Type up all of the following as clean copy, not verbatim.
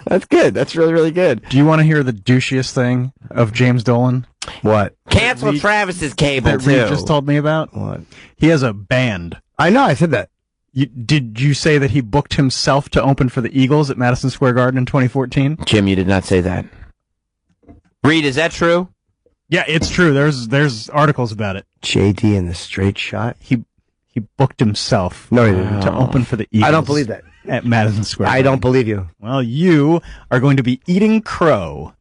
That's good. That's really, really good. Do you want to hear the douchiest thing of James Dolan? What? Cancel Travis's cable, That too. Reed just told me about? What? He has a band. I know, I said that. Did you say that he booked himself to open for the Eagles at Madison Square Garden in 2014? Jim, you did not say that. Reed, is that true? Yeah, it's true. There's articles about it. JD in the straight shot? He booked himself No, he didn't. to open for the Eagles. I don't believe that. At Madison Square I Garden. don't believe you. Well, you are going to be eating crow.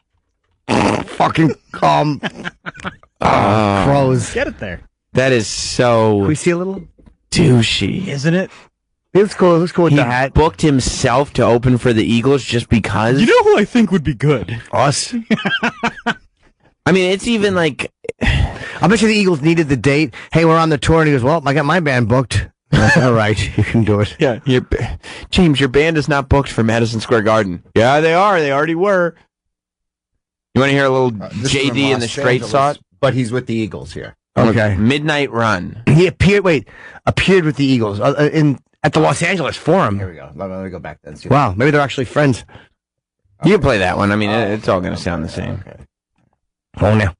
Fucking calm. Crows. Get it there. That is so Can we see a little? douchey. Isn't it? Let's go with He the hat. booked himself to open for the Eagles just because? You know who I think would be good? Us. I mean, it's even like... I bet you the Eagles needed the date. Hey, we're on the tour. And he goes, well, I got my band booked. All right, you can do it. Yeah, James, your band is not booked for Madison Square Garden. Yeah, they are. They already were. You want to hear a little JD in the straight shot? But he's with the Eagles here. Okay. Midnight Run. He appeared with the Eagles at the Los Angeles Forum. Here we go. Let me go back then. Wow, maybe they're actually friends. You can play that one. I mean, it's all going to sound the same. Okay. Oh, now.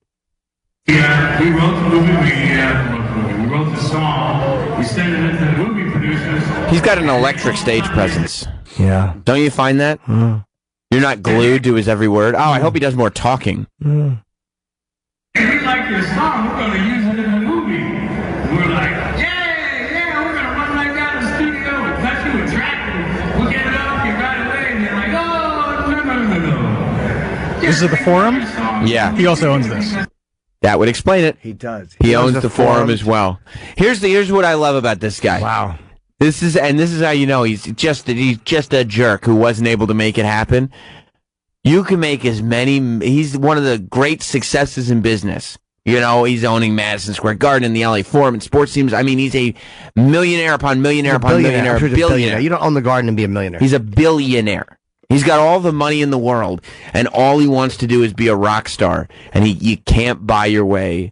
Yeah, we wrote the movie. We wrote the song. We sent it to the movie producers. He's got an electric stage presence. Yeah. Don't you find that? You're not glued to his every word. Oh, I hope he does more talking. Hey, we like your song. We're going to use it in the movie. We're like, yeah, we're going to run right down to the studio and touch you and track you. We'll get it up you right away. And you're like, oh, no. This is at the Forum? Yeah, He also owns this. that would explain it. He does. He owns the forum as well. Here's what I love about this guy. Wow. This is how you know he's just a jerk who wasn't able to make it happen. You can make he's one of the great successes in business. You know, he's owning Madison Square Garden and the LA Forum and sports teams. I mean, he's a millionaire upon millionaire upon millionaire, billionaire. You don't own the Garden and be a millionaire. He's a billionaire. He's got all the money in the world, and all he wants to do is be a rock star. And you can't buy your way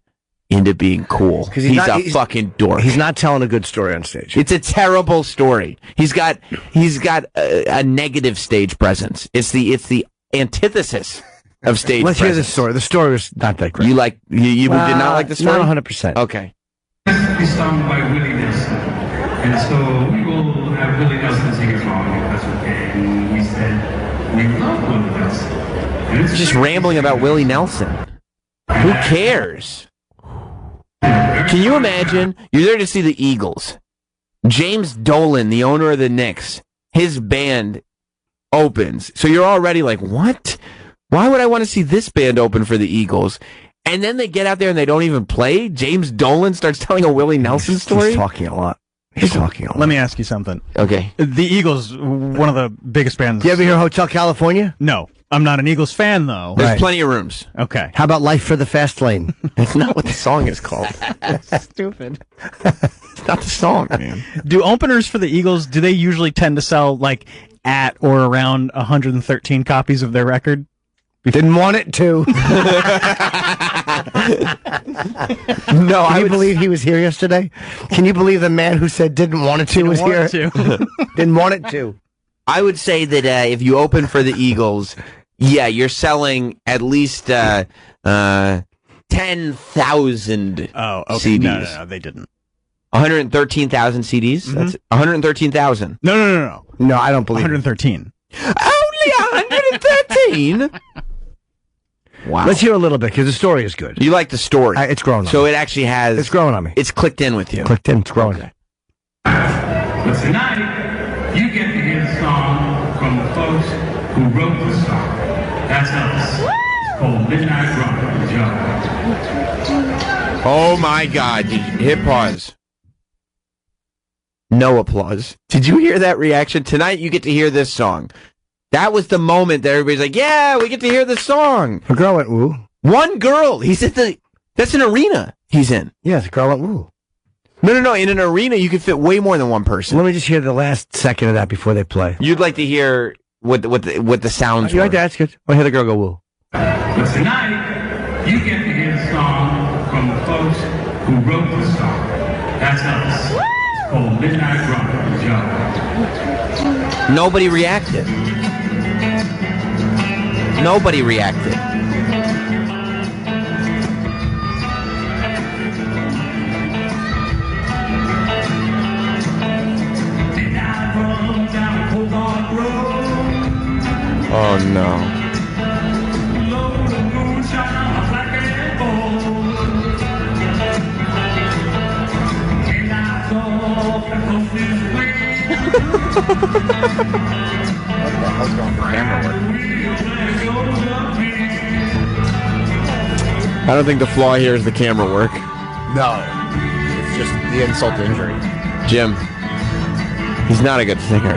into being cool. He's a fucking dork. He's not telling a good story on stage. It's a terrible story. He's got a negative stage presence. It's the antithesis of stage Let's presence. hear the story. The story was not that great. You did not like the story? Not 100%. Okay. It's sung by Willie Nelson. And so we will have Willie Nelson sing a song if that's okay. And we said, we love Willie Nelson. And it's Just rambling about Willie Nelson. Who cares? Can you imagine? You're there to see the Eagles. James Dolan, the owner of the Knicks, his band opens. So you're already like, what? Why would I want to see this band open for the Eagles? And then they get out there and they don't even play? James Dolan starts telling a Willie Nelson story? He's talking a lot. He's talking a lot. Let me ask you something. Okay. The Eagles, one of the biggest bands. You ever hear Hotel California? No. I'm not an Eagles fan, though. There's Right. plenty of rooms. Okay. How about Life for the Fast Lane? That's not what the song is called. Stupid. It's not the song, man. Do openers for the Eagles, do they usually tend to sell, like, at or around 113 copies of their record? Didn't want it to. No, Can you believe he was here yesterday? Can you believe the man who said didn't want it to was here? Didn't want it to. I would say that if you open for the Eagles, yeah, you're selling at least 10,000 Oh, okay. CDs. No, they didn't. 113,000 CDs? That's 113,000. No. No, I don't believe 113. Only 113? Wow. Let's hear a little bit, because the story is good. You like the story. It's growing on So me. it actually has... It's growing on me. It's clicked in with you. Clicked in. It's growing. Okay. But tonight, you get to hear the song from the folks who wrote the song. That's us. It's called Midnight Run. Joe. Oh my God. Hit pause. No applause. Did you hear that reaction? Tonight you get to hear this song. That was the moment that everybody's like, yeah, we get to hear this song. A girl went woo. One girl. He's at that's an arena he's in. Yes, a girl went woo. No. In an arena, you could fit way more than one person. Let me just hear the last second of that before they play. You'd like to hear what the sounds You were. like that? That's good. I hear the girl go woo. But tonight, you get to hear the song from the folks who wrote the song. That's us. It's called Midnight Run. Joe. Nobody reacted. Nobody reacted. Oh no. How's going for camera work? I don't think the flaw here is the camera work. No, it's just the insult to injury. Jim, he's not a good singer.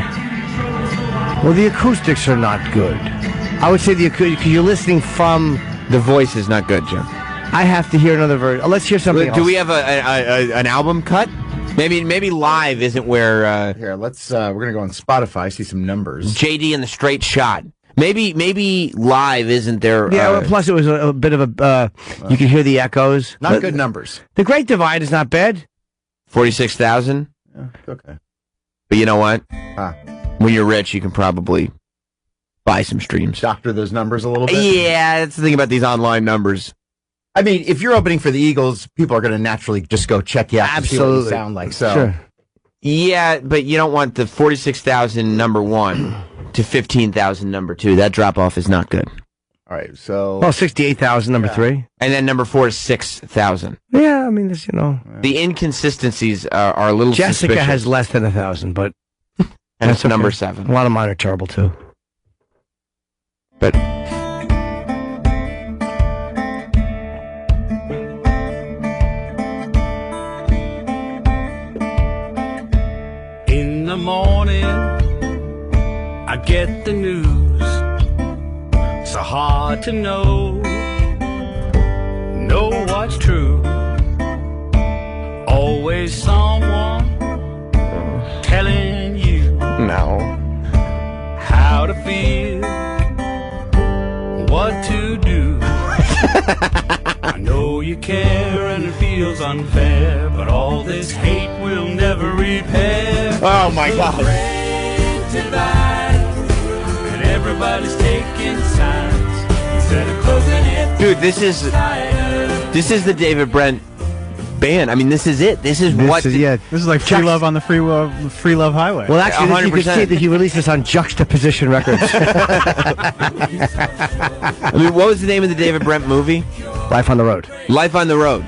Well, the acoustics are not good. I would say the acoustics, you're listening from... The voice is not good, Jim. I have to hear another version. Let's hear something else. Do we have an album cut? Maybe live isn't where... Here, let's. We're gonna go on Spotify. See some numbers. JD and the Straight Shot. Maybe live isn't there. Yeah. Well, plus, it was a bit of a. You can hear the echoes. Not good numbers. The Great Divide is not bad. 46,000. Yeah, okay. But you know what? Ah. When you're rich, you can probably buy some streams. Doctor those numbers a little bit. Yeah, that's the thing about these online numbers. I mean, if you're opening for the Eagles, people are going to naturally just go check you out. Absolutely. To see what you sound like. So. Sure. Yeah, but you don't want the 46,000 number one to 15,000 number two. That drop off is not good. All right, so. Well, 68,000 number 3. And then number 4 is 6,000. Yeah, I mean, this, The inconsistencies are a little Jessica suspicious. has less than 1,000, but And it's okay. number 7. A lot of mine are terrible too. But in the morning, I get the news. So hard to know what's true. Always someone telling you no. how to feel, what to do. I know you care and it feels unfair, but all this hate will never repair. Oh my God. Great divide, and everybody's taking sides instead of closing it. Dude, this is the David Brent band. I mean, this is it. This is This is like Free Love on the Free Love Highway. Well, actually, this, you can 100%. see that he released this on Juxtaposition Records. I mean, what was the name of the David Brent movie? Life on the Road. Life on the Road.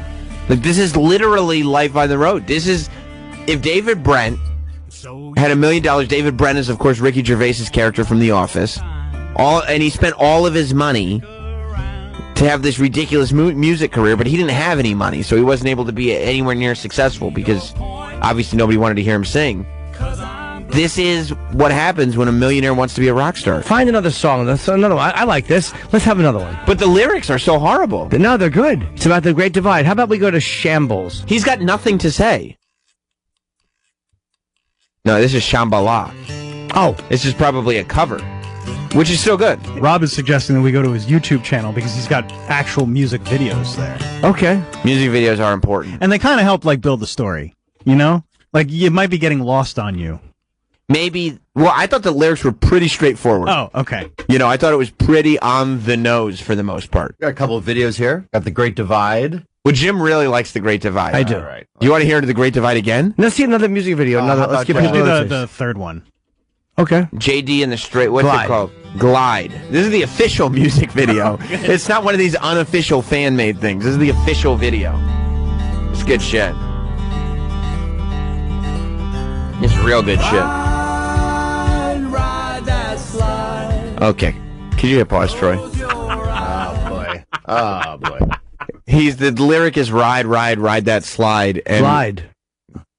Like, this is literally Life on the Road. This is, if David Brent had $1 million, David Brent is, of course, Ricky Gervais's character from The Office. And he spent all of his money to have this ridiculous music career, but he didn't have any money, so he wasn't able to be anywhere near successful because obviously nobody wanted to hear him sing. This is what happens when a millionaire wants to be a rock star. Find another song. That's another one. I like this. Let's have another one. But the lyrics are so horrible. No, they're good. It's about the Great Divide. How about we go to Shambles? He's got nothing to say. No, this is Shambhala. Oh, This is probably a cover, which is still good. Rob is suggesting that we go to his YouTube channel because he's got actual music videos there. okay. Music videos are important. And they kind of help, like, build the story, you know? Like, you might be getting lost on you. Maybe, well, I thought the lyrics were pretty straightforward. Oh, okay. You know, I thought it was pretty on the nose for the most part. Got a couple of videos here. Got the Great Divide. Well, Jim really likes The Great Divide. I do. All right. You want to hear The Great Divide again? Let's see another music video. how Let's about give that? people Do another the taste. third one. Okay. JD and the Straight, what's Glide. it called? Glide. This is the official music video. It's not one of these unofficial fan-made things. This is the official video. It's good shit. It's real good shit. Ride that slide. Okay. Can you hit pause, Troy? Oh boy. Oh boy. The lyric is ride that slide. And Glide.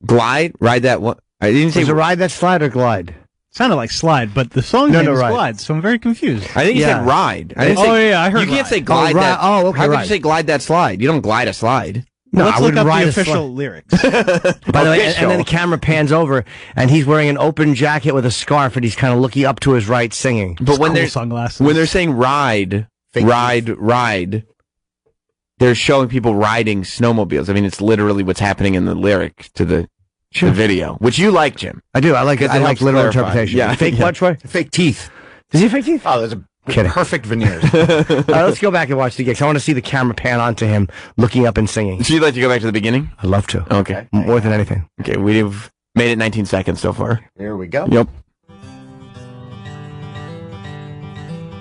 Glide? Ride that what? I didn't say Is it ride that slide or glide? Sounded like Slide, but the song No, name no, is right. Glide, so I'm very confused. I think you Yeah. said ride. I didn't Oh, say, yeah, I heard You can't ride. say glide Oh, that. oh, okay, How could right. you say glide that slide? You don't glide a slide. No, Let's I look wouldn't up ride the a slide. official lyrics. By the way, and Official. then the camera pans over, and he's wearing an open jacket with a scarf, and he's kind of looking up to his right, singing. But when Cool they're sunglasses. when they're saying ride, Fake ride, they're showing people riding snowmobiles. I mean, it's literally what's happening in the lyric to the video, which you like, Jim. I do. I like it. Because I it like helps literal clarify. interpretation. Yeah, Fake yeah. what, Troy? Fake teeth. Does he have fake teeth? Oh, there's a Kidding. Perfect veneers. All right, let's go back and watch the gigs. I want to see the camera pan onto him looking up and singing. So you'd like to go back to the beginning? I'd love to. Okay. More than anything. Okay, we've made it 19 seconds so far. Here we go. Yep.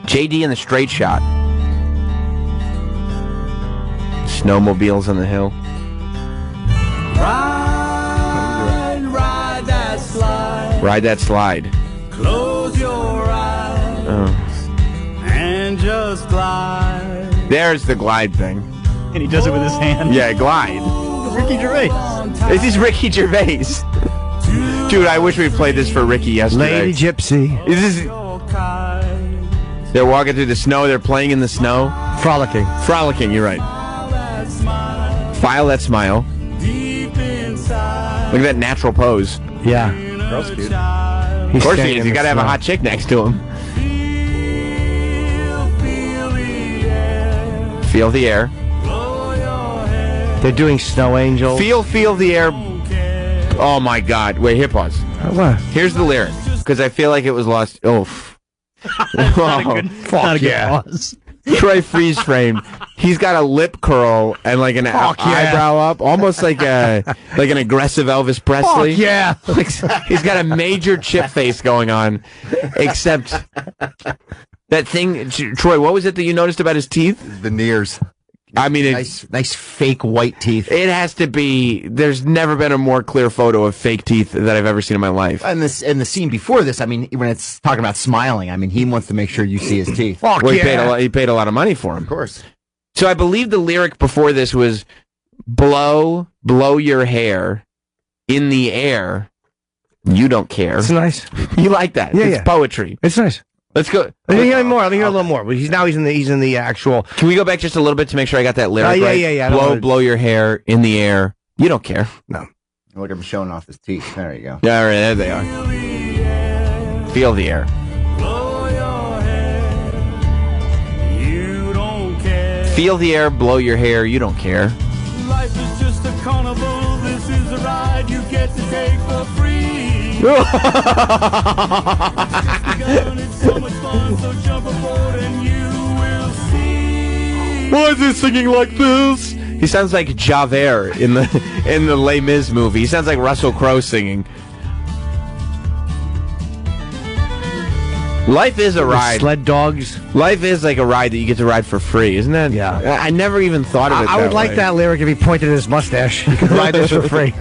JD in the straight shot. Snowmobiles on the hill. Ride that slide. Ride that slide. Close your eyes and just glide. There's the glide thing. And he does it with his hand. Yeah, glide. Ricky Gervais. This is Ricky Gervais. Dude, I wish we played this for Ricky yesterday. Lady Gypsy. This is... They're walking through the snow. They're playing in the snow. Frolicking. Frolicking, you're right. File that smile. Look at that natural pose. Yeah. Girl's cute. Of course he is. You gotta have a hot chick next to him. Feel the air. They're doing Snow Angel. Feel the air. Oh my God! Wait, here, pause. What? Here's the lyric because I feel like it was lost. Oh, Not a good pause. Troy freeze frame. He's got a lip curl and like an eyebrow up, almost like an aggressive Elvis Presley. Yeah. He's got a major chip face going on, except that thing. Troy, what was it that you noticed about his teeth? Veneers. I mean, Nice fake white teeth. it has to be. There's never been a more clear photo of fake teeth that I've ever seen in my life. And the scene before this, I mean, when it's talking about smiling, I mean, he wants to make sure you see his teeth. Fuck Well, yeah. he paid a lot of money for him. Of course. So I believe the lyric before this was blow your hair in the air. You don't care. It's nice. You like that. Yeah, it's yeah. poetry. It's nice. Let's go. Let me hear more. Let me hear a little more. But he's in the actual. Can we go back just a little bit to make sure I got that lyric yeah, right? yeah. I don't wanna- Blow your hair in the air. You don't care. No. Look at him showing off his teeth. There you go. Yeah, all right, there they are. Feel the air. You don't care. Feel the air, blow your hair. You don't care. Life is just a carnival. This is a ride you get to take for free. It's so much fun, so jump aboard and you will see. Why is he singing like this? He sounds like Javert in the Les Mis movie. He sounds like Russell Crowe singing. Life is a ride. Sled dogs. Life is like a ride that you get to ride for free, isn't it? Yeah. I never even thought of it I would like way. that lyric if he pointed at his mustache. You could ride this for free.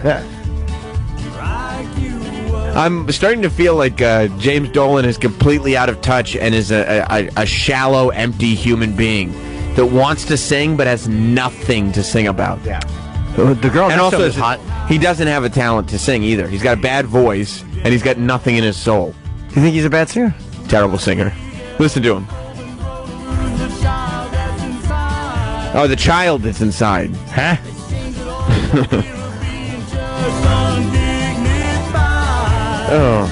I'm starting to feel like James Dolan is completely out of touch and is a shallow, empty human being that wants to sing but has nothing to sing about. Yeah. The girl And next to also, him is hot. he doesn't have a talent to sing either. He's got a bad voice and he's got nothing in his soul. You think he's a bad singer? Terrible singer. Listen to him. Oh, the child that's inside. Huh? Oh.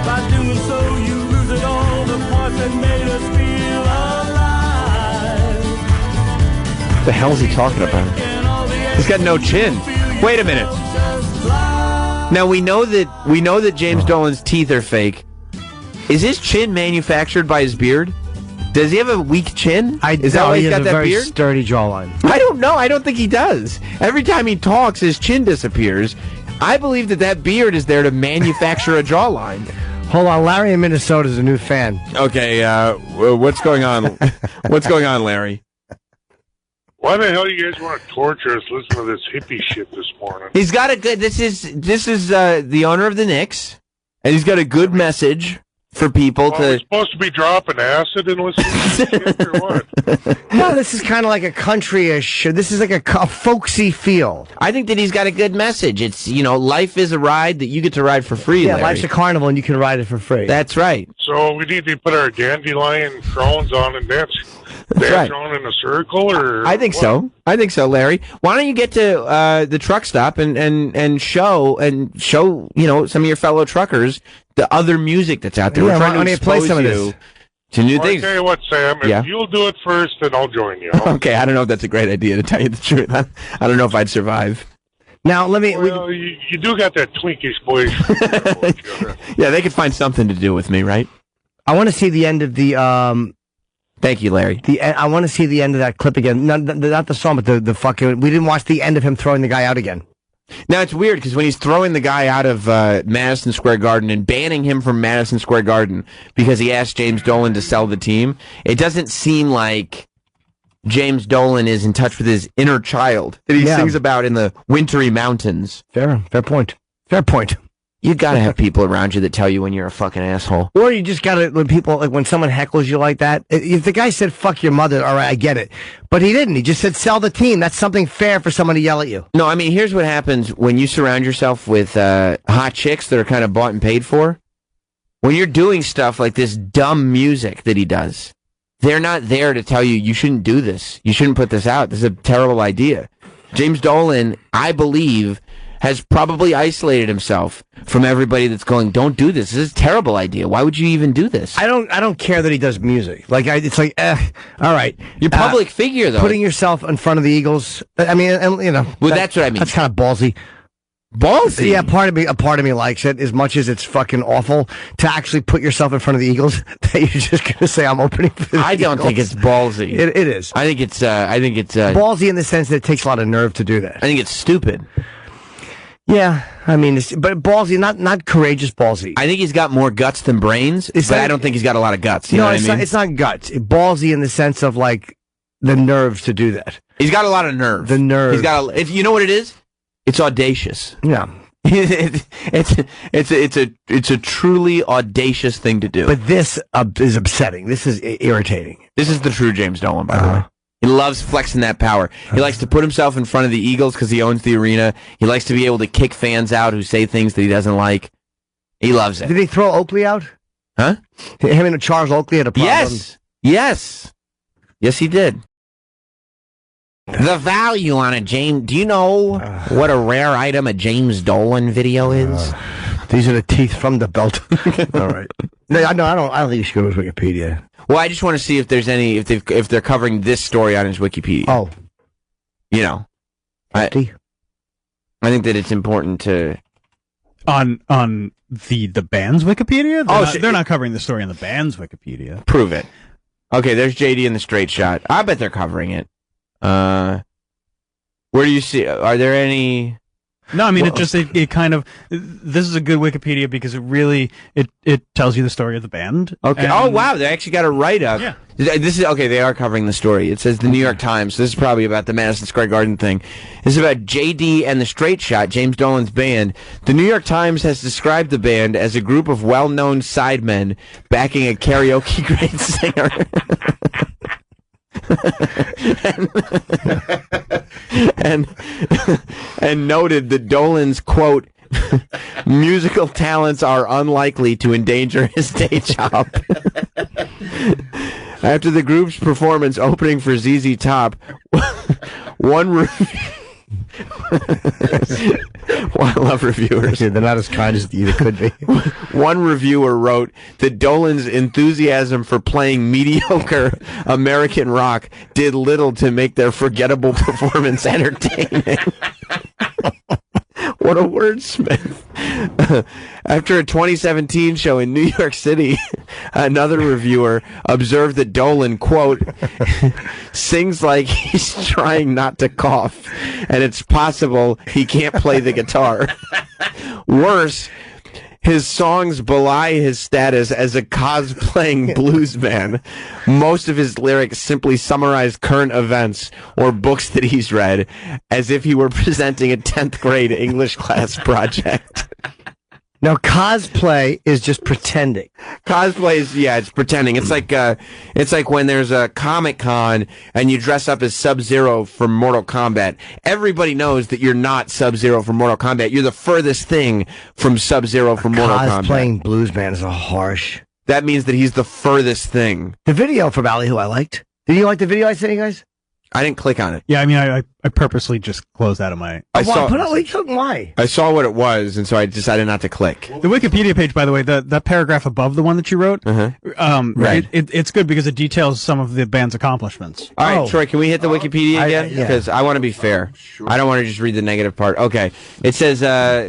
By doing so, you lose it all, the parts that made us feel alive. The hell's he talking about? He's got no chin. Wait a minute. Now we know that James Dolan's teeth are fake. Is his chin manufactured by his beard? Does he have a weak chin? Is that why he he's has got a that very beard? sturdy jawline. I don't know. I don't think he does. Every time he talks, his chin disappears. I believe that beard is there to manufacture a jawline. Hold on, Larry in Minnesota is a new fan. Okay, what's going on? What's going on, Larry? Why the hell you guys want to torture us listening to this hippie shit this morning? He's got a good. This is the owner of the Knicks, and he's got a good message for people Well, we're to. supposed to be dropping acid and listening to this shit or what? No, this is kind of like a country-ish. This is like a folksy feel. I think that he's got a good message. It's life is a ride that you get to ride for free. Yeah, Larry. life's a carnival and you can ride it for free. That's right. So we need to put our dandelion crowns on and dance right. around in a circle, or I think what? so. I think so, Larry. Why don't you get to the truck stop and show some of your fellow truckers the other music that's out there. Yeah, We're trying why don't to you play expose some of you this? to new Well, I things. tell you what, Sam, if Yeah. you'll do it first, then I'll join you. Okay, I don't know if that's a great idea, to tell you the truth. I don't know if I'd survive. Now, let me... Well, you do got that twinkish voice. Yeah, they could find something to do with me, right? I want to see the end of the. Thank you, Larry. I want to see the end of that clip again. Not the song, but the fucking. We didn't watch the end of him throwing the guy out again. Now, it's weird because when he's throwing the guy out of Madison Square Garden and banning him from Madison Square Garden because he asked James Dolan to sell the team, it doesn't seem like James Dolan is in touch with his inner child that he sings about in the wintry mountains. Fair point. Fair point. You gotta have people around you that tell you when you're a fucking asshole. Or you just gotta, when people, like when someone heckles you like that, if the guy said, fuck your mother, alright, I get it. But he didn't. He just said, sell the team. That's something fair for someone to yell at you. No, I mean, here's what happens when you surround yourself with hot chicks that are kind of bought and paid for. When you're doing stuff like this dumb music that he does, they're not there to tell you, you shouldn't do this. You shouldn't put this out. This is a terrible idea. James Dolan, I believe, has probably isolated himself from everybody that's going, don't do this. This is a terrible idea. Why would you even do this? I don't care that he does music. Like, it's like, all right. You're a public figure, though. Putting yourself in front of the Eagles. I mean, and, you know. Well, that's what I mean. That's kind of ballsy. Ballsy? Yeah, a part of me likes it as much as it's fucking awful to actually put yourself in front of the Eagles that you're just going to say, I'm opening for the I don't Eagles. think it's ballsy. It is. I think it's ballsy in the sense that it takes a lot of nerve to do that. I think it's stupid. Yeah, I mean, but ballsy, not courageous ballsy. I think he's got more guts than brains, but I don't think he's got a lot of guts. You know what I mean? It's not guts. Ballsy in the sense of like the nerves to do that. He's got a lot of nerve. The nerve. He's got. If you know what it is, it's audacious. Yeah. It's a truly audacious thing to do. But this is upsetting. This is irritating. This is the true James Dolan, by the way. He loves flexing that power. He likes to put himself in front of the Eagles because he owns the arena. He likes to be able to kick fans out who say things that he doesn't like. He loves it. Did he throw Oakley out? Huh? Him and Charles Oakley had a problem? Yes, he did. The value on a James... Do you know what a rare item a James Dolan video is? These are the teeth from the belt. All right. No, I don't think you should go to Wikipedia. Well, I just want to see if there's any... If they're covering this story on his Wikipedia. Oh. You know. I think that it's important to... On the band's Wikipedia? They're not covering the story on the band's Wikipedia. Prove it. Okay, there's JD in the straight shot. I bet they're covering it. Where do you see? Are there any? No, I mean it kind of. This is a good Wikipedia because it tells you the story of the band. Okay. Oh wow, they actually got a write up. Yeah. This is okay. They are covering the story. It says the New York Times. So this is probably about the Madison Square Garden thing. This is about JD and the Straight Shot, James Dolan's band. The New York Times has described the band as a group of well-known sidemen backing a karaoke great singer. and noted that Dolan's, quote, musical talents are unlikely to endanger his day job. After the group's performance opening for ZZ Top, I love reviewers. They're not as kind as they could be. One reviewer wrote that Dolan's enthusiasm for playing mediocre American rock did little to make their forgettable performance entertaining. What a wordsmith. After a 2017 show in New York City, another reviewer observed that Dolan, quote, sings like he's trying not to cough, and it's possible he can't play the guitar. Worse, his songs belie his status as a cosplaying bluesman. Most of his lyrics simply summarize current events or books that he's read, as if he were presenting a 10th grade English class project. Now, cosplay is just pretending. Cosplay is, it's pretending. It's like when there's a Comic-Con and you dress up as Sub-Zero from Mortal Kombat. Everybody knows that you're not Sub-Zero from Mortal Kombat. You're the furthest thing from Sub-Zero from Mortal Kombat. Cosplaying bluesman is a harsh. That means that he's the furthest thing. The video for Ballyhoo I liked. Did you like the video I sent you guys? I didn't click on it. Yeah, I mean, I purposely just closed out of my... Why? I saw what it was, and so I decided not to click. The Wikipedia page, by the way, that paragraph above the one that you wrote, right. It's good because it details some of the band's accomplishments. All right, Troy, can we hit the Wikipedia again? Yeah. Because I want to be fair. Sure. I don't want to just read the negative part. Okay. It says,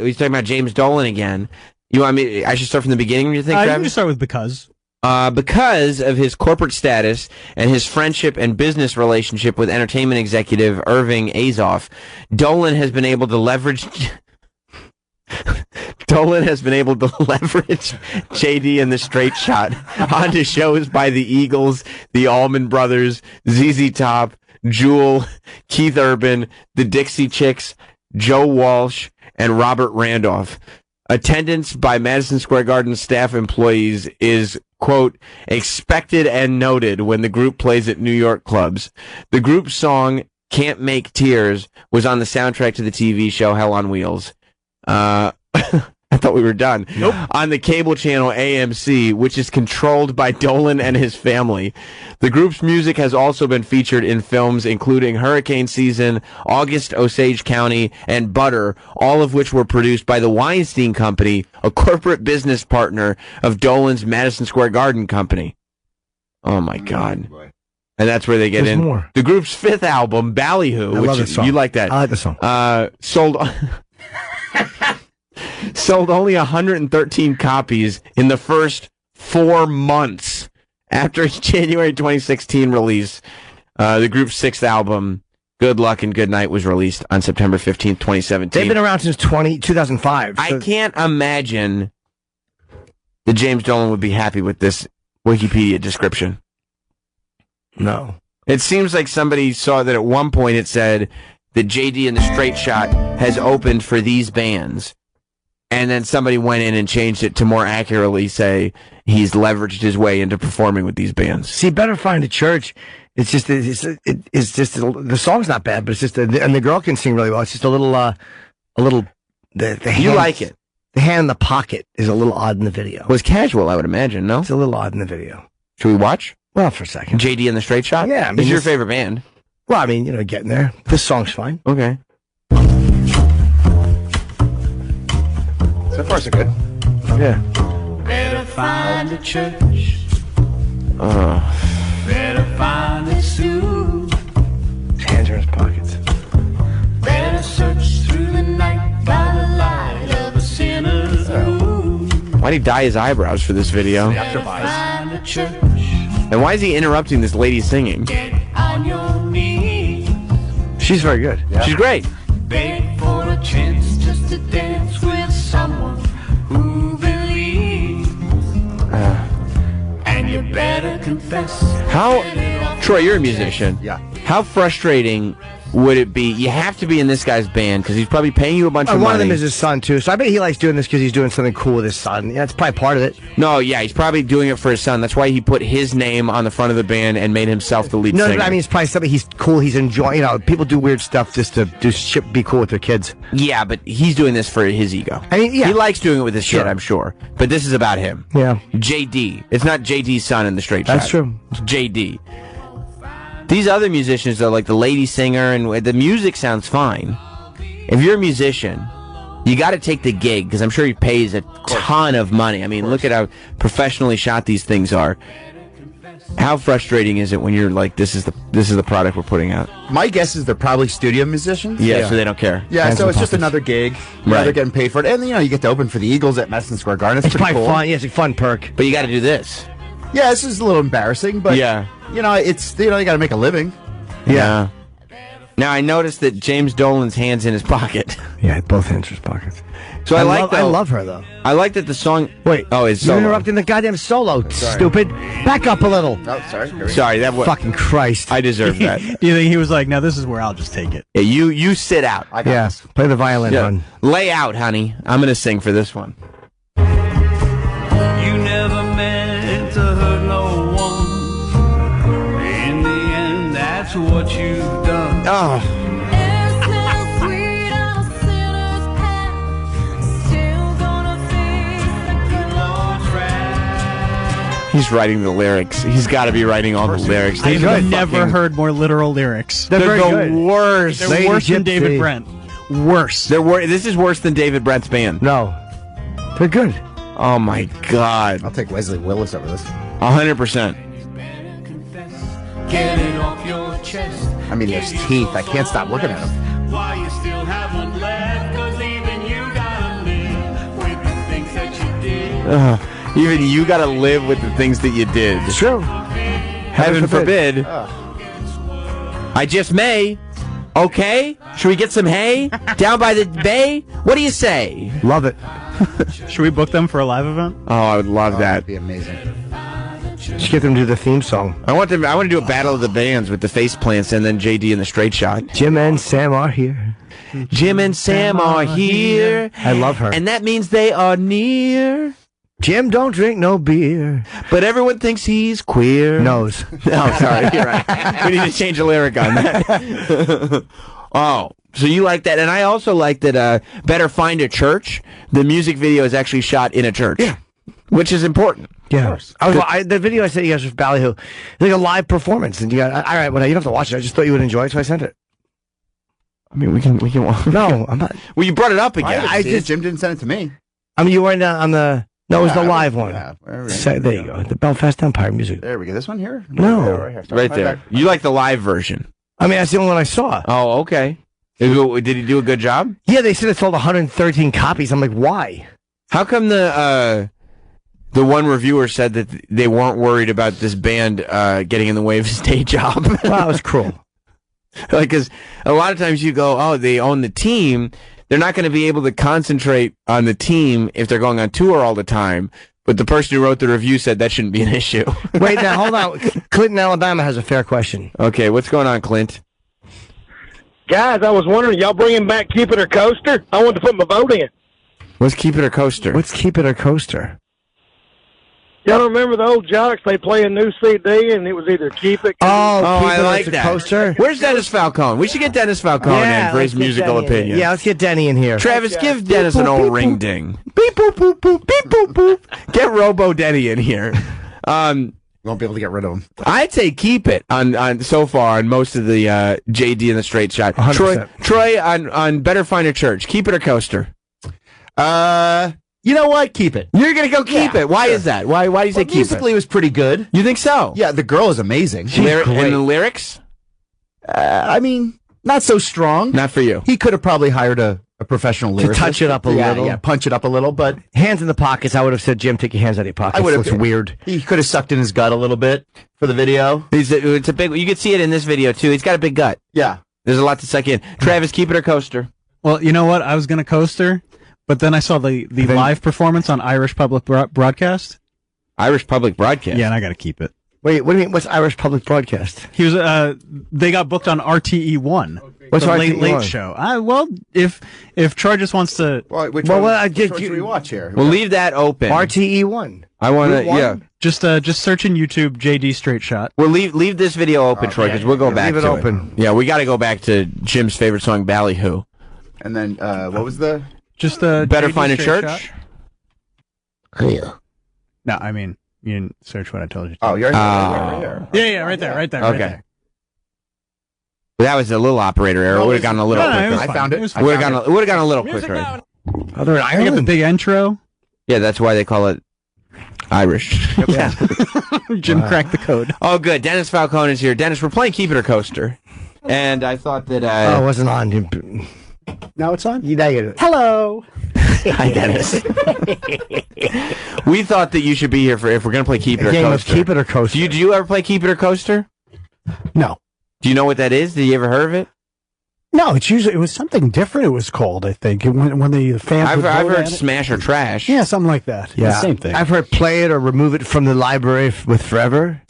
he's talking about James Dolan again. You want me? I should start from the beginning, you think, You Travis? can just start with because. Because of his corporate status and his friendship and business relationship with entertainment executive Irving Azoff, Dolan has been able to leverage JD and the Straight Shot onto shows by the Eagles, the Allman Brothers, ZZ Top, Jewel, Keith Urban, the Dixie Chicks, Joe Walsh, and Robert Randolph. Attendance by Madison Square Garden staff employees is, quote, expected and noted when the group plays at New York clubs. The group's song, Can't Make Tears, was on the soundtrack to the TV show Hell on Wheels. I thought we were done. Nope. On the cable channel AMC, which is controlled by Dolan and his family. The group's music has also been featured in films including Hurricane Season, August Osage County, and Butter, all of which were produced by the Weinstein Company, a corporate business partner of Dolan's Madison Square Garden company. Oh my God. And that's where they get in. More. The group's fifth album, Ballyhoo, which is, you like that. I like the song. Sold only 113 copies in the first 4 months after its January 2016 release. The group's sixth album, Good Luck and Good Night, was released on September 15th, 2017. They've been around since 2005. So. I can't imagine that James Dolan would be happy with this Wikipedia description. No. It seems like somebody saw that at one point it said that JD and the Straight Shot has opened for these bands. And then somebody went in and changed it to more accurately say he's leveraged his way into performing with these bands. See, Better Find a Church. It's just the song's not bad, but it's just and the girl can sing really well. It's just a little the hand, you like it. The hand in the pocket is a little odd in the video. It was casual, I would imagine. No, it's a little odd in the video. Should we watch? Well, for a second. JD and the Straight Shot. Yeah, I mean, this is your favorite band. Well, I mean, getting there. This song's fine. Okay. So far, so good. Yeah. Better find a church. Better find a suit. His hands are in his pockets. Better search through the night by the light of a sinner's mood. Why'd he dye his eyebrows for this video? Better find a church. And why is he interrupting this lady singing? Get on your knees. She's very good. Yeah. She's great. Beg for a chance just to dance with someone who believes. And you better confess. Troy, you're a musician. Yeah. How frustrating would it be? You have to be in this guy's band because he's probably paying you a bunch of money. One of them is his son, too. So I bet he likes doing this because he's doing something cool with his son. Yeah, that's probably part of it. No, yeah, he's probably doing it for his son. That's why he put his name on the front of the band and made himself the lead singer. No, I mean, it's probably something he's cool. He's enjoying. People do weird stuff just to be cool with their kids. Yeah, but he's doing this for his ego. I mean, yeah. He likes doing it with his kid, I'm sure. But this is about him. Yeah. JD. It's not JD's son in the Straight Shot. That's true. It's JD. These other musicians are like the lady singer, and the music sounds fine. If you're a musician, you got to take the gig because I'm sure he pays a ton of money. I mean, look at how professionally shot these things are. How frustrating is it when you're like, this is the product we're putting out? My guess is they're probably studio musicians. Yeah, so they don't care. Yeah, so it's just another gig. Right. They're getting paid for it, and you get to open for the Eagles at Madison Square Garden. It's pretty probably cool. fun. Yeah, it's a fun perk. But you got to do this. Yeah, this is a little embarrassing, but yeah. It's you got to make a living. Yeah. Now I noticed that James Dolan's hands in his pocket. Yeah, both hands in his pockets. So I love her though. I like that the song. Wait, it's you're solo. interrupting the goddamn solo, stupid. Back up a little. Oh, sorry. Sorry, that was fucking Christ. I deserve that. Do you think he was like, "Now this is where I'll just take it"? Yeah, you sit out. I got this. Play the violin, hon. Lay out, honey. I'm gonna sing for this one. You never meant to hurt no one. In the end, that's what you've done. Oh. He's writing the lyrics. He's got to be writing all the lyrics. I've never heard more literal lyrics. They're the worst. They're worse than David Brent. Worse. This is worse than David Brent's band. No. They're good. Oh, my God. I'll take Wesley Willis over this. 100%. Get it off your chest. I mean, there's teeth. I can't stop looking at them. Why you still have one left? 'Cause even you gotta live with the things that you did. Even you got to live with the things that you did. It's true. Heaven forbid. I just may. Okay? Should we get some hay down by the bay? What do you say? Love it. Should we book them for a live event? Oh, I would love that. That'd be amazing. Just get them to do the theme song. I want to do a battle of the bands with the face plants and then JD and the straight shot. Jim and Sam are here. Jim and Sam are here. I love her. And that means they are near. Jim don't drink no beer. But everyone thinks he's queer. Nose. Oh, sorry. You're right. We need to change a lyric on that. Oh, so you like that. And I also like that Better Find a Church. The music video is actually shot in a church. Yeah. Which is important. Yeah. The video I sent you guys was Ballyhoo. It's like a live performance. And you got, all right, well, you don't have to watch it. I just thought you would enjoy it, so I sent it. I mean, we can. No, I'm not. Well, you brought it up again. Jim didn't send it to me. I mean, you weren't on the. No, it was the live one. Yeah, There you go. The Belfast Empire music. There we go. This one here? No. Right there. You like the live version. I mean, that's the only one I saw. Oh, okay. Did he do a good job? Yeah, they said it sold 113 copies. I'm like, why? How come the one reviewer said that they weren't worried about this band getting in the way of his day job? Well, that was cruel. Like, because a lot of times you go, oh, they own the team. They're not going to be able to concentrate on the team if they're going on tour all the time. But the person who wrote the review said that shouldn't be an issue. Wait, now, hold on. Clinton, Alabama has a fair question. Okay, what's going on, Clint? Guys, I was wondering, y'all bringing back Keep It or Coaster? I wanted to put my vote in. What's Keep It or Coaster? What's Keep It or Coaster? Y'all don't remember the old Jocks? They play a new CD, and it was either Keep It. Oh, I like that. Coaster. Where's Dennis Falcone? We should get Dennis Falcone in for his musical opinion. Yeah, let's get Denny in here. Travis, give Dennis an old ring ding. Beep boop boop boop beep boop boop. Get Robo Denny in here. Won't be able to get rid of him. I'd say keep it on so far on most of the JD and the straight shot. 100%. Troy on Better Find a Church. Keep it or coaster? You know what? Keep it. You're gonna go keep it. Why is that? Why do you say keep musically it? It was pretty good. You think so? Yeah, the girl is amazing. And the lyrics? I mean, not so strong. Not for you. He could have probably hired a professional lyricist. To touch it up a little. Yeah, punch it up a little, but hands in the pockets. I would have said, Jim, take your hands out of your pockets. I would have. Looks weird. He could have sucked in his gut a little bit for the video. It's a big. You can see it in this video too. He's got a big gut. Yeah. There's a lot to suck in. Travis, keep it or coaster? Well, you know what? I was going to coaster, but then I saw the live performance on Irish Public Broadcast. Irish Public Broadcast? Yeah, and I got to keep it. Wait, what do you mean? What's Irish Public Broadcast? He was. They got booked on RTE1. What's the RTE1? Late Show. Well, if Troy just wants to, Which Well, one I did- should we watch here? We'll leave that open. RTE1. I want to, Route one? yeah. just search in YouTube JD Straight Shot. We'll leave this video open, Troy, because we'll go back leave to it open. Yeah, we got to go back to Jim's favorite song, Ballyhoo. And then what was the? Just Better JD Find a Straight Church? Shot. No, I mean you didn't search what I told you. Oh, you're right there. Yeah, right there, right there. Okay. Right there. That was a little operator error. It would have gone a little No, it was quicker. I found it. It was Would have gone a little quicker. Oh, they're in I got the Ireland? big intro. Yeah, that's why they call it Irish. Yeah. Jim cracked the code. Oh, good. Dennis Falcone is here. Dennis, we're playing Keep It or Coaster. And I thought that... Oh, it wasn't on. Now it's on? You negative. Hello. Hi, Dennis. we thought that you should be here for if we're going to play Keep It or Game of Coaster. Keep It or Coaster. Do you ever play Keep It or Coaster? No. Do you know what that is? Did you ever heard of it? No, it was something different it was called, I think. When the fans I've would vote heard at it. Smash or Trash. Yeah, something like that. Yeah. The same thing. I've heard play it or remove it from the library with Forever.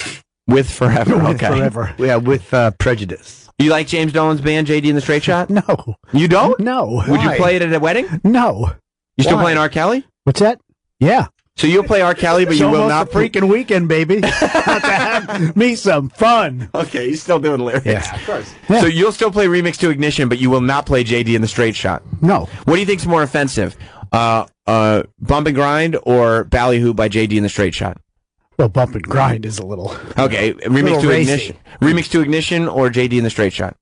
With Forever. With Okay. Forever. Yeah, with Prejudice. You like James Dolan's band, JD and the Straight Shot? No. You don't? No. Would you Why? play it at a wedding? No. You still Why? playing R. Kelly? What's that? Yeah. So you'll play R. Kelly, but It's you will almost not... a freaking weekend, baby. Got to have me some fun. Okay, he's still doing lyrics. Yeah. Of course. Yeah. So you'll still play Remix to Ignition, but you will not play JD and the Straight Shot. No. What do you think's more offensive? Bump and Grind or Ballyhoo by JD and the Straight Shot? Well, Bump and Grind is a little... Okay, Remix Little to racy. Ignition. Remix to Ignition or JD and the Straight Shot?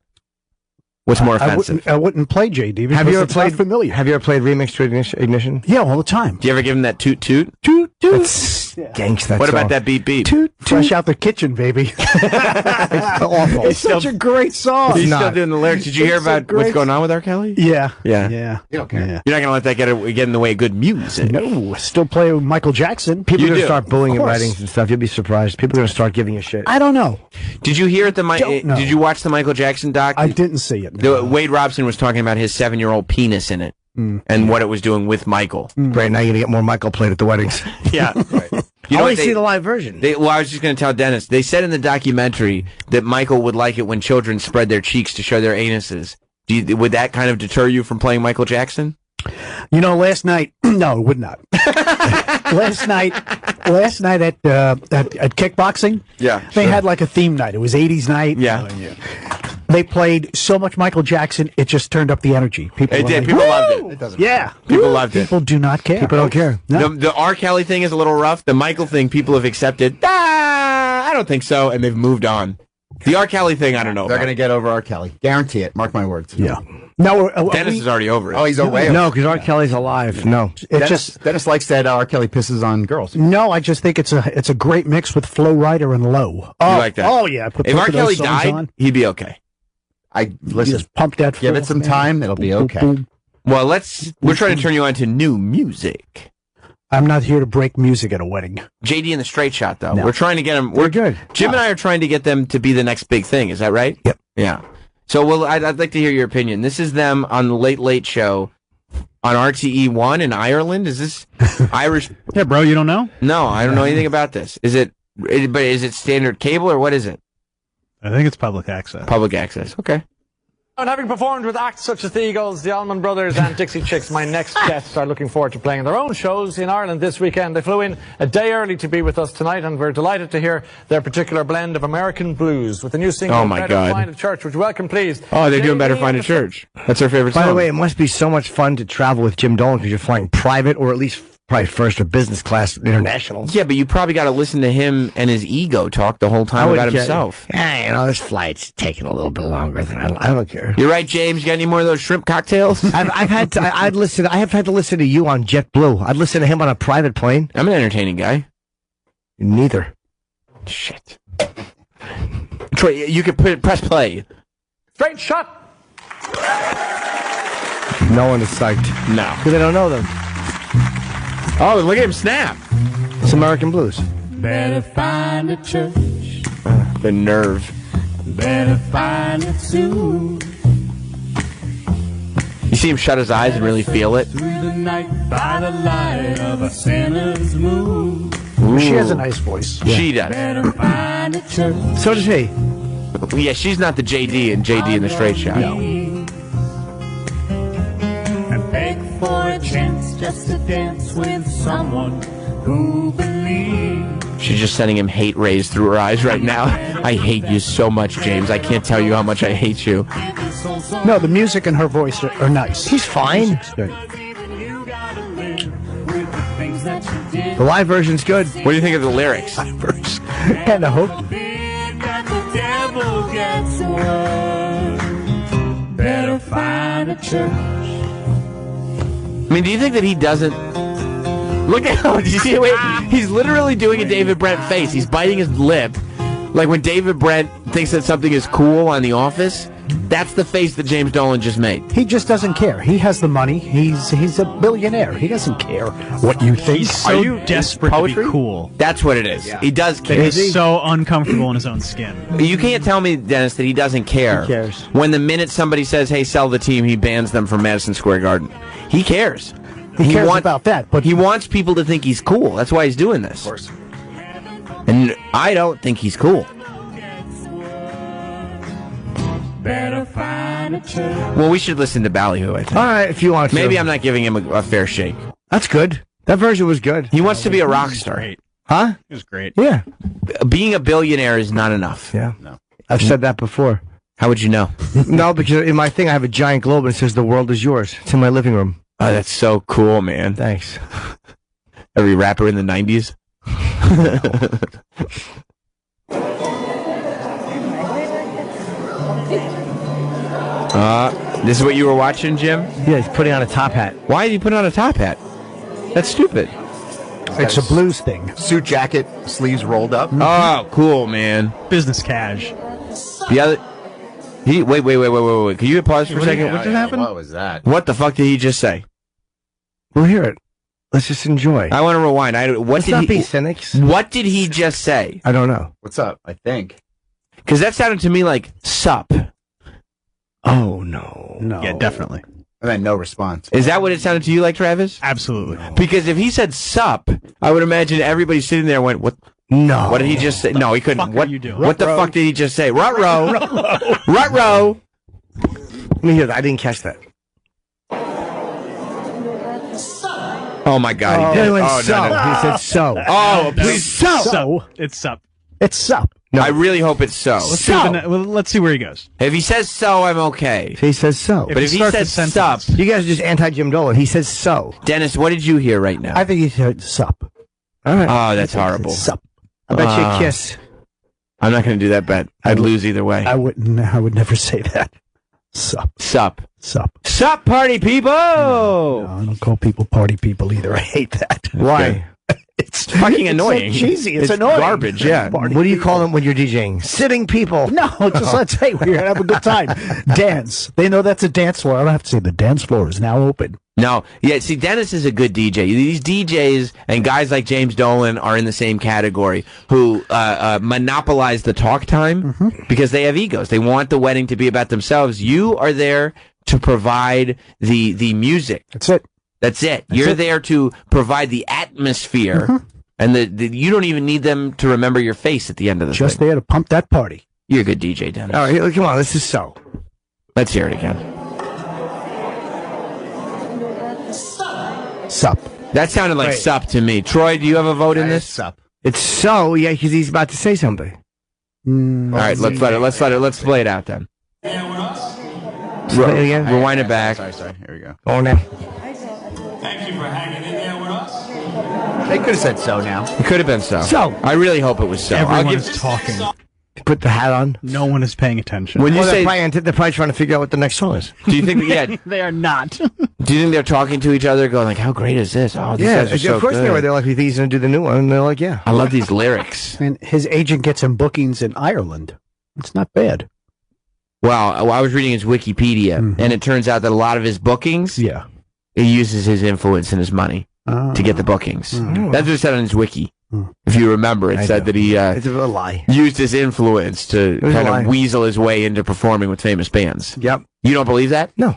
What's more offensive? I wouldn't play JD because Have you ever it's not played familiar. Have you ever played Remix to Ignition? Yeah, all the time. Do you ever give him that toot toot? Toot, toot. It's Stinks that What song. about that beep beep? Fresh out the kitchen, baby. It's awful. It's such a great song. He's not. still doing the lyrics. Did you hear It's a about what's great- going on with R. Kelly? Yeah. Yeah. Yeah. Okay. Yeah. You're not going to let that get in the way of good music. No, still play with Michael Jackson. People are You going to do. start booing Of at course. weddings and stuff. You'll be surprised. People are going to start giving you shit. I don't know. Did you hear Don't know. Did you watch the Michael Jackson doc? I didn't see it. Wade Robson was talking about his 7-year-old penis in it and what it was doing with Michael. Great, now you're going to get more Michael played at the weddings. Yeah. You know only what they- see the live version. Well, I was just going to tell Dennis. They said in the documentary that Michael would like it when children spread their cheeks to show their anuses. Would that kind of deter you from playing Michael Jackson? You know, last night, no, it would not. last night at kickboxing, they had like a theme night. It was 80s night. Yeah. They played so much Michael Jackson, it just turned up the energy. People It were did. like, People loved "Woo!" it. It doesn't Yeah. People loved it. People do not care. People don't care. No. The R. Kelly thing is a little rough. The Michael thing, people have accepted. I don't think so, and they've moved on. The R. Kelly thing, I don't know. They're going to get over R. Kelly. Guarantee it. Mark my words. Yeah. No, Dennis is already over it. Oh, he's away. No, because R. Kelly's alive. No. Dennis likes that R. Kelly pisses on girls. No, I just think it's a great mix with Flow Rider and Low. You like that? Oh yeah. Put If R. those Kelly songs died, on. he'd be okay. Listen. Just pump that. Give it some time. It'll be okay. Well, we're trying to turn you on to new music. I'm not here to break music at a wedding. JD and the Straight Shot, though. No. We're trying to get them. We're good. Jim and I are trying to get them to be the next big thing. Is that right? Yep. Yeah. So, well, I'd like to hear your opinion. This is them on the Late Late Show on RTE1 in Ireland. Is this Irish? Yeah, bro, you don't know? No, I don't know anything about this. But is it standard cable or what is it? I think it's public access. Public access. Okay. And having performed with acts such as the Eagles, the Allman Brothers and Dixie Chicks, my next guests are looking forward to playing their own shows in Ireland this weekend. They flew in a day early to be with us tonight, and we're delighted to hear their particular blend of American blues with the new single, Oh, my Better God. Find a Church. Would you welcome, please? Oh, they're doing Better JD Find a and the Church. That's their favorite song. By the way, it must be so much fun to travel with Jim Dolan because you're flying private or at least probably first or business class international. Yeah, but you probably got to listen to him and his ego talk the whole time about himself. Yeah, you know, this flight's taking a little bit longer than I don't care. You're right, James. You got any more of those shrimp cocktails? I have had to listen to you on JetBlue. I'd listen to him on a private plane. I'm an entertaining guy. Neither. Shit. Troy, you could press play. Straight Shot. No one is psyched. No. Because they don't know them. Oh, look at him snap. It's American Blues. Better find a church. The nerve. Better find it soon. You see him shut his eyes and really feel it? Through the night by the light of a sinner's moon. Ooh. She has a nice voice. She does. Better find a church. So does he. Yeah, she's not the JD and JD in the Straight Shot. And beg for a chance just to dance with someone who believes. She's just sending him hate rays through her eyes right now. I hate you so much, James. I can't tell you how much I hate you. No, the music and her voice are nice. He's fine. Music's good. The live version's good. What do you think of the lyrics? And I hope. Better find a church. I mean, do you think that he doesn't... Look at how... Did you see it? He's literally doing a David Brent face. He's biting his lip. Like when David Brent thinks that something is cool on The Office, that's the face that James Dolan just made. He just doesn't care. He has the money. He's a billionaire. He doesn't care what you think. He's so desperate to be cool. That's what it is. Yeah. He does care. He's so uncomfortable in his own skin. You can't tell me, Dennis, that he doesn't care. He cares. When the minute somebody says, hey, sell the team, he bans them from Madison Square Garden. He cares. He cares about that, but he wants people to think he's cool. That's why he's doing this. Of course. And I don't think he's cool. Better find a church. Well, we should listen to Ballyhoo, I think. All right, if you want to. Maybe I'm not giving him a fair shake. That's good. That version was good. He wants to be a rock star. Great. Huh? It was great. Yeah. Being a billionaire is not enough. Yeah. No. I've said that before. How would you know? No, because in my thing I have a giant globe and it says the world is yours. It's in my living room. Oh, that's so cool, man. Thanks. Every rapper in the 90s. This is what you were watching, Jim? Yeah, he's putting on a top hat. Why did you put on a top hat? That's stupid. It's a blues thing. Suit jacket, sleeves rolled up. Oh, cool, man. Business cash. The other. Wait. Can you pause for a second? What just happened? What was that? What the fuck did he just say? We'll hear it. Let's just enjoy. I want to rewind. Let's not be cynics. What did he just say? I don't know. What's up? I think. Because that sounded to me like sup. Oh, no. No. Yeah, definitely. And then no response. Is that what it sounded to you like, Travis? Absolutely. Because if he said sup, I would imagine everybody sitting there went, what? No. What did he just say? No, he couldn't. What What are you doing? What the fuck did he just say? Rut-row. Rut-row. Let me hear that. I didn't catch that. Oh, my God. He He did. went Oh, so. no. He said so. Oh, please. So. It's sup. It's sup. No. I really hope it's so. Let's see where he goes. If he says so, I'm okay. He says so. But if he starts says a sup, sentence. You guys are just anti-Jim Dolan. He says so. Dennis, what did you hear right now? I think he said sup. All right. Oh, that's horrible. Sup. I bet you a kiss. I'm not going to do that bet. I'd lose either way. I would never say that. Sup. Sup. Sup. Sup, party people! No, I don't call people party people either. I hate that. Why? It's fucking annoying. So cheesy. It's annoying. Garbage, yeah. What do you call them when you're DJing? Sitting people. No, just let's say we're gonna have a good time. Dance. They know that's a dance floor. I don't have to say the dance floor is now open. No, yeah. See, Dennis is a good DJ. These DJs and guys like James Dolan are in the same category who monopolize the talk time because they have egos. They want the wedding to be about themselves. You are there to provide the music. That's it. That's it. You're there to provide the atmosphere, and you don't even need them to remember your face at the end of the Just thing. there to pump that party. You're a good DJ, Dennis. All right, come on. This is so. Let's hear it again. Sup. That sounded like Wait. sup to me. Troy, do you have a vote in this? Sup. It's so, yeah, because he's about to say something. All right, let's play it out then. Say it again. Rewind it back. Sorry. Here we go. Go on now. Thank you for hanging in there with us. They could have said so now. It could have been so. So. I really hope it was so. I'll Everyone's give. talking. Put the hat on. No one is paying attention. When you say, they're probably trying to figure out what the next song is. do you think? Yeah. They are not. Do you think they're talking to each other, going like, "How great is this? Oh, these Yeah, guys are so of course good. they were. They're like, we think he's going to do the new one. And they're like, yeah. I love these lyrics." And his agent gets him bookings in Ireland. It's not bad. Well, I was reading his Wikipedia, and it turns out that a lot of his bookings, Yeah. he uses his influence and his money to get the bookings. That's what it said on his wiki. If you remember, it said that he It's a lie. used his influence to was a kind lie. of weasel his way into performing with famous bands. Yep. You don't believe that? No.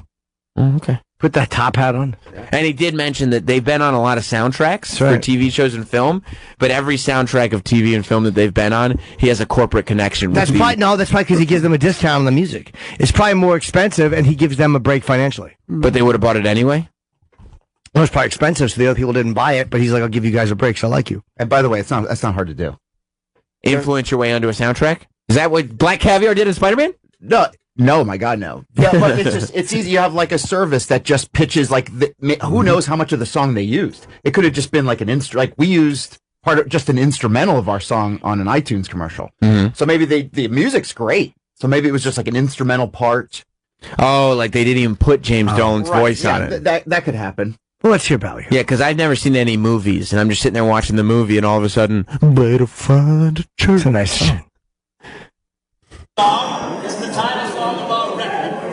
Oh, okay. Put that top hat on. And he did mention that they've been on a lot of soundtracks for right. TV shows and film, but every soundtrack of TV and film that they've been on, he has a corporate connection with. That's probably because he gives them a discount on the music. It's probably more expensive, and he gives them a break financially. But they would have bought it anyway? Well, it's probably expensive, so the other people didn't buy it, but he's like, I'll give you guys a break, so I like you. And by the way, that's not hard to do. Influence your way onto a soundtrack? Is that what Black Caviar did in Spider-Man? No, my God, no. Yeah, but it's easy. You have like a service that just pitches like who knows how much of the song they used. It could have just been like like we used just an instrumental of our song on an iTunes commercial. So maybe the music's great. So maybe it was just like an instrumental part. Oh, like they didn't even put James Dolan's voice on it. That could happen. Well, let's hear Ballyhoo. Yeah, because I've never seen any movies, and I'm just sitting there watching the movie, and all of a sudden, better find a church. It's a nice Song is the title song of our record,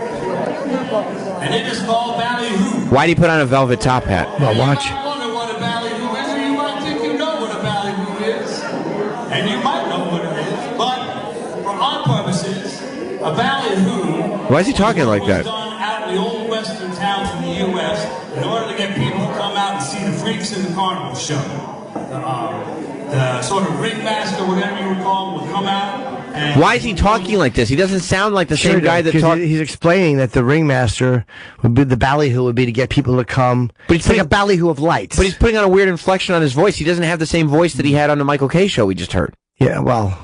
and it is called Ballyhoo. Why'd he put on a velvet top hat? Well, watch. You might wonder what a ballyhoo is, or you might think you know what a ballyhoo is, and you might know what it is, but for our purposes, a ballyhoo. Why is he talking like that? Was done out in the old western towns in the U.S. in order to get people to come out and see the freaks in the carnival show. The sort of ringmaster, whatever you would call him, would come out. And Why is he talking like this? He doesn't sound like the same guy that talked. He's explaining that the ringmaster would be the ballyhoo would be to get people to come. But it's like a ballyhoo of lights. But he's putting on a weird inflection on his voice. He doesn't have the same voice that he had on the Michael K show we just heard. Yeah, well,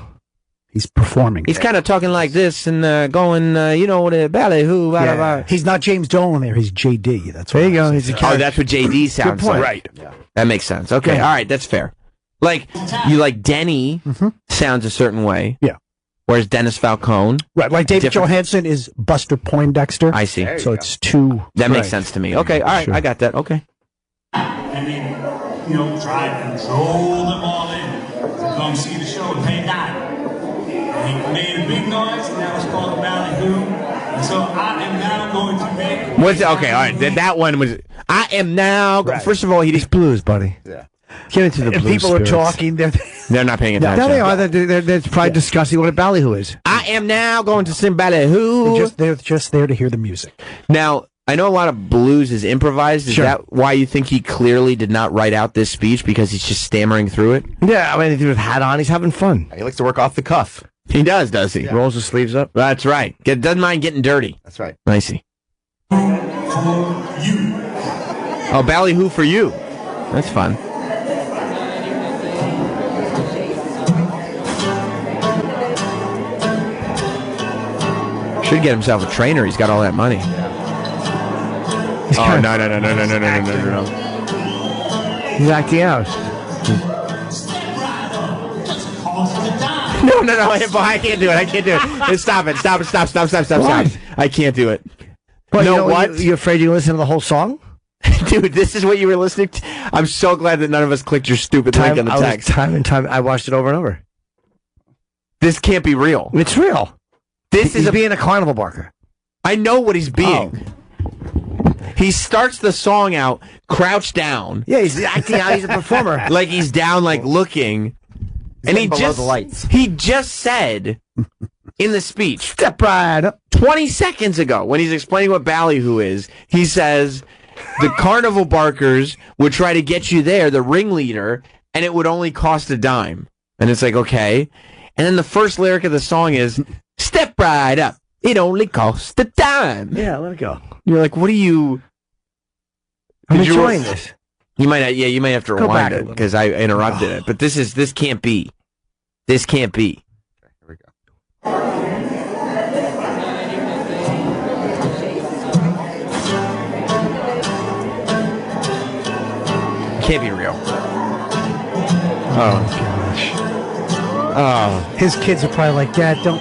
he's performing. He's kind of talking like this and going, the ballyhoo. Blah, blah, blah. He's not James Dolan there. He's JD. That's what there you go. He's a Oh, that's what JD sounds point. like. Right. Yeah. That makes sense. Okay, all right, that's fair. Like you like Denny sounds a certain way. Yeah. Whereas Dennis Falcone. Right, like David Different. Johansen is Buster Poindexter. I see. So it's two. That makes sense to me. Okay, all right, Sure. I got that. Okay. I mean, try and control them all in to come see the show and pay $9. And he made a big noise, and that was called the Ballyhoo. And so I am now going to make... What's okay? All right, that one was. I am now. Right. First of all, It's blues, buddy. Yeah. Get into the If blues. people spirits. are talking, they're not paying attention. No, they are. They're probably discussing what a ballyhoo is. I am now going to sing Ballyhoo. they're just there to hear the music. Now, I know a lot of blues is improvised. Is Sure. that why you think he clearly did not write out this speech because he's just stammering through it? Yeah, I mean, if he with a hat on, he's having fun. He likes to work off the cuff. He does he? Yeah. Rolls his sleeves up. That's right. Doesn't mind getting dirty. That's right. I see. For you. Oh, Ballyhoo for you. That's fun. Should get himself a trainer. He's got all that money. Oh, no. He's acting out. No. I can't do it. Stop it. Stop. What? I can't do it. Well, No, you know, what? You're afraid you listen to the whole song? Dude, this is what you were listening to? I'm so glad that none of us clicked your stupid link on the text. Time and time. I watched it over and over. This can't be real. It's real. He's being a carnival barker. I know what he's being. He starts the song out crouched down. Yeah, he's acting out. He's a performer. Like he's down, like looking. And he below just the lights. He just said in the speech, Step right up. 20 seconds ago, when he's explaining what Ballyhoo is, he says the carnival barkers would try to get you there, the ringleader, and it would only cost $0.10. And it's like, okay. And then the first lyric of the song is, step right up. It only costs $0.10. Yeah, let it go. You're like, what are you? I'm enjoying this. You might, you might have to Go rewind back a it little. because I interrupted it. But this can't be. This can't be. Here we go. Can't be real. Oh gosh. Oh, His kids are probably like, Dad, don't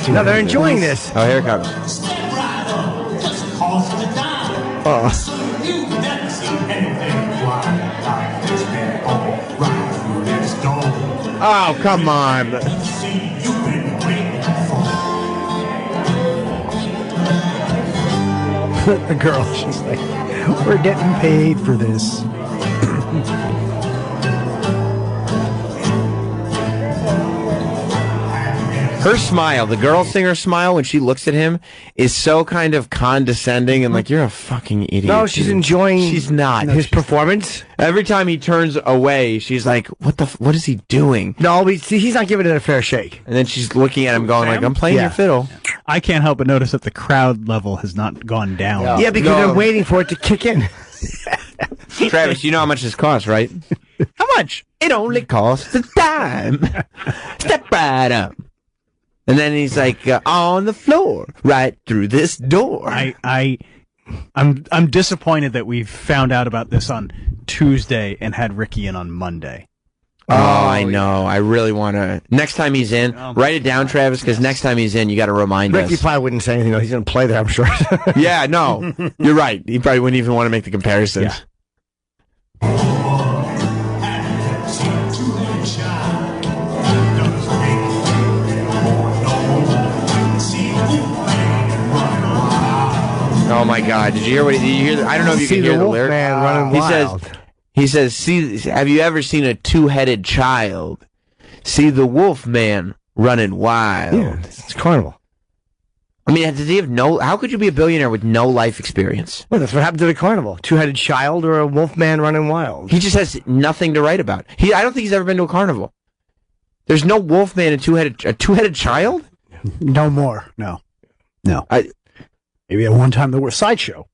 do No, that. they're enjoying this. oh, here it comes. Step right up, just cost $0.10. Oh. You've never seen anything quite like this before. Right through this door. Oh, come on. See, you've been waiting for. The girl, she's like, we're getting paid for this. Her smile, the girl singer's smile, when she looks at him, is so kind of condescending and like, you're a fucking idiot. No, she's dude." enjoying She's not. his performance. Every time he turns away, she's like, what is he doing? No, he's not giving it a fair shake. And then she's looking at him going like, I'm playing your fiddle. I can't help but notice that the crowd level has not gone down. Yeah, because they're waiting for it to kick in. Travis, you know how much this costs, right? How much? It only costs $0.10. Step right up. And then he's like, on the floor, right through this door. I'm disappointed that we found out about this on Tuesday and had Ricky in on Monday. Oh, I know. I really want to. Next time he's in, write it down, Travis, because next time he's in, you got to remind Ricky us. probably wouldn't say anything, though. He's going to play there, I'm sure. Yeah, no. You're right. He probably wouldn't even want to make the comparisons. Oh my God! Did you hear what? Did you hear? I don't know if you See can hear the the wolf lyric. man running wild. He says, "See, have you ever seen a two-headed child? See the wolf man running wild." Yeah, it's carnival. I mean, does he have no? How could you be a billionaire with no life experience? Well, that's what happened to the carnival. Two-headed child or a wolf man running wild. He just has nothing to write about. I don't think he's ever been to a carnival. There's no wolf man and a two-headed child. No more. No. Maybe at one time there was sideshow.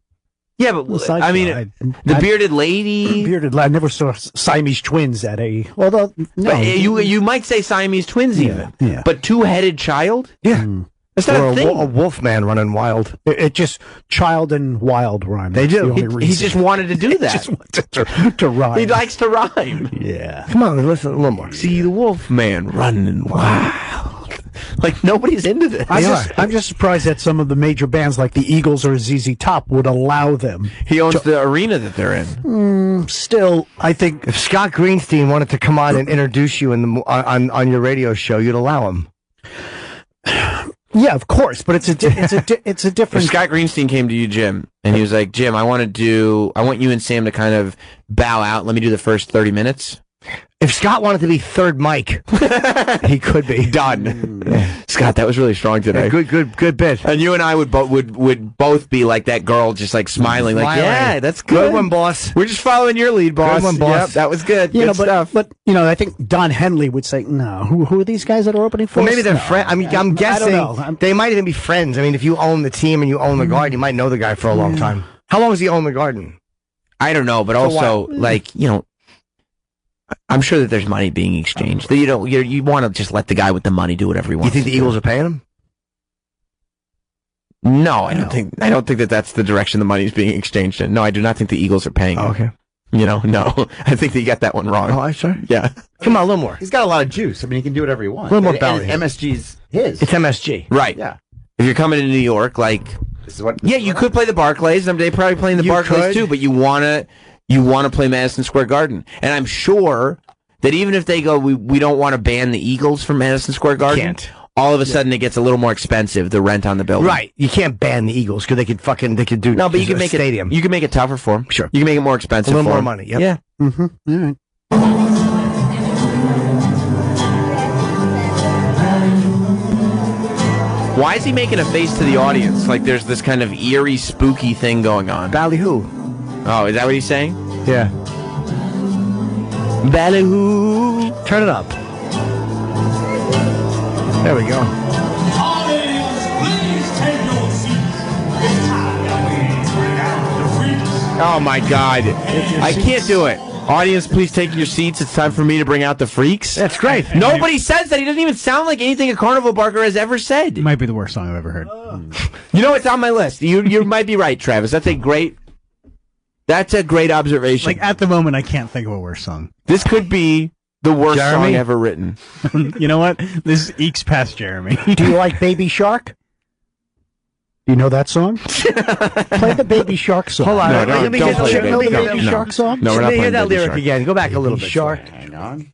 Yeah, but I mean, the bearded lady. I never saw Siamese twins at a. Well, no. But you might say Siamese twins even. Yeah. But two-headed child. Yeah. That's not or a thing. a wolf man running wild. It just child and wild rhyme. They do. He just wanted to do that. Just wanted to rhyme. He likes to rhyme. Yeah. Come on, listen a little more. See the wolf man running wild. Like, nobody's into this. I'm just surprised that some of the major bands like the Eagles or ZZ Top would allow them. He owns the arena that they're in. Still, I think if Scott Greenstein wanted to come on and introduce you on your radio show, you'd allow him. Yeah, of course, but it's a different. If Scott Greenstein came to you, Jim, and he was like, Jim, I want you and Sam to kind of bow out. Let me do the first 30 minutes. If Scott wanted to be third mic, he could be. Done. Scott, that was really strong today. Yeah, good bit. And you and I would both be like that girl, just like smiling, like, yeah, that's good. Good one, boss. We're just following your lead, boss. Good one, boss. Yep, that was good. You Good know, stuff. but I think Don Henley would say, no. Who are these guys that are opening for Well, us? maybe they're No. friends. I mean, I'm guessing I don't know. they might even be friends. I mean, if you own the team and you own the Garden, you might know the guy for a long time. How long has he owned the Garden? I don't know, but also, like, you know, I'm sure that there's money being exchanged. You want to just let the guy with the money do whatever he wants. You think the Eagles are paying him? No, I don't think that that's the direction the money is being exchanged in. No, I do not think the Eagles are paying him. Okay. You know, no. I think that you got that one wrong. Oh, I'm sorry. Yeah. Come on, a little more. He's got a lot of juice. I mean, he can do whatever he wants. A little more And belly. MSG's his. It's MSG. Right. Yeah. If you're coming to New York, like, This is what. yeah, you could play the Barclays. They probably playing the You Barclays could. too, but you wanna play Madison Square Garden. And I'm sure that even if they go, we don't want to ban the Eagles from Madison Square Garden. Can't. All of a sudden, it gets a little more expensive, the rent on the building. Right. You can't ban the Eagles because they could do. No, but you can a make stadium. it. You can make it tougher for them. Sure. You can make it more expensive. A little for more 'em. money. Yep. Yeah. Mm-hmm. All right. Why is he making a face to the audience? Like there's this kind of eerie, spooky thing going on. Ballyhoo. Oh, is that what he's saying? Yeah. Ballyhoo. Turn it up. There we go. Audience, please take your seats. It's time that we bring out the freaks. Oh my God. I can't do it. Audience, please take your seats. It's time for me to bring out the freaks. That's great. Nobody says that. He doesn't even sound like anything a Carnival Barker has ever said. Might be the worst song I've ever heard. You know, it's on my list. You might be right, Travis. That's a great observation. Like, at the moment, I can't think of a worse song. This could be the worst Jeremy? song ever written. You know what? This ekes past Jeremy. Do you like Baby Shark? Do you know that song? Play the Baby Shark song. Hold on. No, let me don't get play the Baby Baby Shark. Shark No. song. No, we're not Let me hear playing that Baby lyric Shark. again. Go back a little bit. Shark. Hang on.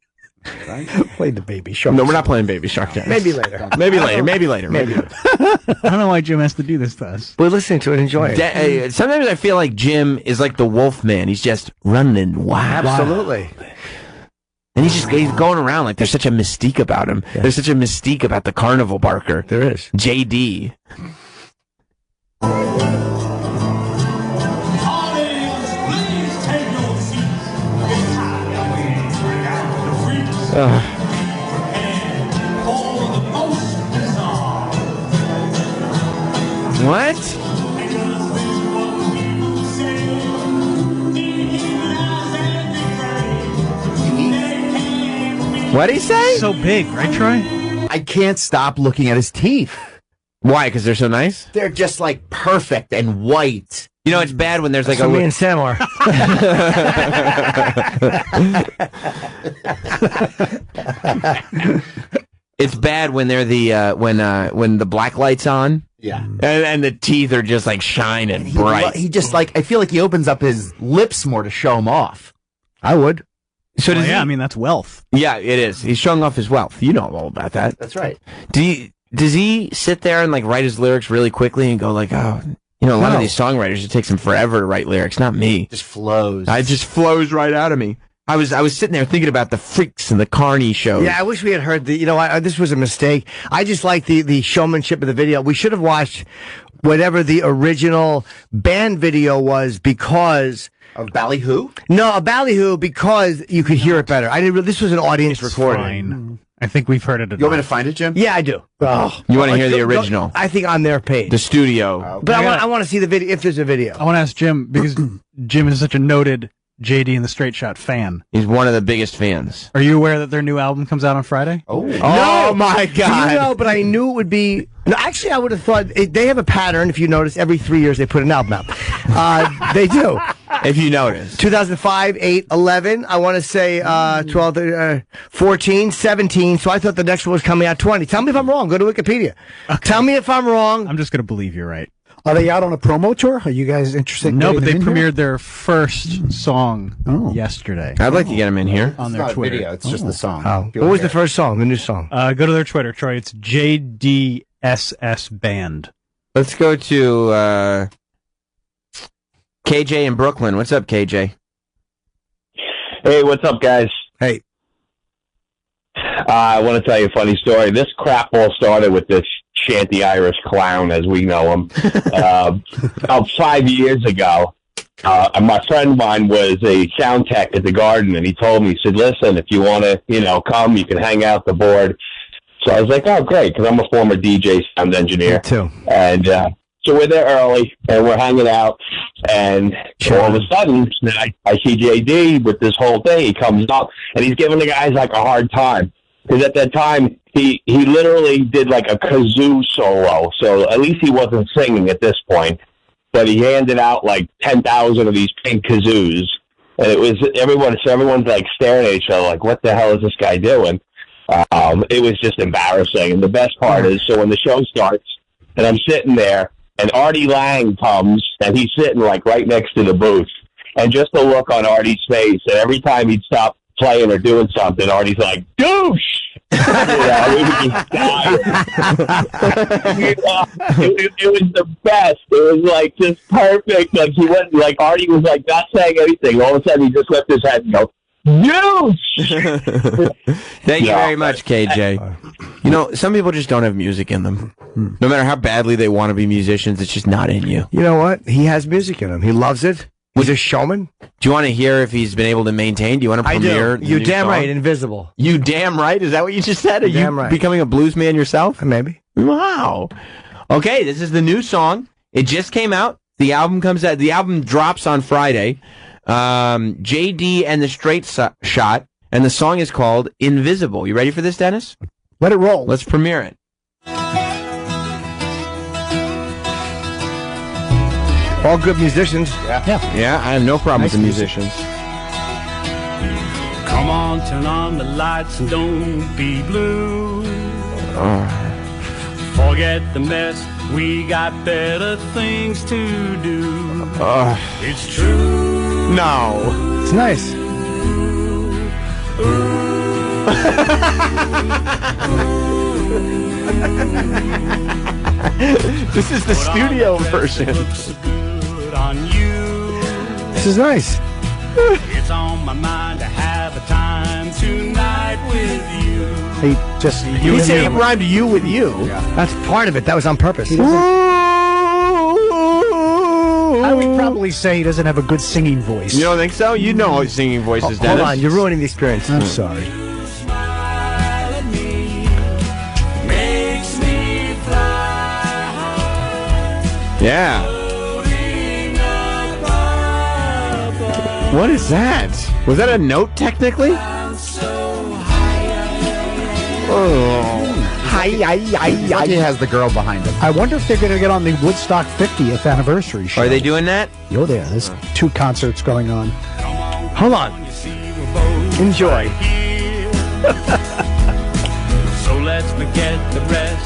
Play the Baby Shark. No, we're not playing Baby Shark. Dance. Maybe later. Maybe later. Maybe later. Maybe. I don't know why Jim has to do this to us. We're listening to it. Enjoy it. Sometimes I feel like Jim is like the wolf man. He's just running wild. Absolutely. And he's going around like there's such a mystique about him. Yeah. There's such a mystique about the Carnival Barker. There is. JD. Audience, please take your seats. It's time that we bring out the freaks. And for the most bizarre. What? Because this one you say, even as everything, they can't be. What'd he say? So big, right, Troy? I can't stop looking at his teeth. Why? Because they're so nice? They're just like perfect and white. You know, it's bad when there's like So a... me and Sam are. It's bad when they're the when the black light's on Yeah. and the teeth are just like shining bright. He just like, I feel like he opens up his lips more to show them off. I would. So Well, does yeah, he, I mean, that's wealth. yeah, it is. He's showing off his wealth. You know all about that. That's right. Does he sit there and like write his lyrics really quickly and go like, oh, you know, a lot of No. these songwriters, it takes them forever to write lyrics. Not me. Just flows. It just flows right out of me. I was sitting there thinking about the Freaks and the Carney show. Yeah, I wish we had heard the. You know, this was a mistake. I just like the showmanship of the video. We should have watched whatever the original band video was because. Of Ballyhoo? No, a ballyhoo because you could hear it better. I didn't. This was an audience It's recording. fine. I think we've heard it enough. You want me to find it, Jim? Yeah, I do. Oh, You want to hear the go- original? I think on their page. The studio. But I want to see the video if there's a video. I want to ask Jim, because Jim is such a noted JD and the Straight Shot fan. He's one of the biggest fans. Are you aware that their new album comes out on Friday? Oh. Oh my God. You know, but I knew it would be. No, actually, I would have thought they have a pattern. If you notice, every 3 years they put an album out. They do. If you notice. 2005, 8, 11. I want to say 12, 14, 17. So I thought the next one was coming out 20. Tell me if I'm wrong. Go to Wikipedia. Okay. Tell me if I'm wrong. I'm just going to believe you're right. Are they out on a promo tour? Are you guys interested? No, but they premiered their first song yesterday. I'd like to get them in here. On their not Twitter. A video, it's just the song. Oh. What was the first song, the new song? Go to their Twitter, Troy. It's JDSS Band. Let's go to KJ in Brooklyn. What's up, KJ? Hey, what's up, guys? Hey. I want to tell you a funny story. This crap all started with this shanty Irish clown, as we know him. About 5 years ago, my friend of mine was a sound tech at the Garden, and he told me, he said, listen, if you want to, come, you can hang out the board. So I was like, oh, great, because I'm a former DJ sound engineer. Me too. And so we're there early, and we're hanging out, and all of a sudden, I see JD with this whole thing. He comes up, and he's giving the guys like a hard time. Because at that time, he literally did like a kazoo solo. So at least he wasn't singing at this point. But he handed out like 10,000 of these pink kazoos. And it was everyone's like staring at each other like, what the hell is this guy doing? It was just embarrassing. And the best part is, so when the show starts, and I'm sitting there, and Artie Lang comes, and he's sitting like right next to the booth. And just the look on Artie's face, and every time he'd stop playing or doing something, Artie's like, douche! It was the best. It was like just perfect. Like he went, like Artie was like not saying anything. All of a sudden, he just lifted his head and go, douche! Thank you very much, KJ. Some people just don't have music in them. No matter how badly they want to be musicians, it's just not in you. You know what? He has music in him. He loves it. He's a showman. Do you want to hear if he's been able to maintain? Do you want to premiere? I do. You're damn right. Invisible. You damn right. Is that what you just said? Are you becoming a blues man yourself? Maybe. Wow. Okay, this is the new song. It just came out. The album comes out. The album drops on Friday. JD and the Straight Shot, and the song is called Invisible. You ready for this, Dennis? Let it roll. Let's premiere it. All good musicians. Yeah, I have no problem with the musicians. Come on, turn on the lights and don't be blue. Forget the mess, we got better things to do. It's true. No. It's nice. This is the studio version. This is nice. It's on my mind to have a time tonight with you. He said he rhymed you with you. Yeah. That's part of it. That was on purpose. I would probably say he doesn't have a good singing voice. You don't think so? You know his singing voice is Dennis. Hold on, you're ruining the experience. I'm sorry. Yeah. What is that? Was that a note, technically? He has the girl behind him. I wonder if they're going to get on the Woodstock 50th anniversary show. Are they doing that? Yo, there's 2 concerts going on. Hold on. Enjoy. So let's forget the rest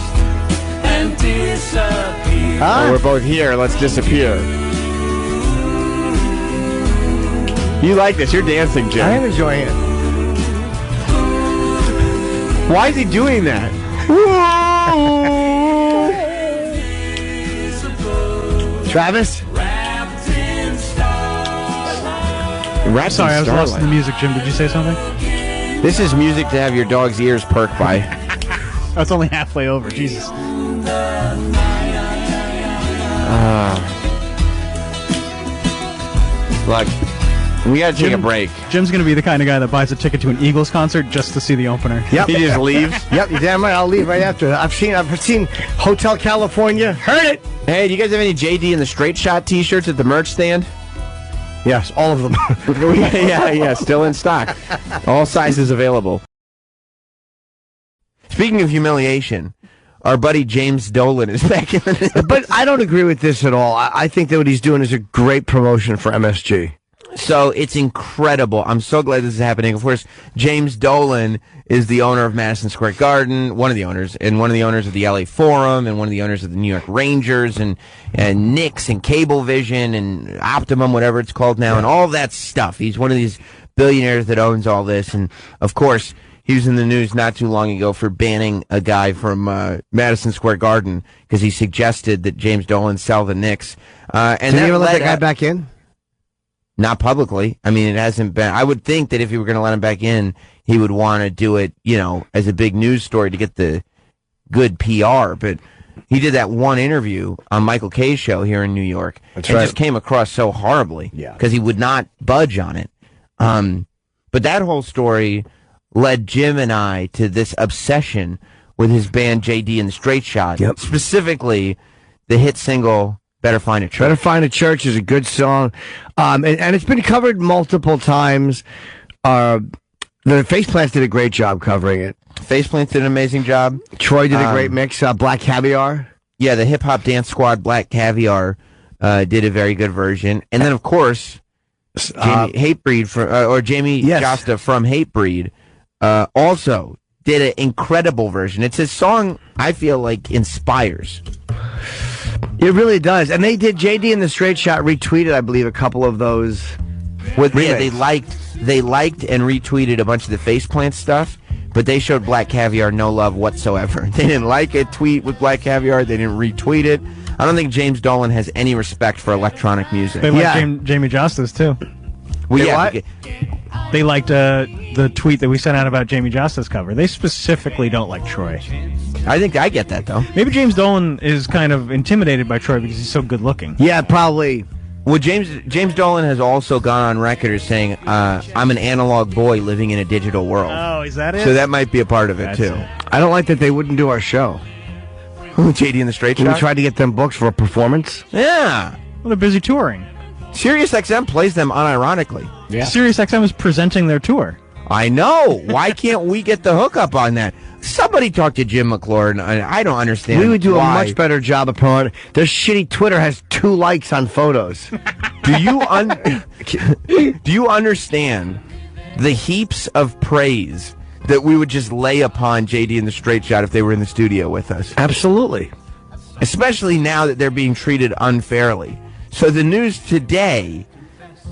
and disappear. Oh, we're both here. Let's disappear. You like this. You're dancing, Jim. I am enjoying it. Why is he doing that? Travis? Sorry, I was lost in the music, Jim. Did you say something? This is music to have your dog's ears perk by. That's only halfway over. Jesus. Look, we gotta take a break. Jim's gonna be the kind of guy that buys a ticket to an Eagles concert just to see the opener. Yep. He just leaves. Yep, you're damn right. I'll leave right after. I've seen Hotel California. Heard it. Hey, do you guys have any JD and the Straight Shot T-shirts at the merch stand? Yes, all of them. yeah, still in stock. All sizes available. Speaking of humiliation, our buddy James Dolan is back in the news. But I don't agree with this at all. I think that what he's doing is a great promotion for MSG. So it's incredible. I'm so glad this is happening. Of course, James Dolan is the owner of Madison Square Garden, one of the owners, and one of the owners of the LA Forum, and one of the owners of the New York Rangers, and Knicks, and Cablevision, and Optimum, whatever it's called now, and all that stuff. He's one of these billionaires that owns all this, and of course, he was in the news not too long ago for banning a guy from Madison Square Garden because he suggested that James Dolan sell the Knicks. And Did he ever let that guy back in? Not publicly. I mean, it hasn't been. I would think that if he were going to let him back in, he would want to do it, as a big news story to get the good PR. But he did that one interview on Michael Kay's show here in New York. That's and right. just came across so horribly. Yeah. Because he would not budge on it. But that whole story led Jim and I to this obsession with his band JD and the Straight Shot. Yep. Specifically, the hit single Better Find a Church. Better Find a Church is a good song. And it's been covered multiple times. The Faceplants did a great job covering it. Faceplants did an amazing job. Troy did a great mix. Black Caviar. Yeah, the hip hop dance squad Black Caviar did a very good version. And then, of course, Jamie Hatebreed Jamie Josta from Hatebreed also did an incredible version. It's a song I feel like inspires. It really does. And they did, JD and the Straight Shot retweeted, I believe, a couple of those. They liked and retweeted a bunch of the Faceplant stuff, but they showed Black Caviar no love whatsoever. They didn't like a tweet with Black Caviar. They didn't retweet it. I don't think James Dolan has any respect for electronic music. They like Jamie Josta's too. They liked the tweet that we sent out about Jamie Josta's cover. They specifically don't like Troy. I think I get that, though. Maybe James Dolan is kind of intimidated by Troy because he's so good looking. Yeah, probably. Well, James Dolan has also gone on record as saying, I'm an analog boy living in a digital world. Oh, is that it? So that might be a part of it, too. I don't like that they wouldn't do our show. JD and the Straight Shot? We tried to get them books for a performance. Yeah. Well, they're busy touring. SiriusXM plays them unironically. Yeah. SiriusXM is presenting their tour. I know. Why can't we get the hookup on that? Somebody talk to Jim McLaurin. I don't understand. We would do a much better job of promoting. Their shitty Twitter has 2 likes on photos. Do you understand the heaps of praise that we would just lay upon JD and the Straight Shot if they were in the studio with us? Absolutely. Especially now that they're being treated unfairly. So the news today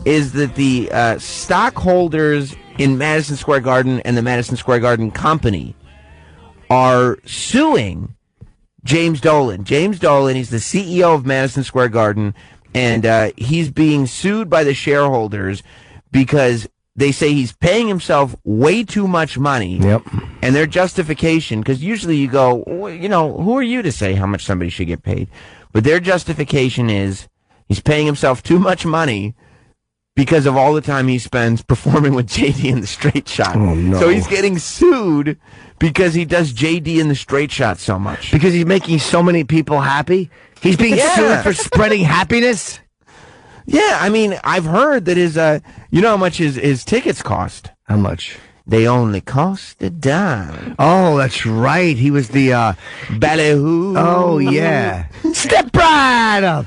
is that the stockholders in Madison Square Garden and the Madison Square Garden Company are suing James Dolan. James Dolan, he's the CEO of Madison Square Garden, and he's being sued by the shareholders because they say he's paying himself way too much money. Yep. And their justification, because usually you go, well, who are you to say how much somebody should get paid? But their justification is he's paying himself too much money because of all the time he spends performing with JD and the Straight Shot. Oh, no. So he's getting sued because he does JD and the Straight Shot so much. Because he's making so many people happy? He's being sued for spreading happiness? Yeah, I mean, I've heard that his, you know how much his tickets cost? How much? They only cost a dime. Oh, that's right. He was the, ballyhoo. Oh, yeah. Step right up.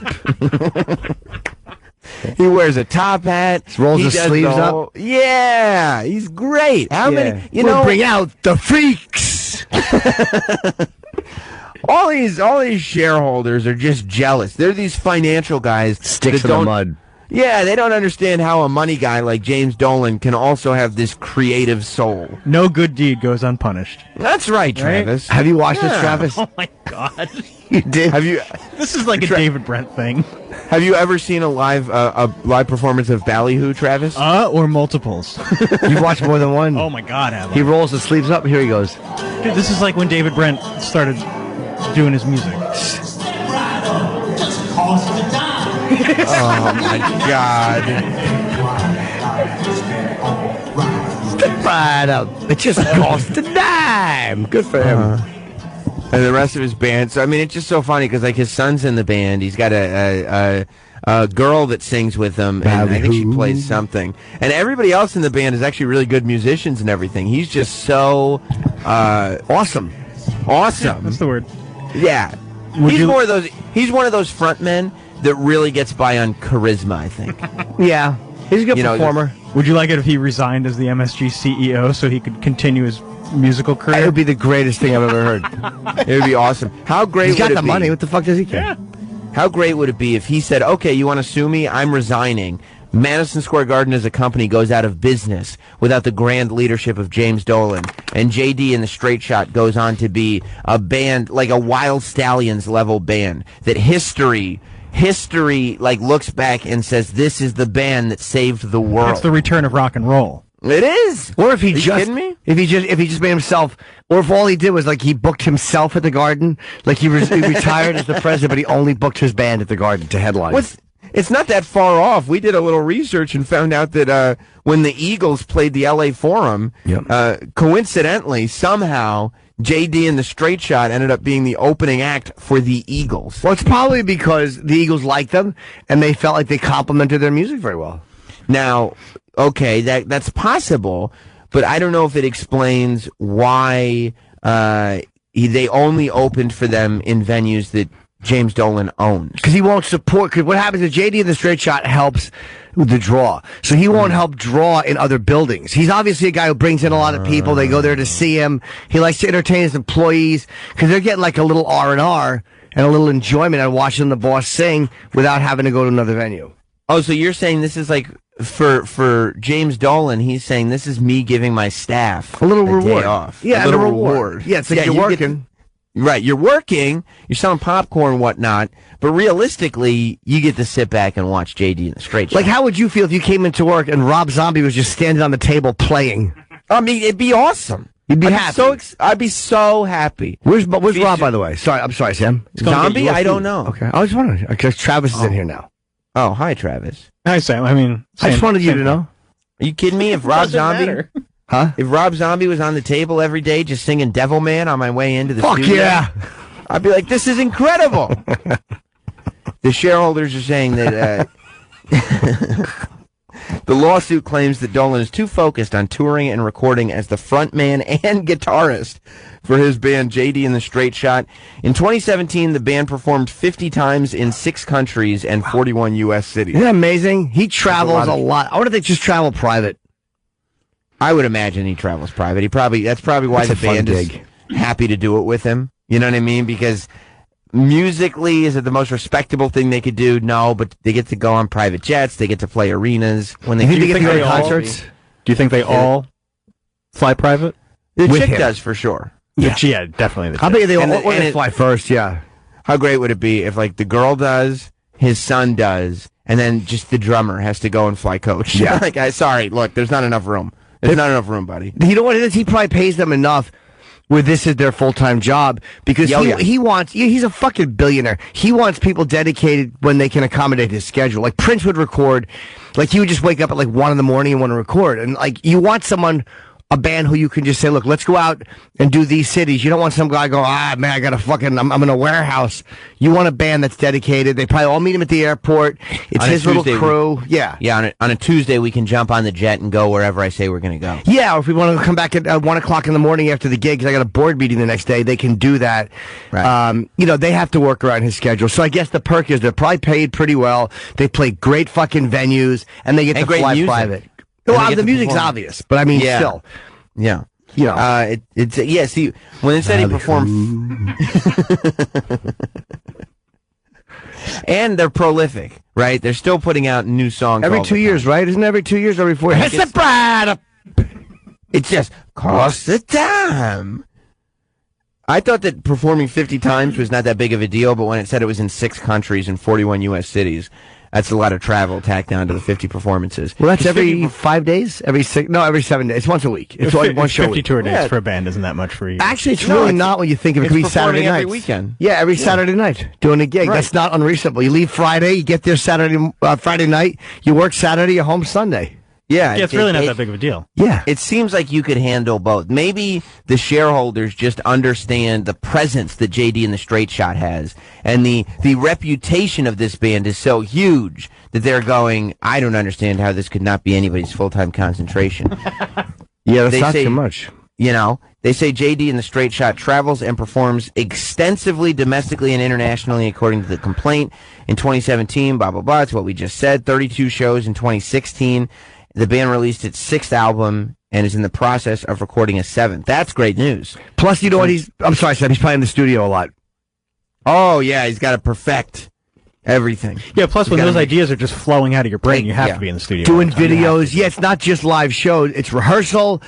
He wears a top hat. Rolls his sleeves up. Yeah, he's great. How many? We'll bring out the freaks. all these shareholders are just jealous. They're these financial guys. Sticks in the mud. Yeah, they don't understand how a money guy like James Dolan can also have this creative soul. No good deed goes unpunished. That's right, Travis. Have you watched this, Travis? Oh my God. You did? Have you? This is like a David Brent thing. Have you ever seen a live performance of Ballyhoo, Travis? Or multiples. You've watched more than one? Oh my God, have I? He rolls the sleeves up. Here he goes. Dude, this is like when David Brent started doing his music. Oh my God. Step right up. It just cost a dime. Good for him. And the rest of his band. So I mean, it's just so funny because like his son's in the band. He's got a girl that sings with him, and I think she plays something. And everybody else in the band is actually really good musicians and everything. He's just so awesome. Awesome. That's the word. Yeah. He's one of those front men that really gets by on charisma, I think. Yeah. He's a good performer. Would you like it if he resigned as the MSG CEO so he could continue his musical career? It would be the greatest thing I've ever heard. It would be awesome. How great He's would got it the be? money. What the fuck does he care? Yeah. How great would it be if he said, okay, you want to sue me? I'm resigning. Madison Square Garden as a company goes out of business without the grand leadership of James Dolan. And JD and the Straight Shot goes on to be a band, like a Wild Stallions level band, that history like looks back and says, this is the band that saved the world. It's the return of rock and roll. It is. Or if he just kidding me? if he just made himself, or if all he did was like he booked himself at the Garden, like he retired as the president, but he only booked his band at the Garden to headline. It's not that far off. We did a little research and found out that when the Eagles played the LA Forum, coincidentally, somehow, JD and the Straight Shot ended up being the opening act for the Eagles. Well, it's probably because the Eagles liked them and they felt like they complimented their music very well. Now, okay, that's possible, but I don't know if it explains why they only opened for them in venues that James Dolan owns. Because he won't support, because what happens is JD and the Straight Shot helps the draw. So he won't help draw in other buildings. He's obviously a guy who brings in a lot of people. They go there to see him. He likes to entertain his employees because they're getting like a little R&R and a little enjoyment out of watching the boss sing without having to go to another venue. Oh, so you're saying this is like, for James Dolan, he's saying this is me giving my staff a little reward. Day off. Yeah, a little reward. Yeah, it's like you're working. Right, you're working, you're selling popcorn and whatnot, but realistically, you get to sit back and watch JD and the Straight Shot. Like, how would you feel if you came into work and Rob Zombie was just standing on the table playing? I mean, it'd be awesome. You'd be happy. I'd be so happy. Where's Rob, by the way? Sorry, I'm sorry, Sam. Zombie? I don't know. Okay, I was wondering, because Travis is in here now. Oh, hi, Travis. Hi, Sam. I mean, I just wanted you to know. Are you kidding me? If Rob Zombie... Huh? If Rob Zombie was on the table every day just singing Devil Man on my way into the studio... Fuck yeah! I'd be like, this is incredible. The shareholders are saying that the lawsuit claims that Dolan is too focused on touring and recording as the frontman and guitarist for his band JD and the Straight Shot. In 2017, the band performed 50 times in 6 countries and 41 U.S. cities. Isn't that amazing? He travels a lot. I wonder if they just travel private. I would imagine he travels private. That's probably why the band is happy to do it with him. You know what I mean? Because musically, is it the most respectable thing they could do? No, but they get to go on private jets. They get to play arenas. When they get to go to concerts? Do you think they all fly private? The chick does, for sure. Yeah, definitely the chick. I bet they fly first, yeah. How great would it be if, like, the girl does, his son does, and then just the drummer has to go and fly coach? Yeah. Like, sorry, look, there's not enough room. There's not enough room, buddy. You know what it is? He probably pays them enough where this is their full-time job because he wants, he's a fucking billionaire. He wants people dedicated when they can accommodate his schedule. Like Prince would record, like he would just wake up at like 1 in the morning and want to record. And like you want someone, a band who you can just say, look, let's go out and do these cities. You don't want some guy going, man, I got to fucking, I'm in a warehouse. You want a band that's dedicated. They probably all meet him at the airport. It's his little crew. Yeah, on a Tuesday, we can jump on the jet and go wherever I say we're going to go. Yeah, or if we want to come back at 1 o'clock in the morning after the gig, because I got a board meeting the next day, they can do that. Right. They have to work around his schedule. So I guess the perk is they're probably paid pretty well. They play great fucking venues, and they get to fly private. Well, the music's obvious, but I mean, still. Yeah. You know. See, when it said he performed... And they're prolific, right? They're still putting out new songs every 2 years, right? Isn't it every 2 years, every 4 years? It just costs the time. I thought that performing 50 times was not that big of a deal, but when it said it was in 6 countries and 41 U.S. cities, that's a lot of travel tacked down to the 50 performances. Well, that's every 5 days? Every 7 days. It's once a week. It's like one show a 50 week. tour days for a band isn't that much for you. Actually, it's really not when you think of it. It could be Saturday night. Every weekend. Yeah, every Saturday night doing a gig. Right. That's not unreasonable. You leave Friday, you get there Friday night, you work Saturday, you're home Sunday. Yeah, it's really not that big of a deal. Yeah. It seems like you could handle both. Maybe the shareholders just understand the presence that JD and the Straight Shot has, and the reputation of this band is so huge that they're going, I don't understand how this could not be anybody's full-time concentration. Yeah, that's not too much. You know, they say JD in the Straight Shot travels and performs extensively domestically and internationally, according to the complaint. In 2017, blah, blah, blah. It's what we just said. 32 shows in 2016. The band released its 6th album and is in the process of recording a 7th. That's great news. Plus, you know what? I'm sorry, Sam. He's probably in the studio a lot. Oh, yeah. He's got to perfect everything. Yeah, plus when those ideas are just flowing out of your brain, you have to be in the studio. Doing videos. Yeah, it's not just live shows. It's rehearsal.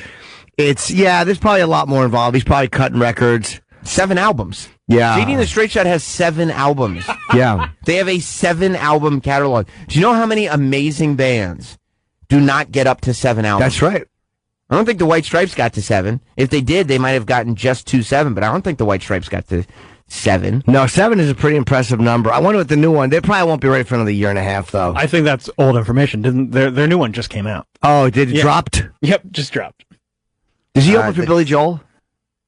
There's probably a lot more involved. He's probably cutting records. 7 albums. Yeah. JD and the Straight Shot has 7 albums. Yeah. They have a 7-album catalog. Do you know how many amazing bands do not get up to 7 albums? That's right. I don't think the White Stripes got to 7. If they did, they might have gotten just to 7, but I don't think the White Stripes got to 7. No, 7 is a pretty impressive number. I wonder what the new one. They probably won't be ready for another year and a half, though. I think that's old information. Didn't their new one just came out? Oh, did it dropped? Yep, just dropped. Does he open for Billy Joel?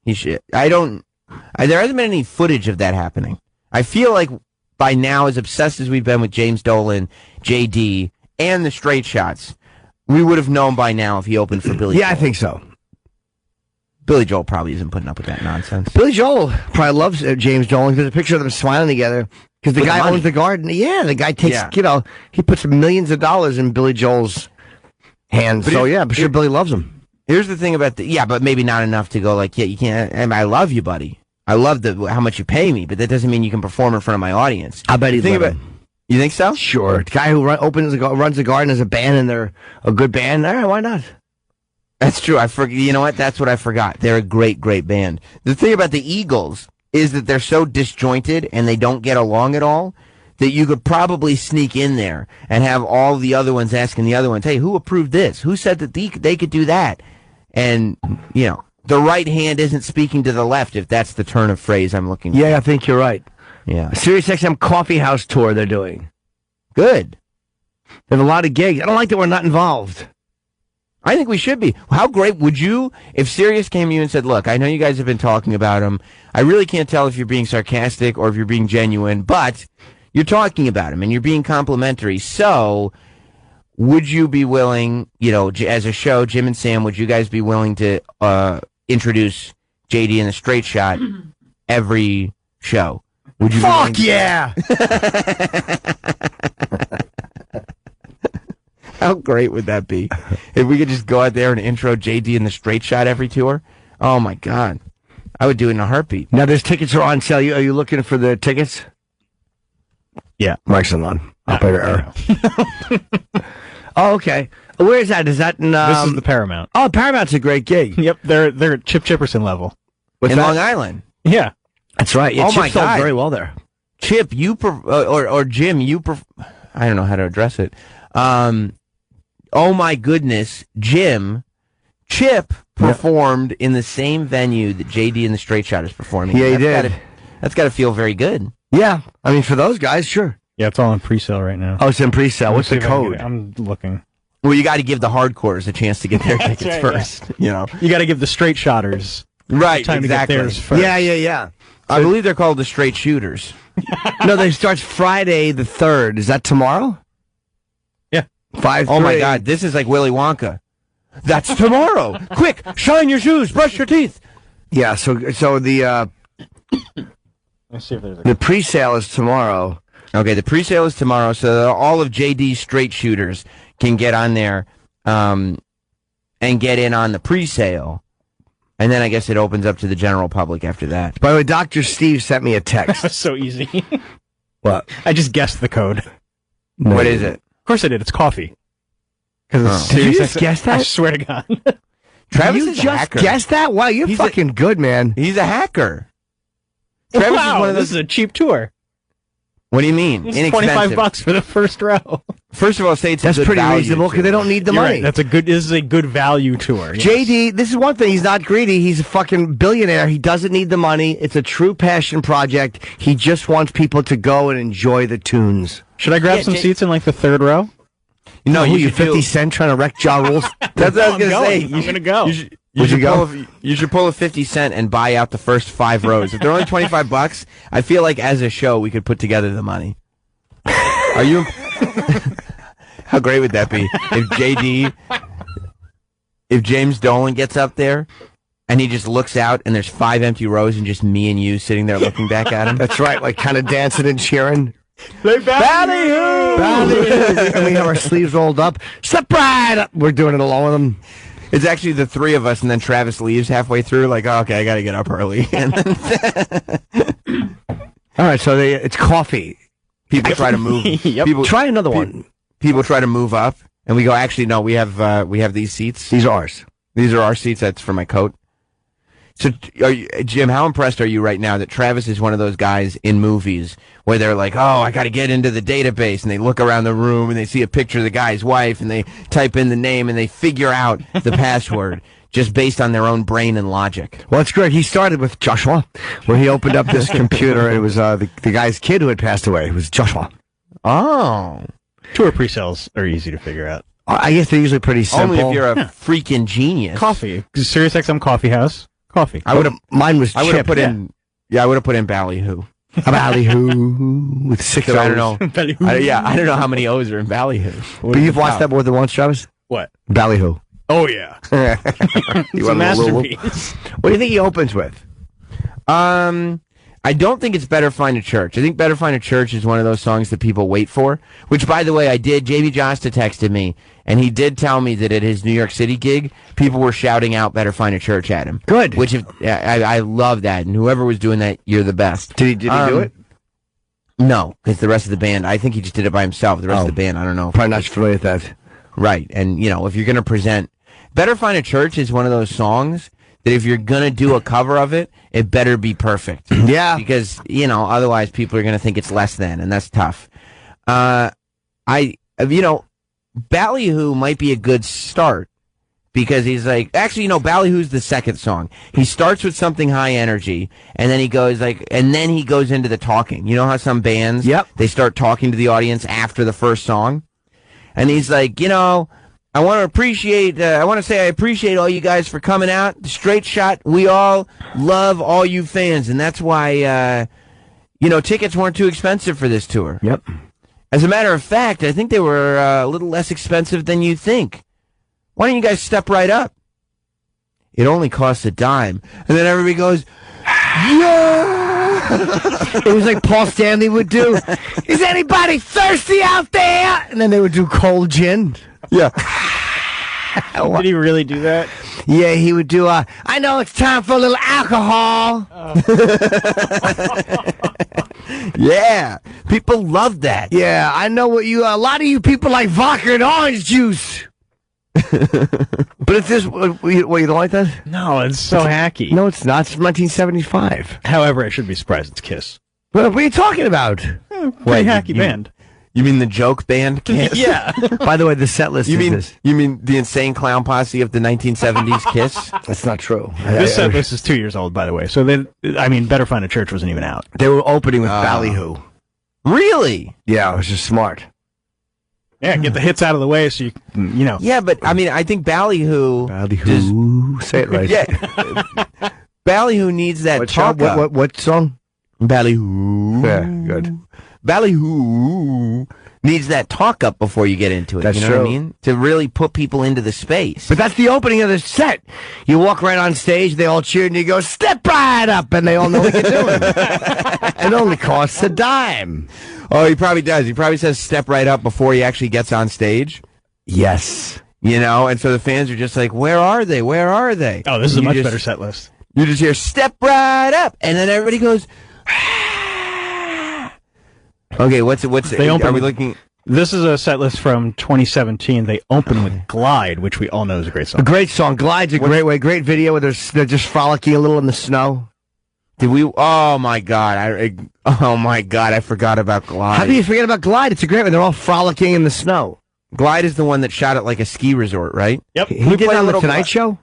He should. There hasn't been any footage of that happening. I feel like by now, as obsessed as we've been with James Dolan, JD, and the Straight Shots, we would have known by now if he opened for Billy Joel. I think so. Billy Joel probably isn't putting up with that nonsense. Billy Joel probably loves James Dolan. There's a picture of them smiling together. Because the guy owns the garden. Yeah, the guy takes, he puts millions of dollars in Billy Joel's hands. But I'm sure Billy loves him. Here's the thing about but maybe not enough to go like, you can't, I love you, buddy. I love how much you pay me, but that doesn't mean you can perform in front of my audience. I bet he'd let him. You think so? Sure. The guy who runs the garden as a band and they're a good band, all right, why not? That's true. You know what? That's what I forgot. They're a great, great band. The thing about the Eagles is that they're so disjointed and they don't get along at all that you could probably sneak in there and have all the other ones asking the other ones, hey, who approved this? Who said that they could do that? And, the right hand isn't speaking to the left, if that's the turn of phrase I'm looking for. Yeah, I think you're right. Yeah. Sirius XM Coffee House Tour they're doing. Good. They have a lot of gigs. I don't like that we're not involved. I think we should be. How great would you, if Sirius came to you and said, look, I know you guys have been talking about him. I really can't tell if you're being sarcastic or if you're being genuine, but you're talking about him and you're being complimentary. So would you be willing, as a show, Jim and Sam, would you guys be willing to introduce JD and the Straight Shot every show? Would you? Fuck yeah! How great would that be if we could just go out there and intro JD and the Straight Shot every tour? Oh my God, I would do it in a heartbeat. Now, there's tickets are on sale. Are you looking for the tickets? Yeah, Mike's on. Operator error. Oh, okay. Where is that? Is that in? This is the Paramount. Oh, Paramount's a great gig. Yep, they're at Chip Chipperson level. In Long Island. Yeah, that's right. Yeah, oh Chip my sold God, very well there. Chip, or Jim, I don't know how to address it. Oh my goodness, Chip performed in the same venue that JD and the Straight Shot is performing. Yeah, he did. That's got to feel very good. Yeah, I mean for those guys, sure. Yeah, it's all on pre-sale right now. Oh, it's in pre-sale. What's the code? I'm looking. Well, you got to give the hardcores a chance to get their tickets first. Yeah. You got to give the Straight Shotters time to get theirs first. Yeah. I believe they're called the Straight Shooters. No, they starts Friday the 3rd. Is that tomorrow? Yeah. 5:30. Oh my God, this is like Willy Wonka. That's tomorrow. Quick, shine your shoes, brush your teeth. Yeah. So the let's see if there's the pre-sale is tomorrow. Okay, the pre-sale is tomorrow, so all of JD's Straight Shooters can get on there and get in on the pre-sale. And then I guess it opens up to the general public after that. By the way, Dr. Steve sent me a text. That's so easy. What? I just guessed the code. No, what is it? Of course I did. It's coffee. Did you just guess that? I swear to God. Travis you is a just hacker. guessed that? Wow, you're fucking good, man. He's a hacker. Travis is one of those. This is a cheap tour. What do you mean? It's $25 for the first row. First of all, say it's that's a good pretty value reasonable because they don't need the You're money. Right. This is a good value tour. Yes. JD, this is one thing. He's not greedy. He's a fucking billionaire. He doesn't need the money. It's a true passion project. He just wants people to go and enjoy the tunes. Should I grab some seats in like the third row? No, you 50 Cent trying to wreck Ja Rule's. That's what I was going to say. I'm going to go. You should pull a 50 Cent and buy out the first 5 rows. If they're only $25, I feel like as a show we could put together the money. Are you? How great would that be if James Dolan gets up there and he just looks out, and there's 5 empty rows, and just me and you sitting there looking back at him. That's right, like kind of dancing and cheering. Like Ballyhoo! And we have our sleeves rolled up. Step right up. We're doing it along with them. It's actually the 3 of us, and then Travis leaves halfway through, like, oh, okay, I got to get up early. All right, so it's coffee. People try to move. People, try another one. People try to move up, and we go, actually, no, we have these seats. These are ours. These are our seats. That's for my coat. So, Jim, how impressed are you right now that Travis is one of those guys in movies where they're like, oh, I got to get into the database, and they look around the room, and they see a picture of the guy's wife, and they type in the name, and they figure out the password just based on their own brain and logic. Well, it's great. He started with Joshua, where he opened up this computer, and it was the guy's kid who had passed away. It was Joshua. Oh. Tour pre-sales are easy to figure out. I guess they're usually pretty simple. Only if you're a freaking genius. Coffee. SiriusXM Coffee House. Coffee. Mine was I would have chip. put in. Yeah, I would have put in Ballyhoo. A Ballyhoo with 6 O's. I don't know. I don't know how many O's are in Ballyhoo. But you've watched that more than once, Travis? What? Ballyhoo. Oh yeah. It's a masterpiece. What do you think he opens with? I don't think it's Better Find a Church. I think Better Find a Church is one of those songs that people wait for, which, by the way, I did. JB Josta texted me, and he did tell me that at his New York City gig, people were shouting out Better Find a Church at him. Good. Which I love that, and whoever was doing that, you're the best. Did he do it? No, because the rest of the band, I think he just did it by himself. The rest of the band, I don't know. Probably not familiar with that. Right, and, if you're going to present... Better Find a Church is one of those songs that if you're going to do a cover of it, it better be perfect. Yeah. Because, otherwise people are going to think it's less than, and that's tough. Ballyhoo might be a good start because he's like, actually, Ballyhoo's the second song. He starts with something high energy, and then he goes into the talking. You know how some bands, they start talking to the audience after the first song? And he's like, I want to say I appreciate all you guys for coming out. The Straight Shot, we all love all you fans, and that's why, tickets weren't too expensive for this tour. Yep. As a matter of fact, I think they were a little less expensive than you think. Why don't you guys step right up? It only costs a dime. And then everybody goes, yeah! It was like Paul Stanley would do. Is anybody thirsty out there? And then they would do cold gin. Yeah. Did he really do that? Yeah, he would do, I know it's time for a little alcohol. Yeah. People love that. Yeah, I know a lot of you people like vodka and orange juice. But it's this, what, you don't like that? No, it's so hacky. No, it's not. It's from 1975. However, I should be surprised it's Kiss. What are you talking about? Pretty hacky band. You mean the joke band Kiss? Yeah. By the way, the set list is this. You mean the Insane Clown Posse of the 1970s Kiss? That's not true. This set list is 2 years old, by the way. So Better Find a Church wasn't even out. They were opening with Ballyhoo. Really? Yeah, it was just smart. Yeah, get the hits out of the way so you. Yeah, but I think Ballyhoo. Say it right. Yeah. Ballyhoo needs that talk up. What song? Ballyhoo. Yeah, good. Ballyhoo needs that talk up before you get into it. That's you know true. what I mean? To really put people into the space. But that's the opening of the set. You walk right on stage, they all cheer, and you go, step right up, and they all know what you're doing. It only costs a dime. Oh, he probably does. He probably says step right up before he actually gets on stage. Yes. And so the fans are just like, where are they? Where are they? Oh, this is a much better set list. You just hear step right up, and then everybody goes, okay, what's are we looking? This is a set list from 2017. They open with Glide, which we all know is a great song. A great song. Glide's a great video where they're just frolicking a little in the snow. Did we? Oh my God! I forgot about Glide. How do you forget about Glide? It's a great one. They're all frolicking in the snow. Glide is the one that shot at like a ski resort, right? Yep. He did on the Tonight Show.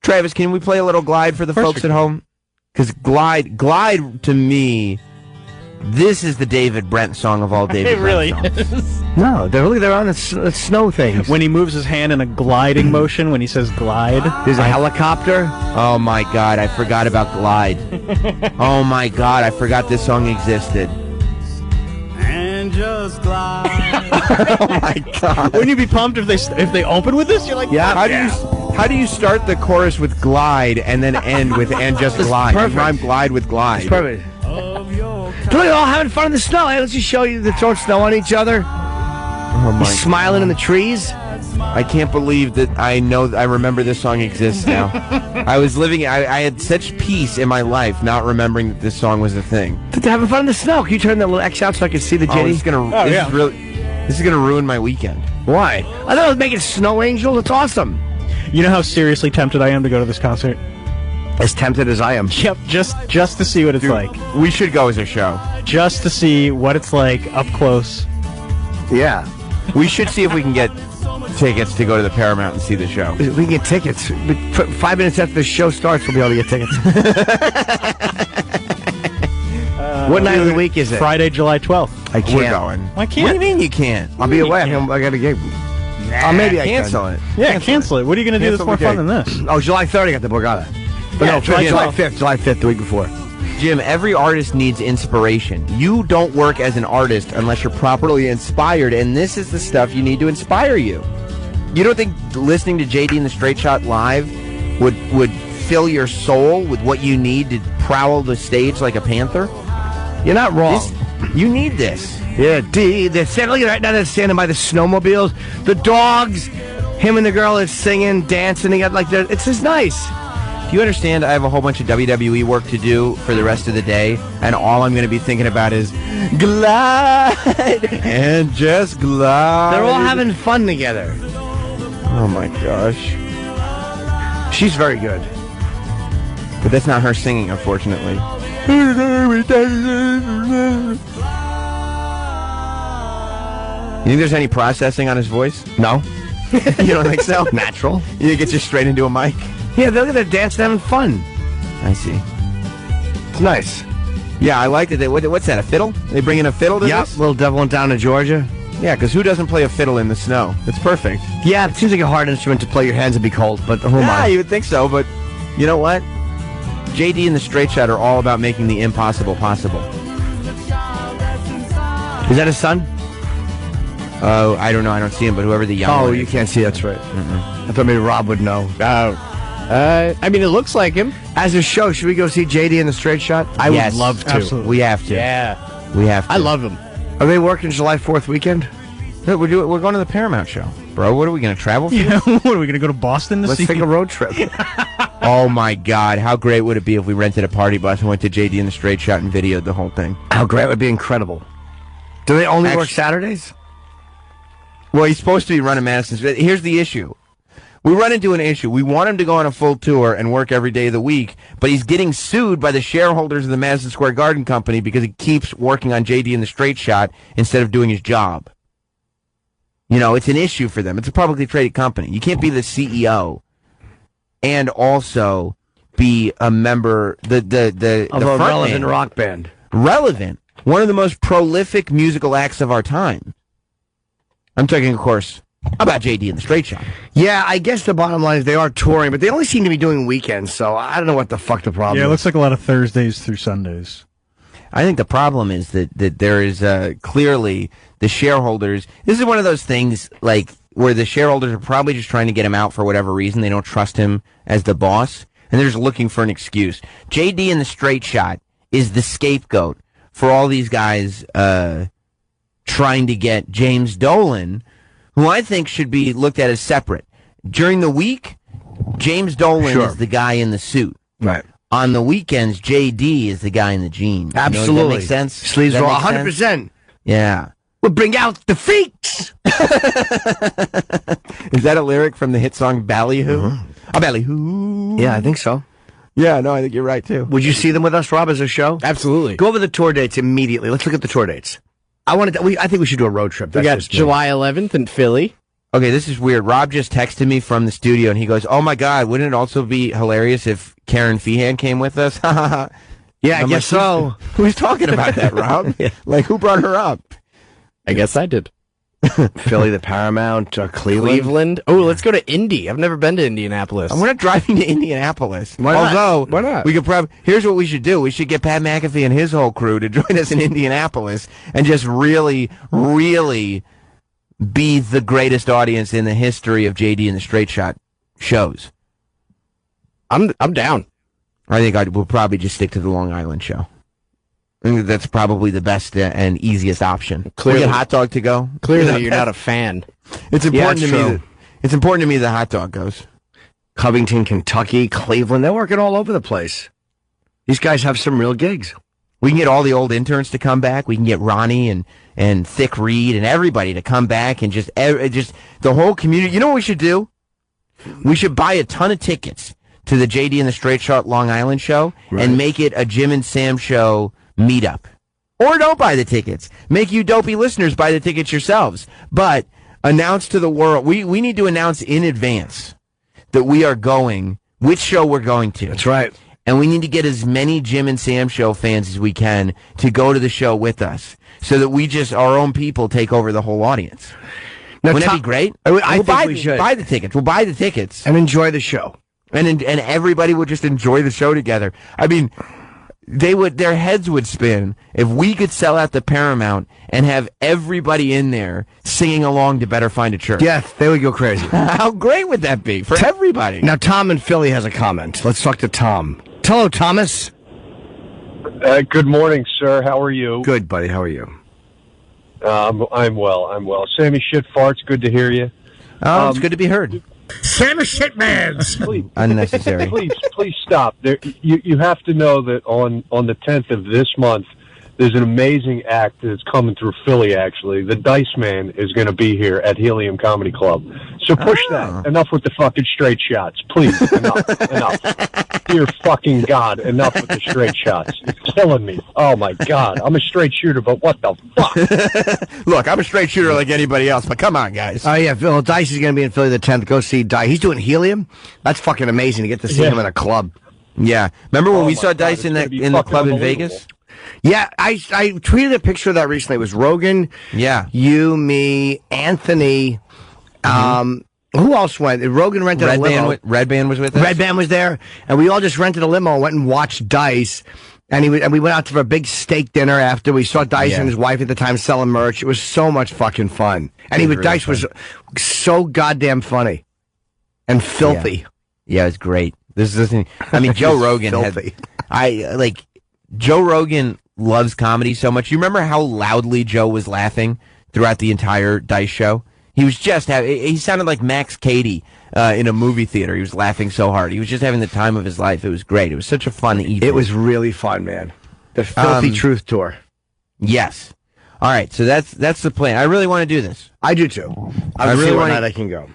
Travis, can we play a little Glide for the folks at home? Because Glide to me, this is the David Brent song of all David Brent songs. It really is. No, they're on the snow things. When he moves his hand in a gliding motion, when he says glide. There's a helicopter. Oh my God, I forgot about Glide. Oh my God, I forgot this song existed. And just glide. Oh my God! Wouldn't you be pumped if they open with this? You're like, Yeah. How do you start the chorus with glide and then end with and just glide? Perfect. Rhyme glide with glide. It's perfect. Look, they're all having fun in the snow. Hey, let's just show you. They're throwing snow on each other. Oh my! He's smiling in the trees. I can't believe that I remember this song exists now. I was living, I had such peace in my life not remembering that this song was a thing. They're having fun in the snow. Can you turn that little X out so I can see the Oh, JD? this is gonna ruin my weekend. Why? I thought it was making snow angels. It's awesome. You know how seriously tempted I am to go to this concert? As tempted as I am. Yep, just to see what it's like. We should go as a show. Just to see what it's like up close. Yeah. We should see if we can get tickets to go to the Paramount and see the show. We can get tickets. 5 minutes after the show starts, we'll be able to get tickets. What night of the week is it? Friday, July 12th. I can't. We're going. Why can't What do you mean you can't? I'll be away. I got a gig. Maybe I cancel can. it. Yeah, cancel it. What are you going to do that's more fun than this? Oh, July 3rd, I got the Borgata. But Yeah, no, July July 12th. 5th. July 5th, the week before. Jim, every artist needs inspiration. You don't work as an artist unless you're properly inspired, and this is the stuff you need to inspire you. You don't think listening to JD and the Straight Shot live would fill your soul with what you need to prowl the stage like a panther? You're not wrong. You need this. Yeah, they're standing, look at right now, they're standing by the snowmobiles. The dogs, him and the girl is singing, dancing. They got like, it's just nice. Do you understand I have a whole bunch of WWE work to do for the rest of the day, and all I'm going to be thinking about is glide and just glide. They're all having fun together. Oh my gosh. She's very good. But that's not her singing, unfortunately. You think there's any processing on his voice? No. You don't think so? Natural. You think it's just straight into a mic? Yeah, look at their dancing, having fun. I see. It's nice. Yeah, I like it. What's that, a fiddle? They bring in a fiddle to this? Little devil went down to Georgia. Yeah, because who doesn't play a fiddle in the snow? It's perfect. Yeah, it seems like a hard instrument to play. Your hands would be cold, but who am Yeah, I? you would think so, but you know what? JD and the Straight Shot are all about making the impossible possible. Is that his son? Oh, I don't know. I don't see him, but whoever the young Oh, one you is. can't see. That's right. I thought maybe Rob would know. I mean, it looks like him. As a show, should we go see JD and the Straight Shot? I Yes, would love to. absolutely. We have to. Yeah. We have to. I love him. Are they working July 4th weekend? We're going to the Paramount show. Bro, what are we going to travel for? Yeah, what are we going to go to Boston to Let's see? take a road trip. Oh my God, how great would it be if we rented a party bus and went to JD and the Straight Shot and videoed the whole thing? How great would be incredible. Do they only work Saturdays? Well, he's supposed to be running Madison. Here's the issue. We run into an issue. We want him to go on a full tour and work every day of the week, but he's getting sued by the shareholders of the Madison Square Garden Company because he keeps working on JD and the Straight Shot instead of doing his job. You know, it's an issue for them. It's a publicly traded company. You can't be the CEO and also be a member Of a relevant rock band. Relevant. One of the most prolific musical acts of our time. I'm talking, of course, about JD and the Straight Shot. Yeah, I guess the bottom line is they are touring, but they only seem to be doing weekends, so I don't know what the fuck the problem Yeah, it is. looks like a lot of Thursdays through Sundays. I think the problem is that there is clearly the shareholders. This is one of those things like where the shareholders are probably just trying to get him out for whatever reason. They don't trust him as the boss, and they're just looking for an excuse. JD and the Straight Shot is the scapegoat for all these guys trying to get James Dolan, who I think should be looked at as separate. During the week, James Dolan is the guy in the suit. Right. On the weekends, JD is the guy in the jeans. Absolutely. You know, does that make sense? Sleeves Does that roll, make sense? 100%. Yeah. We'll bring out the freaks. Is that a lyric from the hit song Ballyhoo? A Ballyhoo. Yeah, I think so. Yeah, no, I think you're right, too. Would you see them with us, Rob, as a show? Absolutely. Go over the tour dates immediately. Let's look at the tour dates. I think we should do a road trip. We got July 11th in Philly. Okay, this is weird. Rob just texted me from the studio, and he goes, "Oh, my God, wouldn't it also be hilarious if Karen Feehan came with us?" Yeah, I guess so. Who's talking about that, Rob? Like, who brought her up? I guess I did. Philly, the Paramount, Cleveland. Oh, let's go to Indy. I've never been to Indianapolis. We're not driving to Indianapolis. Why not? Although, Why not? we could probably. Here's what we should do. We should get Pat McAfee and his whole crew to join us in Indianapolis and just really, really be the greatest audience in the history of JD and the Straight Shot shows. I'm down. I think we'll probably just stick to the Long Island show. I think that's probably the best and easiest option. Clearly, we get hot dog to go. Clearly, you're not a fan. It's important to true. me. It's important to me the hot dog goes. Covington, Kentucky, Cleveland. They're working all over the place. These guys have some real gigs. We can get all the old interns to come back. We can get Ronnie and Thick Reed and everybody to come back and just the whole community. You know what we should do? We should buy a ton of tickets to the JD and the Straight Shot Long Island show and make it a Jim and Sam show meetup. Or don't buy the tickets. Make you dopey listeners buy the tickets yourselves. But announce to the world. We need to announce in advance that we are going, which show we're going to. That's right. And we need to get as many Jim and Sam show fans as we can to go to the show with us so that we just, our own people, take over the whole audience. Now, Wouldn't that be great? I think we should. Buy the tickets. We'll buy the tickets. And enjoy the show. And everybody would just enjoy the show together. I mean, their heads would spin if we could sell out the Paramount and have everybody in there singing along to Better Find a Church. Yes, they would go crazy. How great would that be for everybody? Now, Tom in Philly has a comment. Let's talk to Tom. Hello, Thomas. Good morning, sir. How are you? Good, buddy. How are you? I'm well. Sammy Shit Farts, good to hear you. Oh, it's good to be heard. Sammy Shitmans! Please, unnecessary. Please stop. You have to know that on the 10th of this month, there's an amazing act that's coming through Philly, actually. The Dice Man is going to be here at Helium Comedy Club. So push that. Enough with the fucking straight shots. Please, enough. Dear fucking God, enough with the straight shots. You're killing me. Oh, my God. I'm a straight shooter, but what the fuck? Look, I'm a straight shooter like anybody else, but come on, guys. Oh, yeah, Phil Dice is going to be in Philly the 10th. Go see Dice. He's doing Helium. That's fucking amazing to get to see him in a club. Yeah. Remember when we saw God, Dice in the club in Vegas? Yeah, I tweeted a picture of that recently. It was Rogan, you, me, Anthony, who else went? Rogan rented a limo. Red Band was with us? Red Band was there, and we all just rented a limo and went and watched Dice. And we went out to a big steak dinner after. We saw Dice and his wife at the time selling merch. It was so much fucking fun. And Dice was so goddamn funny and filthy. Yeah, it was great. I mean, Joe Rogan Joe Rogan loves comedy so much. You remember how loudly Joe was laughing throughout the entire Dice show? He was just he sounded like Max Cady in a movie theater. He was laughing so hard. He was just having the time of his life. It was great. It was such a fun evening. It was really fun, man. The Filthy Truth Tour. Yes. All right, so that's the plan. I really want to do this. I do too. I really want I can go.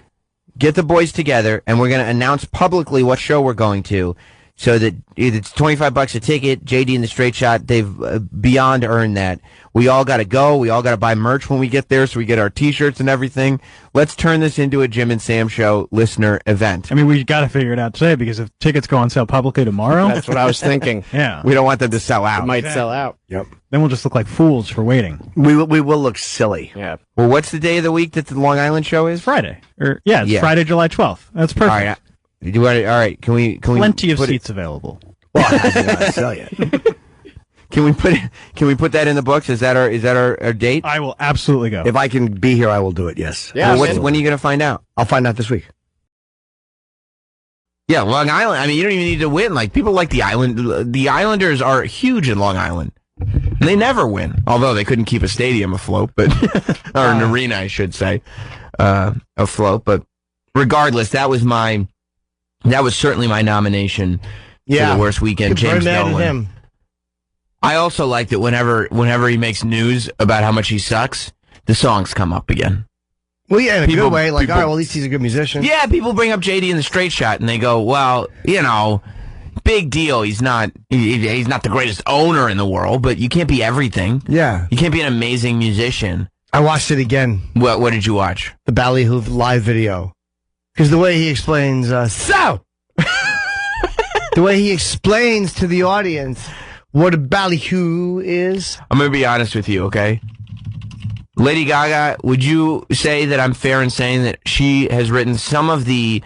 Get the boys together, and we're going to announce publicly what show we're going to. So that it's $25 a ticket. JD and the Straight Shot, they've beyond earned that. We all got to go. We all got to buy merch when we get there, so we get our T-shirts and everything. Let's turn this into a Jim and Sam show listener event. I mean, we got to figure it out today because if tickets go on sale publicly tomorrow, that's what I was thinking. Yeah, we don't want them to sell out. It might sell out. Yep. Then we'll just look like fools for waiting. We will look silly. Yeah. Well, what's the day of the week that the Long Island show is? Friday. It's Friday, July 12th. That's perfect. All right. All right. Can we plenty of seats available. Well, I did not sell yet. Can we put that in the books? Is that our date? I will absolutely go. If I can be here, I will do it. Yes. Yeah. Well, when are you going to find out? I'll find out this week. Yeah, Long Island. I mean, you don't even need to win. Like, people like the island. The Islanders are huge in Long Island. They never win, although they couldn't keep a stadium afloat, but or an arena, I should say, afloat. But regardless, that was certainly my nomination for the worst weekend. James Dolan. I also liked it whenever he makes news about how much he sucks, the songs come up again. Well, yeah, in a good way. Like, all right, well, at least he's a good musician. Yeah, people bring up JD and the Straight Shot, and they go, well, big deal. He's not the greatest owner in the world, but you can't be everything. Yeah. You can't be an amazing musician. I watched it again. What did you watch? The Ballyhoo live video. Because the way he explains, the way he explains to the audience what a ballyhoo is. I'm going to be honest with you, okay? Lady Gaga, would you say that I'm fair in saying that she has written some of the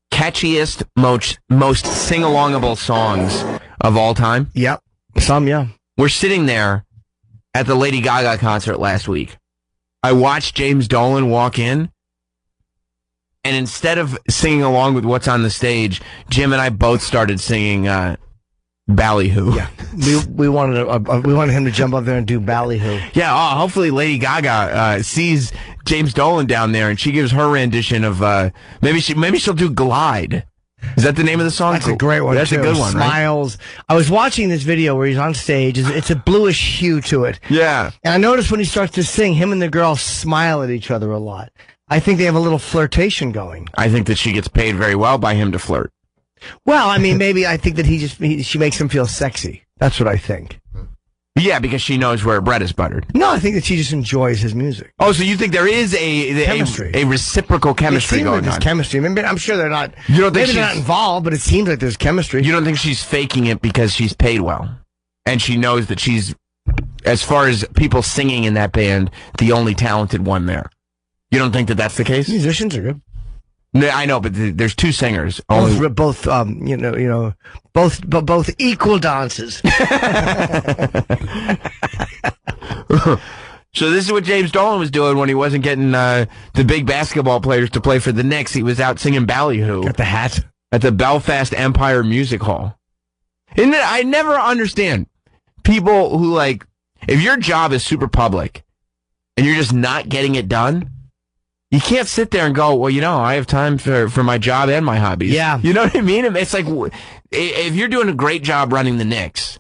catchiest, most sing-alongable songs of all time? Yep. Some, yeah. We're sitting there at the Lady Gaga concert last week, I watched James Dolan walk in, and instead of singing along with what's on the stage, Jim and I both started singing Ballyhoo. Yeah, we wanted him to jump up there and do Ballyhoo. Yeah, hopefully Lady Gaga sees James Dolan down there, and she gives her rendition of maybe she'll do Glide. Is that the name of the song? That's a great one. That's too. a good one. Smiles. Right? I was watching this video where he's on stage. It's a bluish hue to it. Yeah. And I noticed when he starts to sing, him and the girl smile at each other a lot. I think they have a little flirtation going. I think that she gets paid very well by him to flirt. Well, I mean, maybe I think that she makes him feel sexy. That's what I think. Yeah, because she knows where bread is buttered. No, I think that she just enjoys his music. Oh, so you think there is a reciprocal chemistry going on? Chemistry. I mean, I'm sure they're not. You don't think maybe they're not involved, but it seems like there's chemistry. You don't think she's faking it because she's paid well, and she knows that she's, as far as people singing in that band, the only talented one there. You don't think that that's the case? Musicians are good. No, I know, but there's two singers. Both equal dances. So this is what James Dolan was doing when he wasn't getting the big basketball players to play for the Knicks. He was out singing Ballyhoo. Got the hat. At the Belfast Empire Music Hall. And I never understand people who, like, if your job is super public and you're just not getting it done, you can't sit there and go, well, I have time for my job and my hobbies. Yeah. You know what I mean? It's like, if you're doing a great job running the Knicks,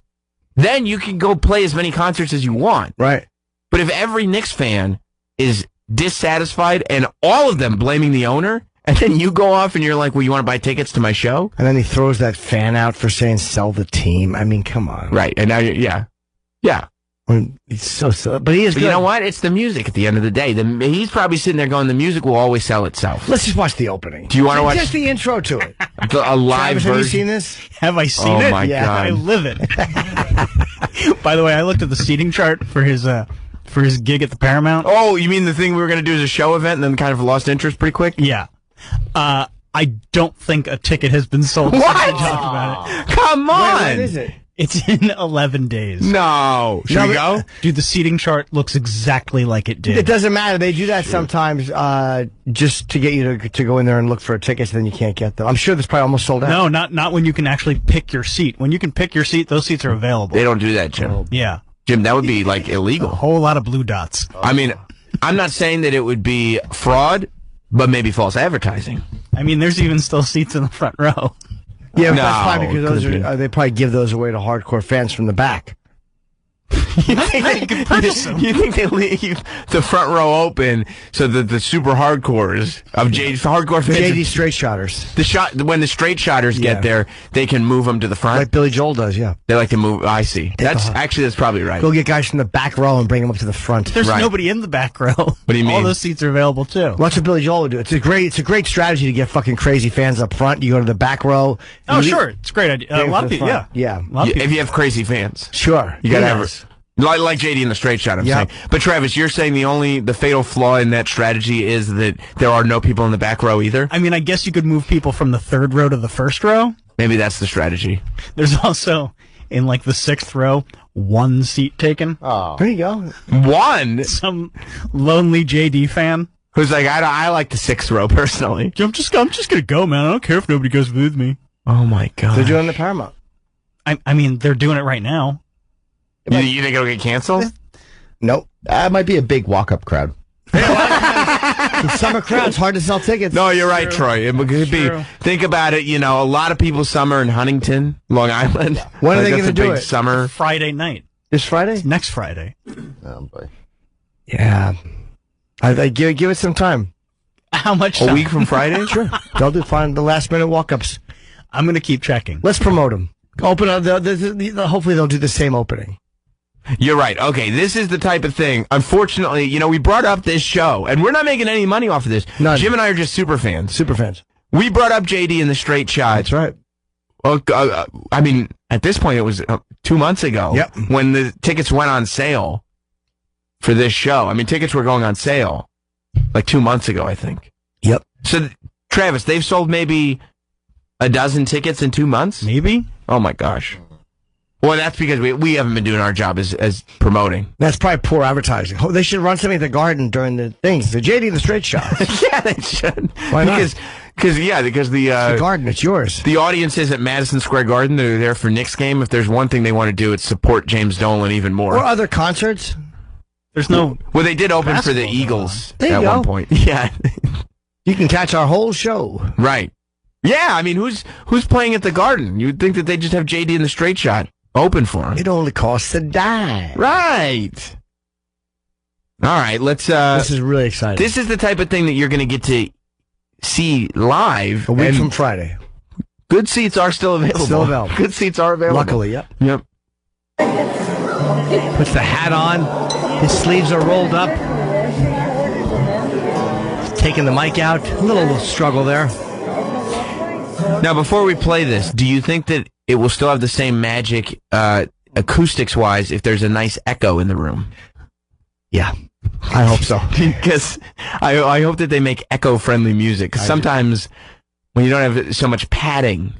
then you can go play as many concerts as you want. Right. But if every Knicks fan is dissatisfied and all of them blaming the owner, and then you go off and you're like, well, you want to buy tickets to my show? And then he throws that fan out for saying sell the team. I mean, come on. Right. And now, yeah. It's so, but he is good. You know what? It's the music at the end of the day. He's probably sitting there going, the music will always sell itself. Let's just watch the opening. Do you want to watch? Just the intro to it. A live Travis, version? have you seen this? Have I seen it? Oh, my God. I live it. By the way, I looked at the seating chart for his gig at the Paramount. Oh, you mean the thing we were going to do as a show event and then kind of lost interest pretty quick? Yeah. I don't think a ticket has been sold. What? Since we talked about it. Come on. When is it? It's in 11 days. No. Should we go? Dude, the seating chart looks exactly like it did. It doesn't matter. They do that sometimes just to get you to go in there and look for tickets, then you can't get them. I'm sure this probably almost sold out. No, not when you can actually pick your seat. When you can pick your seat, those seats are available. They don't do that, Jim. Yeah. Jim, that would be, like, illegal. A whole lot of blue dots. I mean, I'm not saying that it would be fraud, but maybe false advertising. I mean, there's even still seats in the front row. Yeah, but that's probably because they probably give those away to hardcore fans from the back. You think they leave the front row open so that the super hardcores of hardcore fans, JD straight shotters, when the straight shotters get there, they can move them to the front, like Billy Joel does. Yeah, they like to move. I see. That's probably right. Go get guys from the back row and bring them up to the front. There's nobody in the back row. What do you mean? All those seats are available too. Well, that's what Billy Joel would do. It's a great strategy to get fucking crazy fans up front. You go to the back row. Oh, sure, it's a great idea. A lot of people, yeah. If you have crazy fans, sure, you gotta have it. Like JD in the straight shot, I'm saying. But Travis, you're saying the fatal flaw in that strategy is that there are no people in the back row either? I mean, I guess you could move people from the third row to the first row. Maybe that's the strategy. There's also, in like the sixth row, one seat taken. Oh. There you go. One? Some lonely JD fan. Who's like, I like the sixth row personally. I'm just gonna go, man. I don't care if nobody goes with me. Oh my God. They're doing the Paramount. I mean, they're doing it right now. You think it'll get canceled? Nope. That might be a big walk-up crowd. Summer crowd's hard to sell tickets. No, you're right, Troy. It could be. Think about it. A lot of people summer in Huntington, Long Island. When are they going to do it? Summer Friday night. This Friday? It's next Friday. Oh boy. Yeah. I give it some time. How much? A week from Friday? Sure. They'll find the last minute walk-ups. I'm going to keep checking. Let's promote them. Hopefully they'll do the same opening. You're right. Okay, this is the type of thing. Unfortunately, we brought up this show, and we're not making any money off of this. None. Jim and I are just super fans. Super fans. We brought up JD in the straight shot. That's right. Well, I mean, at this point, it was 2 months ago when the tickets went on sale for this show. I mean, tickets were going on sale like 2 months ago, I think. Yep. So, Travis, they've sold maybe a dozen tickets in 2 months? Maybe. Oh, my gosh. Well, that's because we haven't been doing our job as promoting. That's probably poor advertising. Oh, they should run something at the Garden during the things. The JD and the Straight Shot. Yeah, they should. Why not? Because the Garden, it's yours. The audience is at Madison Square Garden. They're there for Knicks game. If there's one thing they want to do, it's support James Dolan even more. Or other concerts. There's no. Well, they did open for the Eagles at one point. Yeah. You can catch our whole show. Right. Yeah, I mean, who's playing at the Garden? You'd think that they just have JD and the Straight Shot open for him. It only costs a dime. Right. All right, let's... this is really exciting. This is the type of thing that you're going to get to see live. A week from Friday. Good seats are still available. Still available. Good seats are available. Luckily, yep. Yep. Puts the hat on. His sleeves are rolled up. Taking the mic out. A little struggle there. Now, before we play this, do you think that it will still have the same magic acoustics-wise if there's a nice echo in the room? Yeah, I hope so. Because I hope that they make echo-friendly music. Because sometimes when you don't have so much padding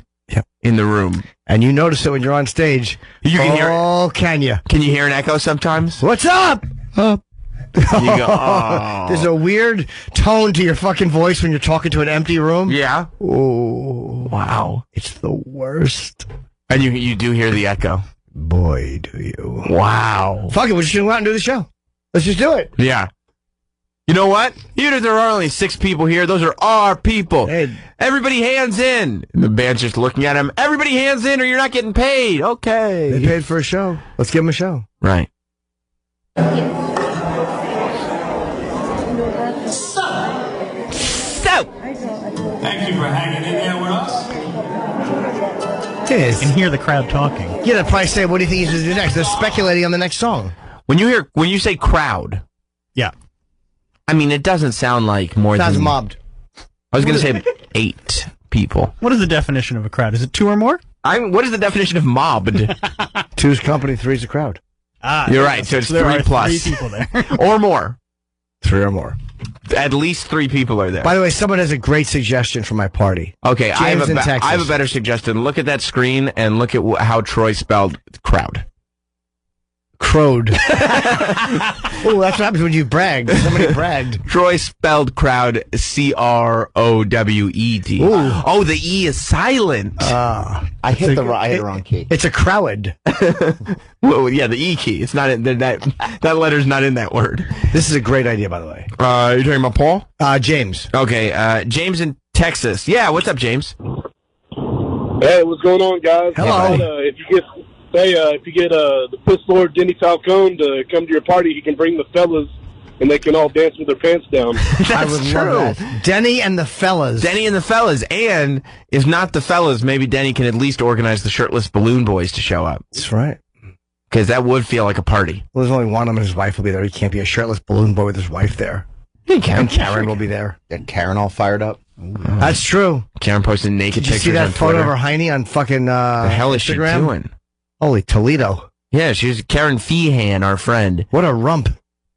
in the room. And you notice it when you're on stage. You can hear it. Oh, can you? Can you hear an echo sometimes? What's up? Up. You go, oh. There's a weird tone to your fucking voice when you're talking to an empty room. Yeah. Oh, wow. It's the worst. And you do hear the echo. Boy, do you. Wow. Fuck it, we're just going to go out and do the show. Let's just do it. Yeah. You know what? Even if there are only 6 people here, those are our people. Hey. Everybody hands in. And the band's just looking at him. Everybody hands in or you're not getting paid. Okay. They paid for a show. Let's give them a show. Right. Thank you for hanging in there with us. Yes. You can hear the crowd talking. Yeah, they'll probably say, what do you think he's going to do next? They're speculating on the next song. When you say crowd, yeah, I mean it doesn't sound like more Sounds than mobbed. I was going to say 8 people. What is the definition of a crowd? Is it 2 or more? What is the definition of mobbed? 2's company, 3's a crowd. You're right. So it's 3 plus 3 people there, or more. 3 or more. At least 3 people are there. By the way, someone has a great suggestion for my party. Okay, I James in Texas. have a better suggestion. Look at that screen and look at how Troy spelled crowd. Crowed. Oh, that's what happens when you brag. Somebody bragged. Troy spelled crowd crowed. Oh, the E is silent. I hit the wrong key. It's a crowd. Well, yeah, the E key. It's not in that letter's not in that word. This is a great idea, by the way. You talking about Paul? James. Okay, James in Texas. Yeah, what's up, James? Hey, what's going on, guys? Hello. If you get the Piss Lord Denny Falcone to come to your party, he can bring the fellas, and they can all dance with their pants down. I would love that. Denny and the fellas. Denny and the fellas. And if not the fellas, maybe Denny can at least organize the shirtless balloon boys to show up. That's right. Because that would feel like a party. Well, there's only one of them and his wife will be there. He can't be a shirtless balloon boy with his wife there. He can. And Karen will be there. And Karen all fired up. That's true. Karen posted naked Did you pictures see that on photo Twitter. of her hiney on fucking the hell is Instagram? she doing? Holy Toledo. Yeah, she was Karen Feehan, our friend. What a rump.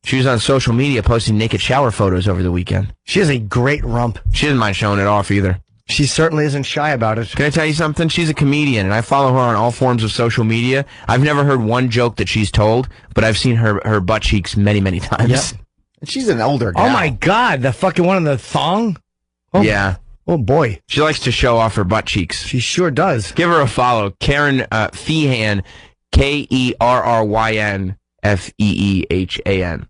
She was on social media posting naked shower photos over the weekend. She has a great rump. She didn't mind showing it off either. She certainly isn't shy about it. Can I tell you something? She's a comedian, and I follow her on all forms of social media. I've never heard one joke that she's told, but I've seen her butt cheeks many, many times. Yep. And she's an older gal. Oh my God, the fucking one in the thong? Oh, yeah. Oh boy. She likes to show off her butt cheeks. She sure does. Give her a follow. Karen Feehan, KERRYNFEEHAN.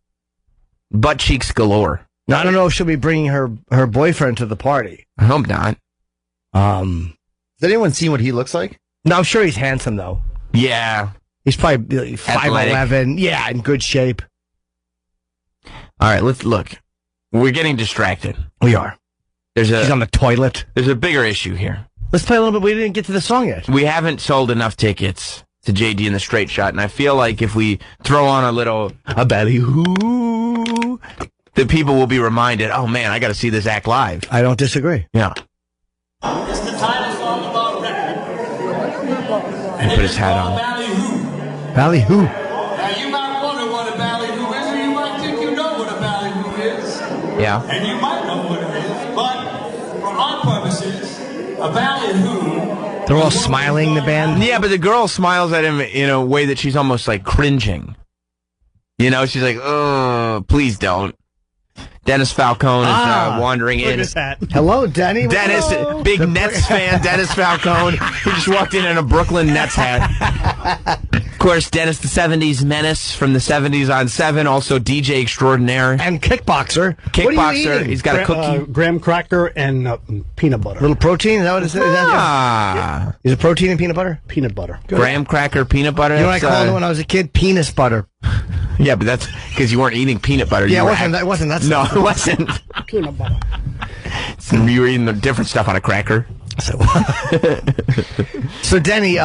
Butt cheeks galore. Now, I don't know if she'll be bringing her boyfriend to the party. I hope not. Has anyone seen what he looks like? No, I'm sure he's handsome, though. Yeah. He's probably 5'11". Yeah, in good shape. All right, let's look. We're getting distracted. We are. She's on the toilet. There's a bigger issue here. Let's play a little bit. We didn't get to the song yet. We haven't sold enough tickets to JD and the Straight Shot, and I feel like if we throw on a ballyhoo, the people will be reminded, oh man, I got to see this act live. I don't disagree. Yeah. It's the title song of our record. He put his hat on. Ballyhoo. Ballyhoo. Now you might wonder what a ballyhoo is, or you might think you know what a ballyhoo is. Yeah. And you might know what it is, but for our purposes, a ballyhoo They're all smiling, the band? Yeah, but the girl smiles at him in a way that she's almost like cringing. You know, she's like, oh, please don't. Dennis Falcone is wandering in. Hello, Denny. Dennis, Hello. big Nets fan, Dennis Falcone, who just walked in a Brooklyn Nets hat. Of course, Dennis, the 70s menace from the 70s on 7, also DJ extraordinaire. And kickboxer. Kickboxer. He's got a cookie. Graham cracker and peanut butter. Little protein, is that what it is? Is it protein and peanut butter? Peanut butter. Good. Graham cracker, peanut butter. You know what I called it when I was a kid? Penis butter. Yeah, but that's because you weren't eating peanut butter. Yeah, it wasn't that No, stuff. it wasn't. Peanut butter. You were eating the different stuff on a cracker. So Denny,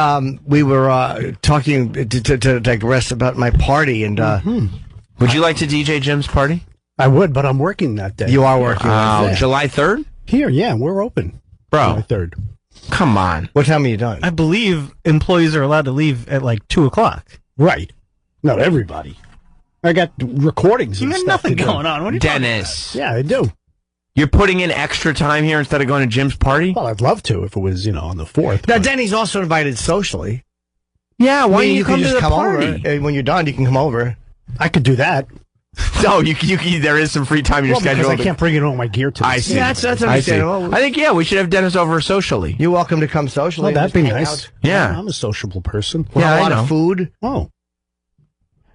we were talking to digress about my party, and would you like to DJ Jim's party? I would, but I'm working that day. You are working. Oh, July 3rd? Here, yeah, we're open. Bro. July 3rd. Come on. What time are you done? I believe employees are allowed to leave at like 2 o'clock. Right. Not everybody. I got recordings and You got stuff nothing to do. going on. What are you Dennis. Yeah, I do. You're putting in extra time here instead of going to Jim's party? Well, I'd love to if it was, on the 4th. Now, Denny's also invited socially. Yeah, why don't you can come to just the come party? over. When you're done, you can come over. I could do that. No, there is some free time in your Well, schedule. because I can't bring in all my gear to I this see. thing. That's I see. understandable. I think, we should have Dennis over socially. You're welcome to come socially. Oh, that'd be Just hang nice. out. Yeah. I'm a sociable person. We'll have I a lot know. of food. Oh.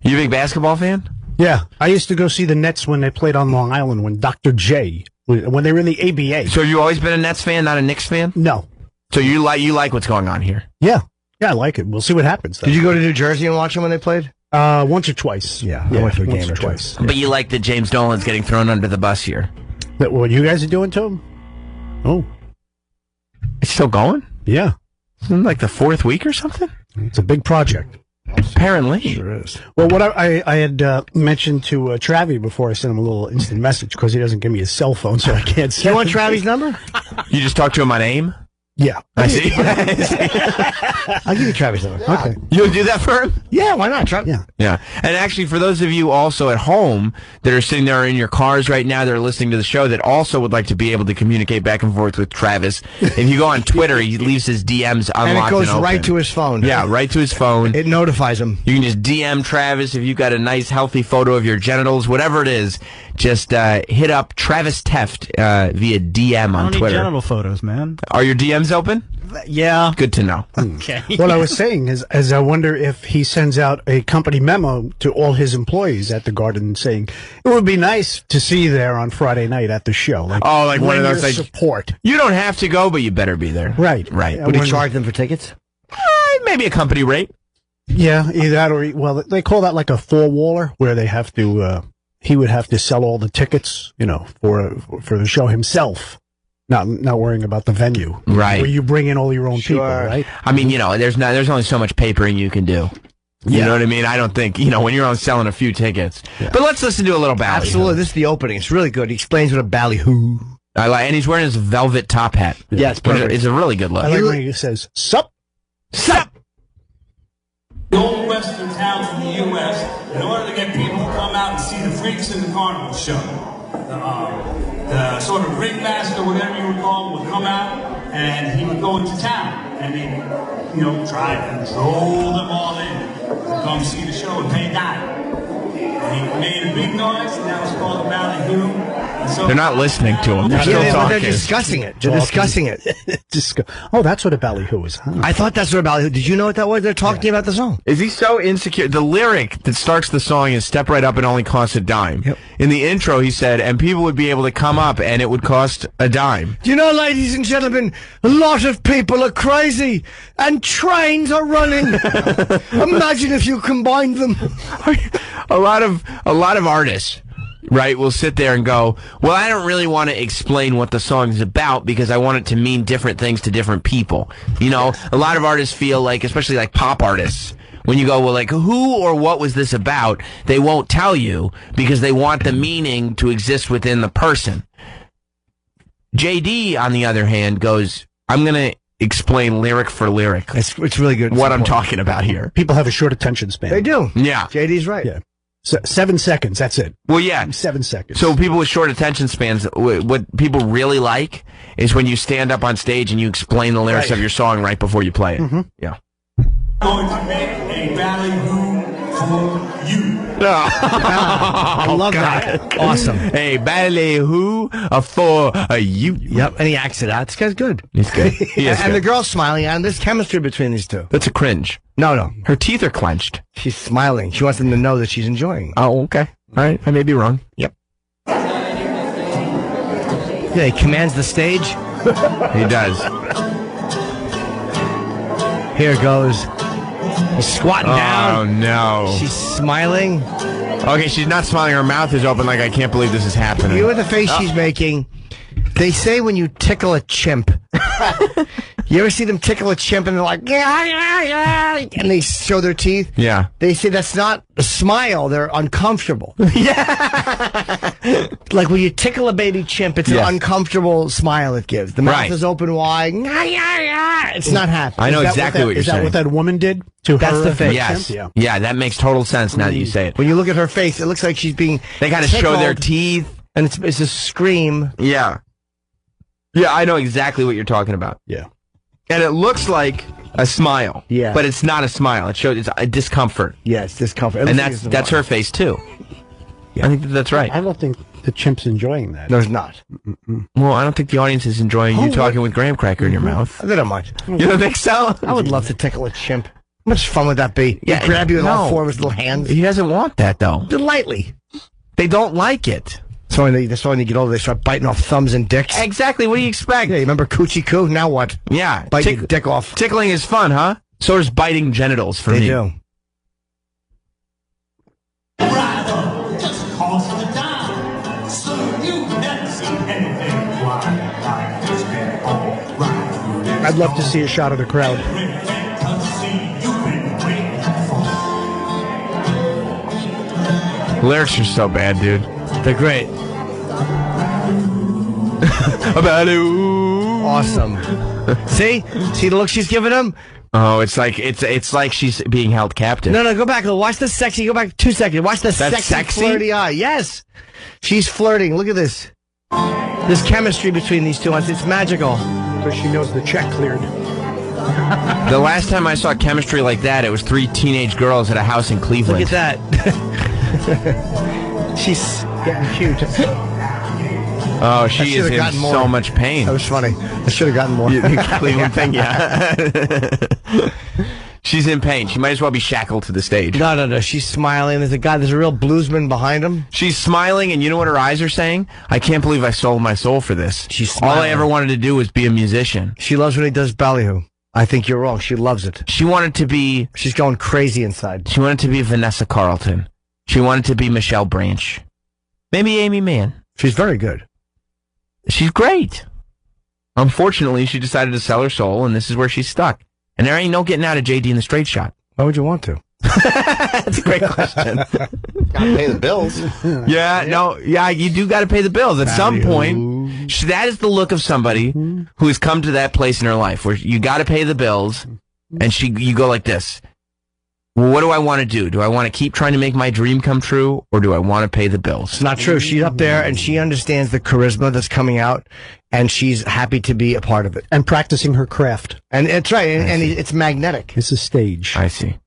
You a big basketball fan? Yeah. I used to go see the Nets when they played on Long Island when Dr. J, when they were in the ABA. So have you always been a Nets fan, not a Knicks fan? No. So you like what's going on here? Yeah. Yeah, I like it. We'll see what happens, though. Did you go to New Jersey and watch them when they played? Once or twice. Yeah, I went to a game once or twice. But you like that James Dolan's getting thrown under the bus here. That what you guys are doing to him? Oh. It's still going? Yeah. Isn't it like the 4th week or something? It's a big project. Apparently. Sure is. Well, what I had mentioned to Travi before I sent him a little instant message because he doesn't give me his cell phone, so I can't send You want him. Travi's number? You just talked to him on AIM? Yeah. I see. I'll give you Travi's number. Okay. You'll do that for him? Yeah, why not? Travis? Yeah. Yeah. And actually, for those of you also at home that are sitting there in your cars right now that are listening to the show that also would like to be able to communicate back and forth with Travis, if you go on Twitter, he leaves his DMs unlocked And it goes open. right to his phone. Yeah, right to his phone. It notifies him. You can just DM Travis if you've got a nice, healthy photo of your genitals, whatever it is. Just hit up Travis Teft via DM I on don't need Twitter. genital photos, man. Are your DMs open? Yeah. Good to know. Okay. What I was saying is I wonder if he sends out a company memo to all his employees at the Garden saying it would be nice to see you there on Friday night at the show. Like, Like one of lend those your like support. You don't have to go, but you better be there. Right. Right. Would he charge them for tickets? Maybe a company rate. Yeah, either that or well, they call that like a four-waller where they have to. He would have to sell all the tickets, for the show himself. Not worrying about the venue. Right. Where you bring in all your own people, right? I mean, there's only so much papering you can do. You know what I mean? I don't think, when you're on selling a few tickets. Yeah. But let's listen to a little ballyhoo. Absolutely. This is the opening. It's really good. He explains what a ballyhoo. I like, and he's wearing his velvet top hat. Yeah, it's perfect. It's a really good look. I like when he says, "Sup, sup." The old western towns in the U.S., in order to get people to come out and see the freaks in the carnival show, the sort of ringmaster, whatever you would call him, would come out and he would go into town and he'd, try and control them all in to come see the show and pay dime. And he made a big noise, and that was called the ballyhoo. And so They're not listening to him. They're still talking. They're discussing it. They're discussing it. Oh, that's what a ballyhoo is, huh? I thought that's what a ballyhoo. Did you know what that was? They're talking about the song. Is he so insecure? The lyric that starts the song is "Step right up and only costs a dime." Yep. In the intro, he said, "And people would be able to come up and it would cost a dime." Do you know, ladies and gentlemen, a lot of people are crazy and trains are running. Imagine if you combined them. A lot of artists, right, will sit there and go, well, I don't really want to explain what the song is about because I want it to mean different things to different people. A lot of artists feel like, especially like pop artists, when you go, well, like, who or what was this about? They won't tell you because they want the meaning to exist within the person. JD, on the other hand, goes, I'm going to explain lyric for lyric. It's really good. What I'm talking about here. People have a short attention span. They do. Yeah. JD's right. Yeah. 7 seconds. That's it. Well, yeah. 7 seconds. So people with short attention spans, what people really like is when you stand up on stage and you explain the lyrics of your song right before you play it. Mm-hmm. Yeah. I'm going to make a ballyhoo for you. I love that. Awesome. Hey, ballyhoo for you. Yep, and he acts it out. This guy's good. He's good. He is And good. the girl's smiling, and there's chemistry between these two. That's a cringe. No. Her teeth are clenched. She's smiling. She wants them to know that she's enjoying. Oh, okay. All right. I may be wrong. Yep. Yeah, he commands the stage. He does. Here it goes. He's squatting down. Oh, no. She's smiling. Okay, she's not smiling. Her mouth is open like, I can't believe this is happening. You know the face she's making? They say when you tickle a chimp. You ever see them tickle a chimp and they're like, yeah, and they show their teeth? Yeah. They say that's not a smile. They're uncomfortable. Yeah. Like when you tickle a baby chimp, it's an uncomfortable smile it gives. The mouth is open wide. It's not happy. I know exactly what you're saying. Is that what that woman did to That's her? the face. Yes. Yeah. Yeah, that makes total sense now that you say it. When you look at her face, it looks like she's being They got to show their tickled, teeth. and it's a scream. Yeah. Yeah, I know exactly what you're talking about. Yeah. And it looks like a smile. Yeah. But it's not a smile. It shows it's a discomfort. Yeah, it's discomfort. And that's her face too. Yeah. I think that's right. I don't think the chimp's enjoying that. No, it's not. Well, I don't think the audience is enjoying you talking with graham cracker in your mouth. They don't mind. You don't think so? I would love to tickle a chimp. How much fun would that be? Yeah, He'd grab you with all no. four of his little hands. He doesn't want that though. Lightly. They don't like it. So when they get older, they start biting off thumbs and dicks. Exactly. What do you expect? Yeah, you remember Coochie Coo? Now what? Yeah. Bite your dick off. Tickling is fun, huh? So is biting genitals for me. They do. Bravo, just cost the dime. So you've never seen anything quite like this before. Right. I'd love to see a shot of the crowd. Lyrics are so bad, dude. They're great. Awesome. See the look she's giving him? Oh, it's like she's being held captive. No, go back. Watch the sexy. Go back 2 seconds. Watch the sexy, flirty eye. Yes, she's flirting. Look at this. There's chemistry between these two. It's magical. Because she knows the check cleared. The last time I saw chemistry like that, it was 3 teenage girls at a house in Cleveland. Look at that. She's getting cute. Oh, she is in so much pain. That was funny. I should have gotten more. The Cleveland thing, yeah. She's in pain. She might as well be shackled to the stage. No. She's smiling. There's a real bluesman behind him. She's smiling, and you know what her eyes are saying? I can't believe I sold my soul for this. She's smiling. All I ever wanted to do was be a musician. She loves when he does ballyhoo. I think you're wrong. She loves it. She wanted to be... She's going crazy inside. She wanted to be Vanessa Carlton. She wanted to be Michelle Branch. Maybe Amy Mann. She's very good. She's great. Unfortunately, she decided to sell her soul, and this is where she's stuck. And there ain't no getting out of JD in the straight shot. Why would you want to? That's a great question. Gotta pay the bills. Yeah, you do got to pay the bills. At some point, that is the look of somebody who has come to that place in her life where you got to pay the bills, and you go like this. Well, what do I want to do? Do I want to keep trying to make my dream come true, or do I want to pay the bills? It's not true. She's up there, and she understands the charisma that's coming out, and she's happy to be a part of it. And practicing her craft. And it's right, and it's magnetic. It's a stage. I see.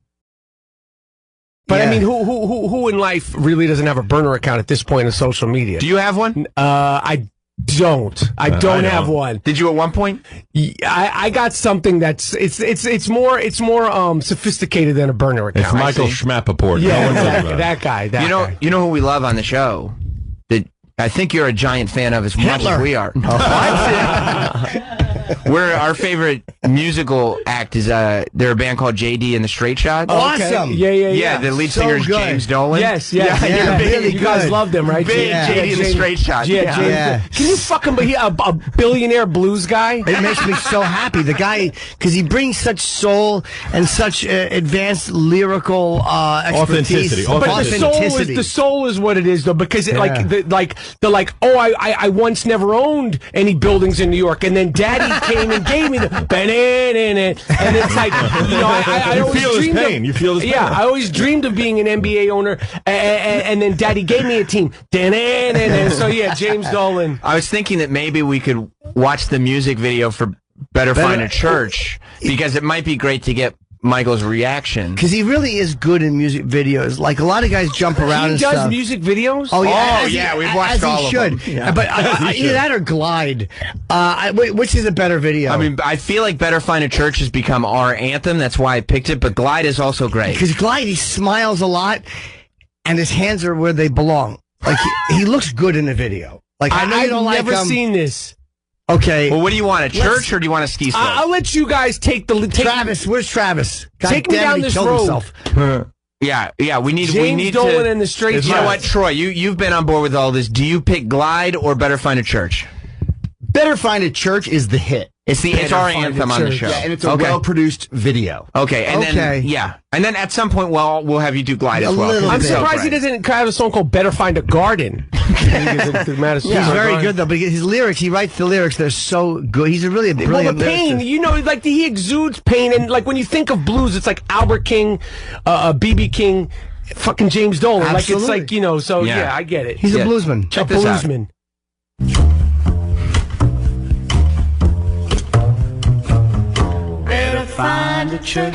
But I mean, who in life really doesn't have a burner account at this point in social media? Do you have one? I don't. I don't have one. Did you at one point? I got something that's it's more sophisticated than a burner account. It's Michael Schmappaport. Yeah, that guy. You know who we love on the show that I think you're a giant fan of as much as we are. Our favorite musical act is they're a band called JD and the Straight Shot. Awesome. Yeah. The lead singer is James Dolan. Yes. Really you guys love them, right? Big JD and the Straight Shot. Yeah. Can you fucking be a billionaire blues guy? It makes me so happy. The guy, because he brings such soul and such advanced lyrical expertise. But the soul is what it is, though, because I once never owned any buildings in New York, and then Daddy came and gave me the and it's like, you know, I always feel his dreamed pain. You feel his pain. Yeah, I always dreamed of being an NBA owner, and then Daddy gave me a team. So yeah, James Dolan. I was thinking that maybe we could watch the music video for Better Find a Church, because it might be great to get Michael's reaction. Because he really is good in music videos. Like, a lot of guys jump around and stuff. He does music videos? Oh, yeah. We've watched all of them. Yeah. But either that or Glide. Which is a better video? I mean, I feel like Better Find a Church has become our anthem. That's why I picked it. But Glide is also great. Because Glide, he smiles a lot, and his hands are where they belong. Like, he looks good in the video. Like, I know you don't like him. I've never seen this. Okay. Well, what do you want, a church or do you want a ski slope? I'll let you guys take the... Travis, where's Travis? God take me down this road. Himself. Yeah, we need James Dolan and the Straight Shots. You know what, Troy, you've been on board with all this. Do you pick Glide or Better Find a Church? Better Find a Church is the hit. It's our anthem on the show. Yeah, and it's a well-produced video. Okay, and then at some point, we'll have you do Glide as well. I'm surprised he doesn't have a song called Better Find a Garden. He's very good, though, but his lyrics, he writes the lyrics, they're so good. He's really a brilliant the pain, lyricist. you know, like he exudes pain, and like when you think of blues, it's like Albert King, B.B. King, fucking James Dolan. Absolutely. Like, it's like, you know, so yeah, I get it. He's a bluesman. Check this out. Find a church.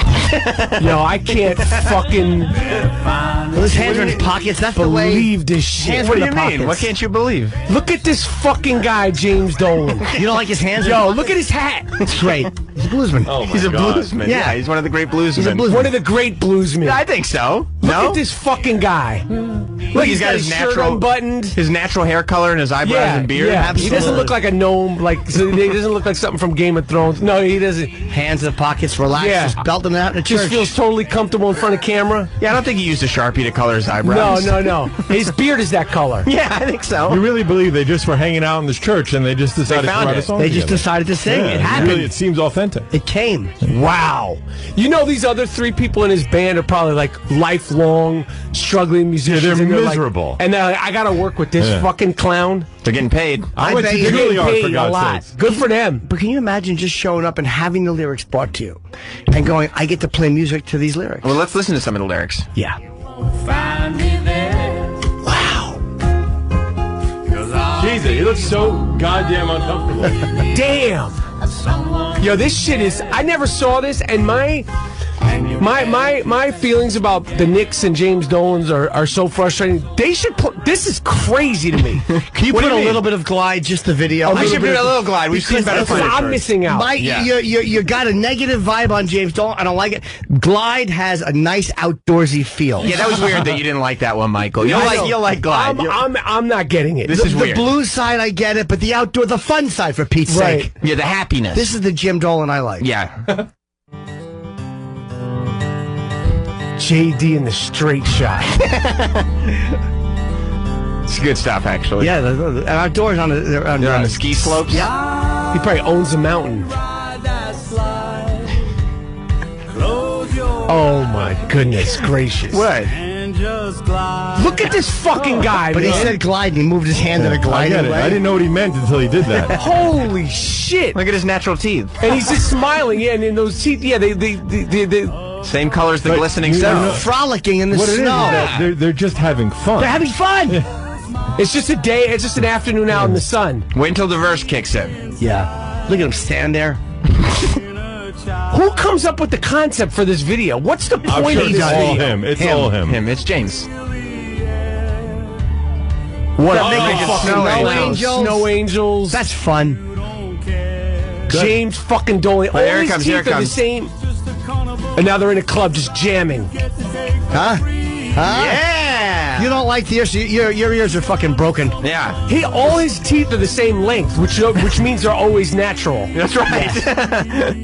Yo, I can't fucking. Well, his hands are in his pockets. That's the way. Believe this shit. What do you mean? What can't you believe? Look at this fucking guy, James Dolan. You don't like his hands? Yo, look at his hat. It's great. He's a bluesman. Oh my He's a God. bluesman. Yeah, he's one of the great bluesmen. He's a bluesman. One of the great bluesmen. I think so. Look at this fucking guy. Look, he's got his shirt natural unbuttoned. His natural hair color and his eyebrows and beard. Yeah, Absolutely. he doesn't look like a gnome. Like he doesn't look like something from Game of Thrones. No, he doesn't. Hands in the pockets, relax, Yeah. just belt them out in the church. Just feels totally comfortable in front of camera. Yeah, I don't think he used a Sharpie to color his eyebrows. No. His beard is that color. Yeah, I think so. You really believe they just were hanging out in this church and they just decided to found write it. a song They just together? decided to sing. Yeah, It happened. Really, it seems authentic. It came. Wow. You know, these other three people in his band are probably like lifelong struggling musicians. Yeah, they're and miserable. Like, and they're like, I got to work with this fucking clown. They're getting paid. I went bet to you- They're getting Juilliard, for paid a God's lot. sakes. Good for them. But can you imagine just showing up and having the lyrics brought to you and going, I get to play music to these lyrics? Well, let's listen to some of the lyrics. Yeah. Find me there. Wow. Jesus, he looks so goddamn uncomfortable. Damn. Yo, this shit is. I never saw this, and my feelings about the Knicks and James Dolan's are so frustrating. They should put. This is crazy to me. Can you put a little bit of Glide, just the video? I should put a little Glide. We've seen Better Find a Church. I'm missing out. You got a negative vibe on James Dolan. I don't like it. Glide has a nice outdoorsy feel. Yeah, that was weird that you didn't like that one, Michael. You'll like Glide. I'm not getting it. This is weird. The blues side, I get it, but the outdoor, the fun side, for Pete's Right. sake. Yeah, the happiness. This is the Jim Dolan I like. Yeah. JD in the straight shot. It's good stuff, actually. Yeah, the outdoors on They're on the ski slopes. Yeah. He probably owns a mountain. Oh my goodness gracious! What? Look at this fucking guy. But he man. said glide, and he moved his hand in a I glide. get it. I didn't know what he meant until he did that. Holy shit! Look at his natural teeth. And he's just smiling. Yeah, and in those teeth, yeah, they Same color as the glistening you snow. know- Frolicking in the What it is snow. that they're just having fun. They're having fun. It's just a day. It's just an afternoon out in the sun. Wait until the verse kicks in. Yeah. Look at him stand there. Who comes up with the concept for this video? What's the I'm point sure of it's this all video? him. It's all him. It's James. What Oh, a big fucking snow angels. angels. Snow angels. That's fun. James fucking Dolan. All here it his comes, teeth here it are the comes. same. And now they're in a club just jamming. Huh? Yeah. You don't like the ears. Your ears are fucking broken. Yeah. All his teeth are the same length, which means they're always natural. That's right.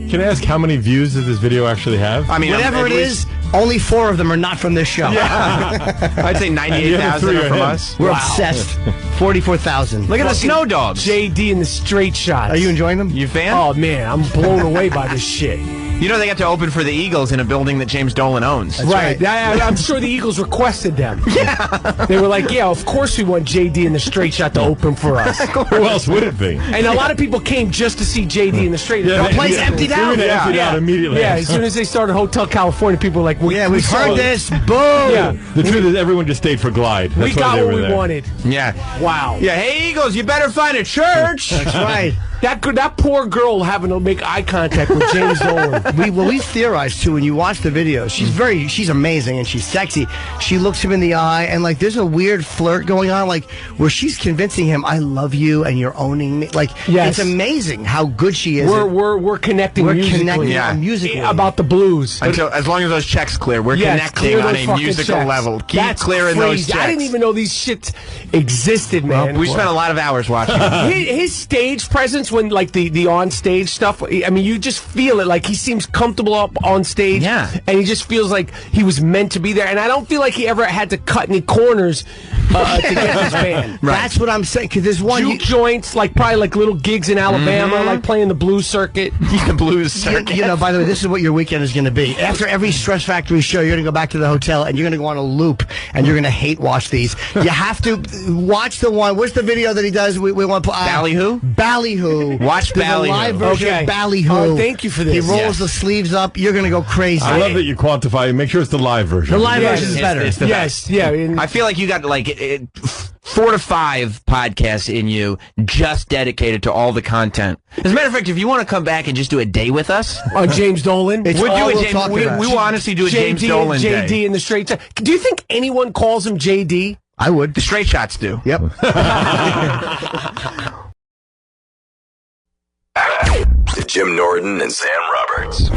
Can I ask how many views does this video actually have? I mean, Whatever it is, only 4 of them are not from this show. I'd say 98,000 are from us. We're obsessed. 44,000. Look at the snow dogs. JD in the straight shots. Are you enjoying them? You fan? Oh man, I'm blown away by this shit. You know they got to open for the Eagles in a building that James Dolan owns. Right. I'm sure the Eagles requested them. Yeah. They were like, yeah, of course we want JD and the Straight Shot to open for us. Who else would it be? And a lot of people came just to see JD and the Straight Shot. The place emptied out. They emptied out immediately. Yeah, as soon as they started Hotel California, people were like, we've heard this. Boom. Yeah. The truth is, everyone just stayed for Glide. We got what we wanted. Yeah. Wow. Yeah. Hey, Eagles, you better find a church. That's right. That poor girl having to make eye contact with James Dolan. We've theorized too. When you watch the videos, she's amazing and she's sexy. She looks him in the eye, and like there's a weird flirt going on, like where she's convincing him, "I love you, and you're owning me." Like it's amazing how good she is. We're connecting. Musically about the blues. Until as long as those checks clear, we're connecting on a musical level. Keep clearing those checks. I didn't even know these shits existed, man. Well, we spent a lot of hours watching. His stage presence. When like the on stage stuff, I mean, you just feel it. Like he seems comfortable up on stage, and he just feels like he was meant to be there. And I don't feel like he ever had to cut any corners to get this band. Right. That's what I'm saying. Because there's one juke joints, like probably like little gigs in Alabama, like playing the blues circuit. The blues circuit. You know, by the way, this is what your weekend is going to be. After every Stress Factory show, you're going to go back to the hotel and you're going to go on a loop and you're going to hate watch these. You have to watch the one. What's the video that he does? We want Ballyhoo. Ballyhoo. Watch Ballyhoo. The live version of Ballyhoo. Oh, thank you for this. He rolls the sleeves up. You're going to go crazy. I love that you quantify. Make sure it's the live version. The live version is better. It's the best. Yeah. I feel like you got like 4 to 5 podcasts in you just dedicated to all the content. As a matter of fact, if you want to come back and just do a day with us on James Dolan, we will honestly do a James Dolan day. JD and the Straight Shot. Do you think anyone calls him JD? I would. The Straight Shots do. Yep. To Jim Norton and Sam Roberts.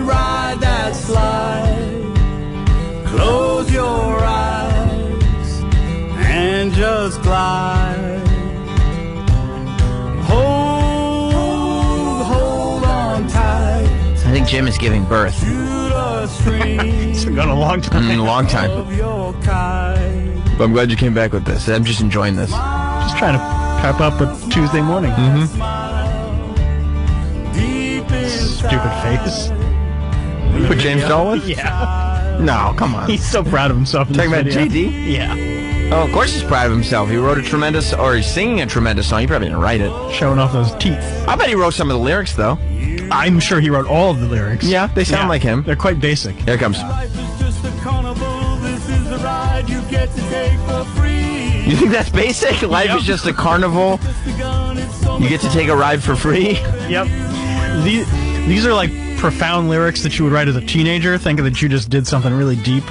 Ride that slide. Close your eyes and just glide. Hold on tight. I think Jim is giving birth. It's been going a long time. A long time. But I'm glad you came back with this. I'm just enjoying this. Just trying to pep up a Tuesday morning. Stupid face. Put James Dolan? Yeah. No, come on. He's so proud of himself. Talking about JD? Yeah. Oh, of course he's proud of himself. He wrote he's singing a tremendous song. He probably didn't write it. Showing off those teeth. I bet he wrote some of the lyrics, though. I'm sure he wrote all of the lyrics. Yeah, they sound like him. They're quite basic. Here it comes. You think that's basic? Life is just a carnival. You get to take a ride for free? Yep. These are like profound lyrics that you would write as a teenager, thinking that you just did something really deep.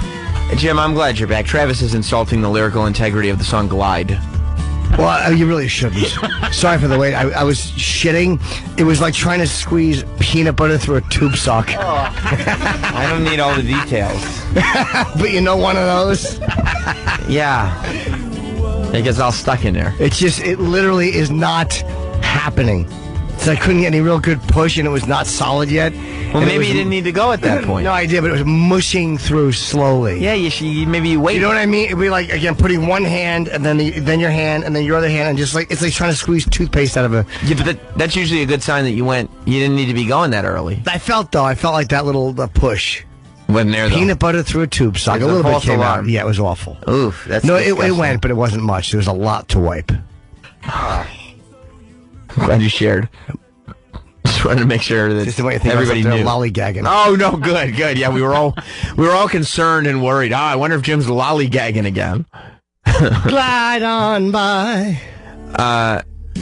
Jim, I'm glad you're back. Travis is insulting the lyrical integrity of the song Glide. Well, you really shouldn't. Sorry for the wait. I was shitting. It was like trying to squeeze peanut butter through a tube sock. I don't need all the details. But you know one of those? Yeah. It gets all stuck in there. It literally is not happening. So I couldn't get any real good push, and it was not solid yet. Well, maybe you didn't need to go at that point. No idea, but it was mushing through slowly. Yeah, maybe you wait. You know what I mean? It'd be like, again, putting one hand, and then your hand, and then your other hand, and just like, it's like trying to squeeze toothpaste out of a... Yeah, but that's usually a good sign that you didn't need to be going that early. I felt like that little push. Wasn't there, though. Peanut butter through a tube sock. A little bit came out. Yeah, it was awful. Oof, that's No, disgusting. it went, but it wasn't much. There was a lot to wipe. Glad you shared. Just wanted to make sure that everybody knew. Lollygagging. Oh no, good. Yeah, we were all concerned and worried. I wonder if Jim's lollygagging again. Glide on by.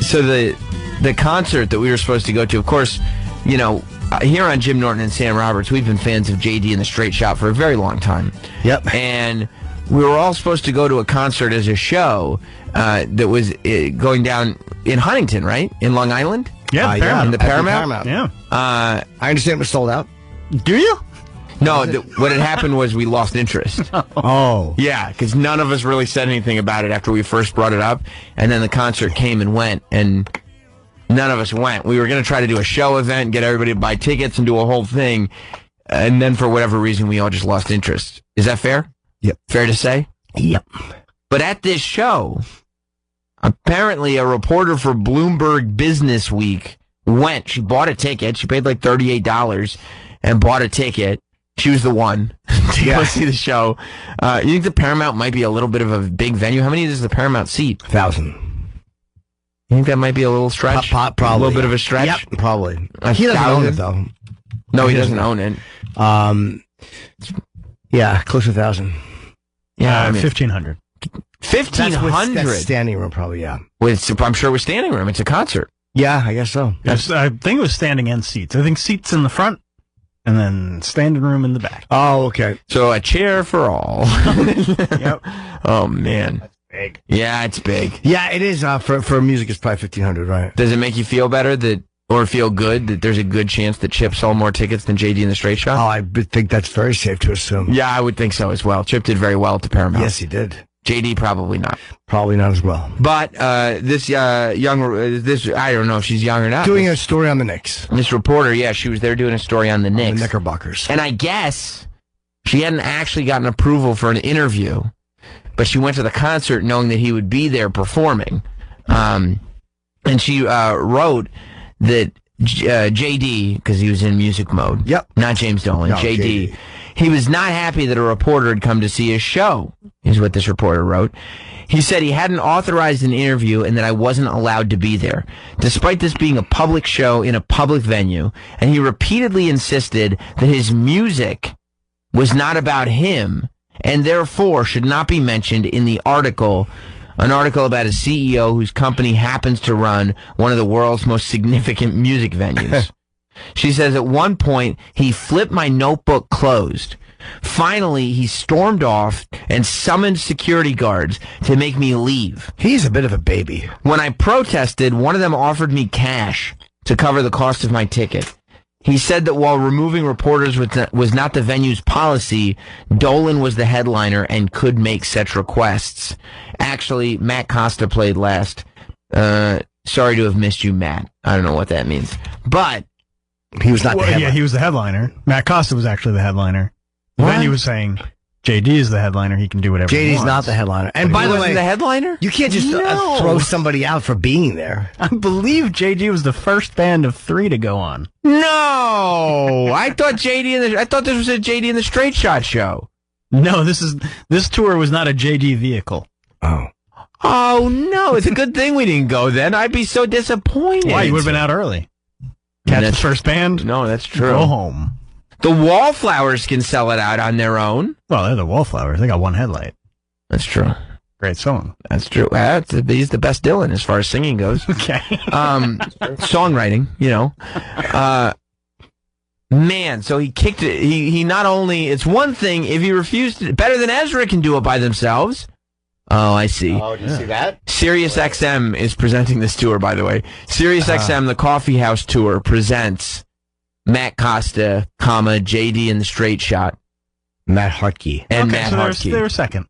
So the concert that we were supposed to go to, of course, you know, here on Jim Norton and Sam Roberts, we've been fans of JD and the Straight Shot for a very long time. Yep. And we were all supposed to go to a concert as a show that was going down in Huntington, right? In Long Island? Yeah, in the Paramount. Yeah. I understand it was sold out. Do you? No, what had happened was we lost interest. Oh. Yeah, because none of us really said anything about it after we first brought it up. And then the concert came and went, and none of us went. We were going to try to do a show event, get everybody to buy tickets and do a whole thing. And then for whatever reason, we all just lost interest. Is that fair? Yep. Fair to say? Yep. But at this show, apparently a reporter for Bloomberg Business Week went. She bought a ticket. She paid like $38 and bought a ticket. She was the one to go see the show. You think the Paramount might be a little bit of a big venue? How many does the Paramount seat? 1,000. You think that might be a little stretch? Probably. A little bit of a stretch? Yep, probably. He 1,000? doesn't own it, though. No, he doesn't own it. Yeah, close to 1,000. Yeah, 1,500. 1,500? That's standing room, probably, yeah. I'm sure with standing room. It's a concert. Yeah, I guess so. I think it was standing and seats. I think seats in the front and then standing room in the back. Oh, okay. So a chair for all. Yep. Oh, man. That's big. Yeah, it's big. Yeah, it is. For music, it's probably 1,500, right? Does it make you feel better or feel good that there's a good chance that Chip sold more tickets than JD and the Straight Shot? Oh, I think that's very safe to assume. Yeah, I would think so as well. Chip did very well at the Paramount. Yes, he did. JD probably not. Probably not as well. But this I don't know if she's young or not. Doing a story on the Knicks. This reporter, yeah, she was there doing a story on the Knicks. The Knickerbockers. And I guess she hadn't actually gotten approval for an interview, but she went to the concert knowing that he would be there performing. And she wrote that JD, because he was in music mode. Yep. Not James Dolan. No, JD. He was not happy that a reporter had come to see his show, is what this reporter wrote. He said he hadn't authorized an interview and that I wasn't allowed to be there, despite this being a public show in a public venue, and he repeatedly insisted that his music was not about him and therefore should not be mentioned in the article, an article about a CEO whose company happens to run one of the world's most significant music venues. She says at one point, he flipped my notebook closed. Finally, he stormed off and summoned security guards to make me leave. He's a bit of a baby. When I protested, one of them offered me cash to cover the cost of my ticket. He said that while removing reporters was not the venue's policy, Dolan was the headliner and could make such requests. Actually, Matt Costa played last. Sorry to have missed you, Matt. I don't know what that means. But he was not the headliner. Yeah, he was the headliner. Matt Costa was actually the headliner. The venue was saying JD is the headliner. He can do whatever he wants. JD's not the headliner. And by the way, the headliner? You can't just throw somebody out for being there. I believe JD was the first band of 3 to go on. No, I thought this was a JD and the Straight Shot show. No, this tour was not a JD vehicle. Oh no, it's a good thing we didn't go then. I'd be so disappointed. Why? You would have been out early. Catch the first band. No, that's true. Go home. The Wallflowers can sell it out on their own. Well, they're the Wallflowers. They got one headlight. That's true. Great song. That's true. He's the best Dylan as far as singing goes. Okay. Songwriting, you know. Man, so he kicked it. He not only, it's one thing if he refused to, better than Ezra can do it by themselves. Oh, I see. Oh, do you see that? Sirius XM is presenting this tour, by the way. Sirius XM, the Coffee House Tour, presents Matt Costa, JD and the Straight Shot. Matt Hartke. And okay, Matt so Hartke. They were second.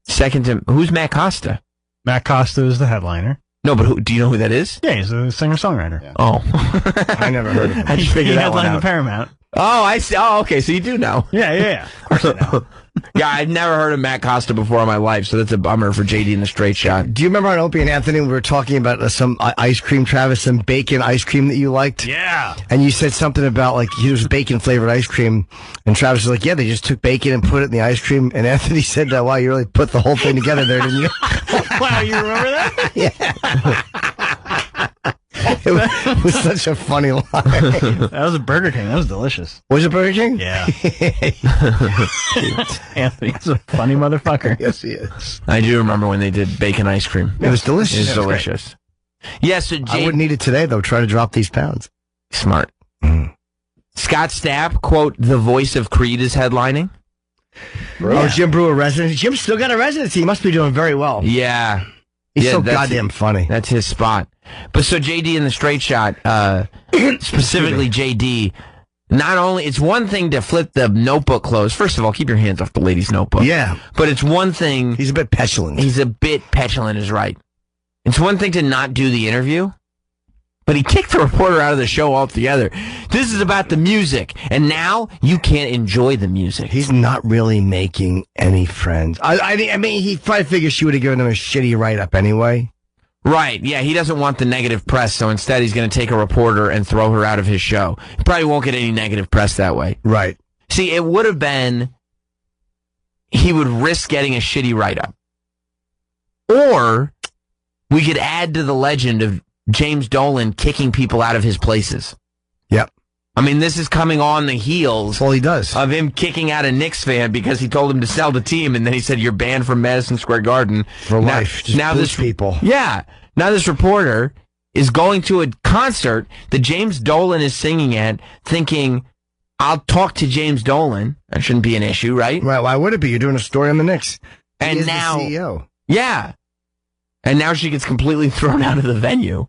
Second to, who's Matt Costa? Matt Costa is the headliner. No, but do you know who that is? Yeah, he's a singer-songwriter. Yeah. Oh. I never heard of him. I just figured that one out. He headlined the Paramount. Oh, I see. Oh, okay, so you do know. Yeah. Of course I know. Yeah, I've never heard of Matt Costa before in my life, so that's a bummer for JD and the Straight Shot. Do you remember on Opie and Anthony, we were talking about some ice cream, Travis, some bacon ice cream that you liked? Yeah. And you said something about, like, it was bacon-flavored ice cream, and Travis was like, yeah, they just took bacon and put it in the ice cream, and Anthony said, wow, you really put the whole thing together there, didn't you? Wow, you remember that? Yeah. It was such a funny line. That was a Burger King. That was delicious. Was it Burger King? Yeah. Anthony's a funny motherfucker. Yes, he is. I do remember when they did bacon ice cream. It was delicious. It was delicious. Yes, so I wouldn't eat it today, though. Try to drop these pounds. Smart. Scott Stapp, quote, the voice of Creed is headlining. Oh, Jim Brewer residency. Jim's still got a residency. He must be doing very well. Yeah. He's so goddamn funny. That's his spot. But so JD and the Straight Shot, specifically JD, not only, it's one thing to flip the notebook closed. First of all, keep your hands off the lady's notebook. Yeah. But it's one thing. He's a bit petulant. He's a bit petulant is right. It's one thing to not do the interview. But he kicked the reporter out of the show altogether. This is about the music, and now you can't enjoy the music. He's not really making any friends. I mean, he probably figures she would have given him a shitty write-up anyway. Right, yeah, he doesn't want the negative press, so instead he's going to take a reporter and throw her out of his show. He probably won't get any negative press that way. Right. See, it would have been, he would risk getting a shitty write-up. Or we could add to the legend of James Dolan kicking people out of his places. Yep. I mean, this is coming on the heels That's all he does. of him kicking out a Knicks fan because he told him to sell the team, and then he said, you're banned from Madison Square Garden. For life. Just now this people. Yeah. Now this reporter is going to a concert that James Dolan is singing at, thinking, I'll talk to James Dolan. That shouldn't be an issue, right? Right. Why would it be? You're doing a story on the Knicks. And He is now, the CEO. yeah. And now she gets completely thrown out of the venue.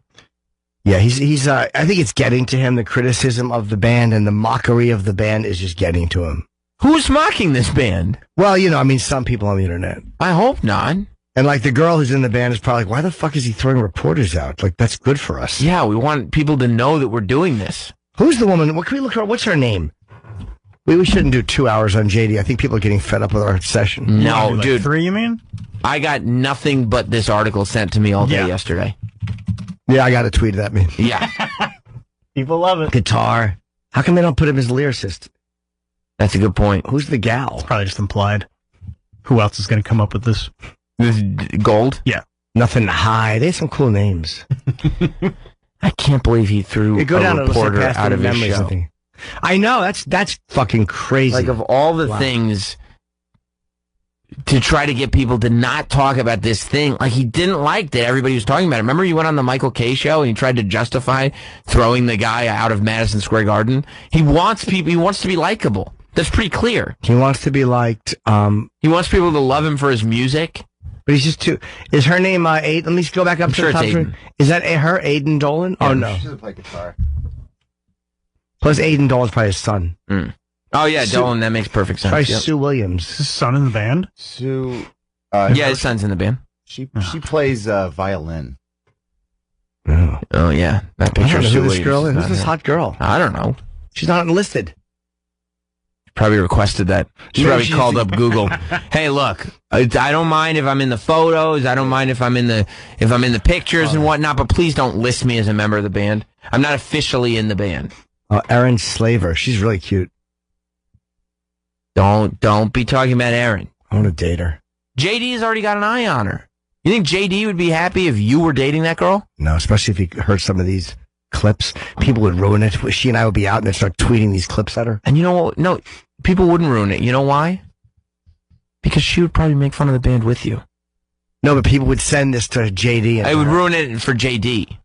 Yeah, he's. I think it's getting to him. The criticism of the band and the mockery of the band is just getting to him. Who's mocking this band? Well, I mean, some people on the internet. I hope not. And like the girl who's in the band is probably like, why the fuck is he throwing reporters out? Like, that's good for us. Yeah, we want people to know that we're doing this. Who's the woman? What can we look her? What's her name? We shouldn't do 2 hours on JD. I think people are getting fed up with our session. No, dude. 3, you mean? I got nothing but this article sent to me all day yesterday. Yeah, I got a tweet at me. Yeah. People love it. Guitar. How come they don't put him as lyricist? That's a good point. Who's the gal? It's probably just implied. Who else is going to come up with this? This Gold? Yeah. Nothing to hide. They have some cool names. I can't believe he threw go a down reporter out of his show. I know. That's fucking crazy. Like, of all the things to try to get people to not talk about this thing, like, he didn't like that everybody was talking about it. Remember, you went on the Michael K show and he tried to justify throwing the guy out of Madison Square Garden. He wants people. He wants to be likable. That's pretty clear. He wants to be liked. He wants people to love him for his music. But he's just too. Is her name Aiden? Let me go back up I'm to sure the top. it's Aiden. Is that her, Aiden Dolan? Yeah. Oh no. She doesn't play guitar. Plus, Aiden Dolan's probably his son. Mm. Oh yeah, Dolan. That makes perfect sense. Probably Yep. Sue Williams. Is his son in the band? Sue. Yeah, his son's in the band. She plays violin. Oh yeah, that I picture don't of know Sue who this Williams girl is. not Who's this him. hot girl? I don't know. She's not enlisted. Probably requested that. She Maybe probably she's- called up Google. Hey, look, I don't mind if I'm in the photos. I don't mind if I'm in the pictures and whatnot. But please don't list me as a member of the band. I'm not officially in the band. Erin Slaver. She's really cute. Don't be talking about Erin. I want to date her. JD's already got an eye on her. You think JD would be happy if you were dating that girl? No, especially if he heard some of these clips. People would ruin it. She and I would be out and they'd start tweeting these clips at her. And you know what? No, people wouldn't ruin it. You know why? Because she would probably make fun of the band with you. No, but people would send this to JD. And I would ruin it for JD.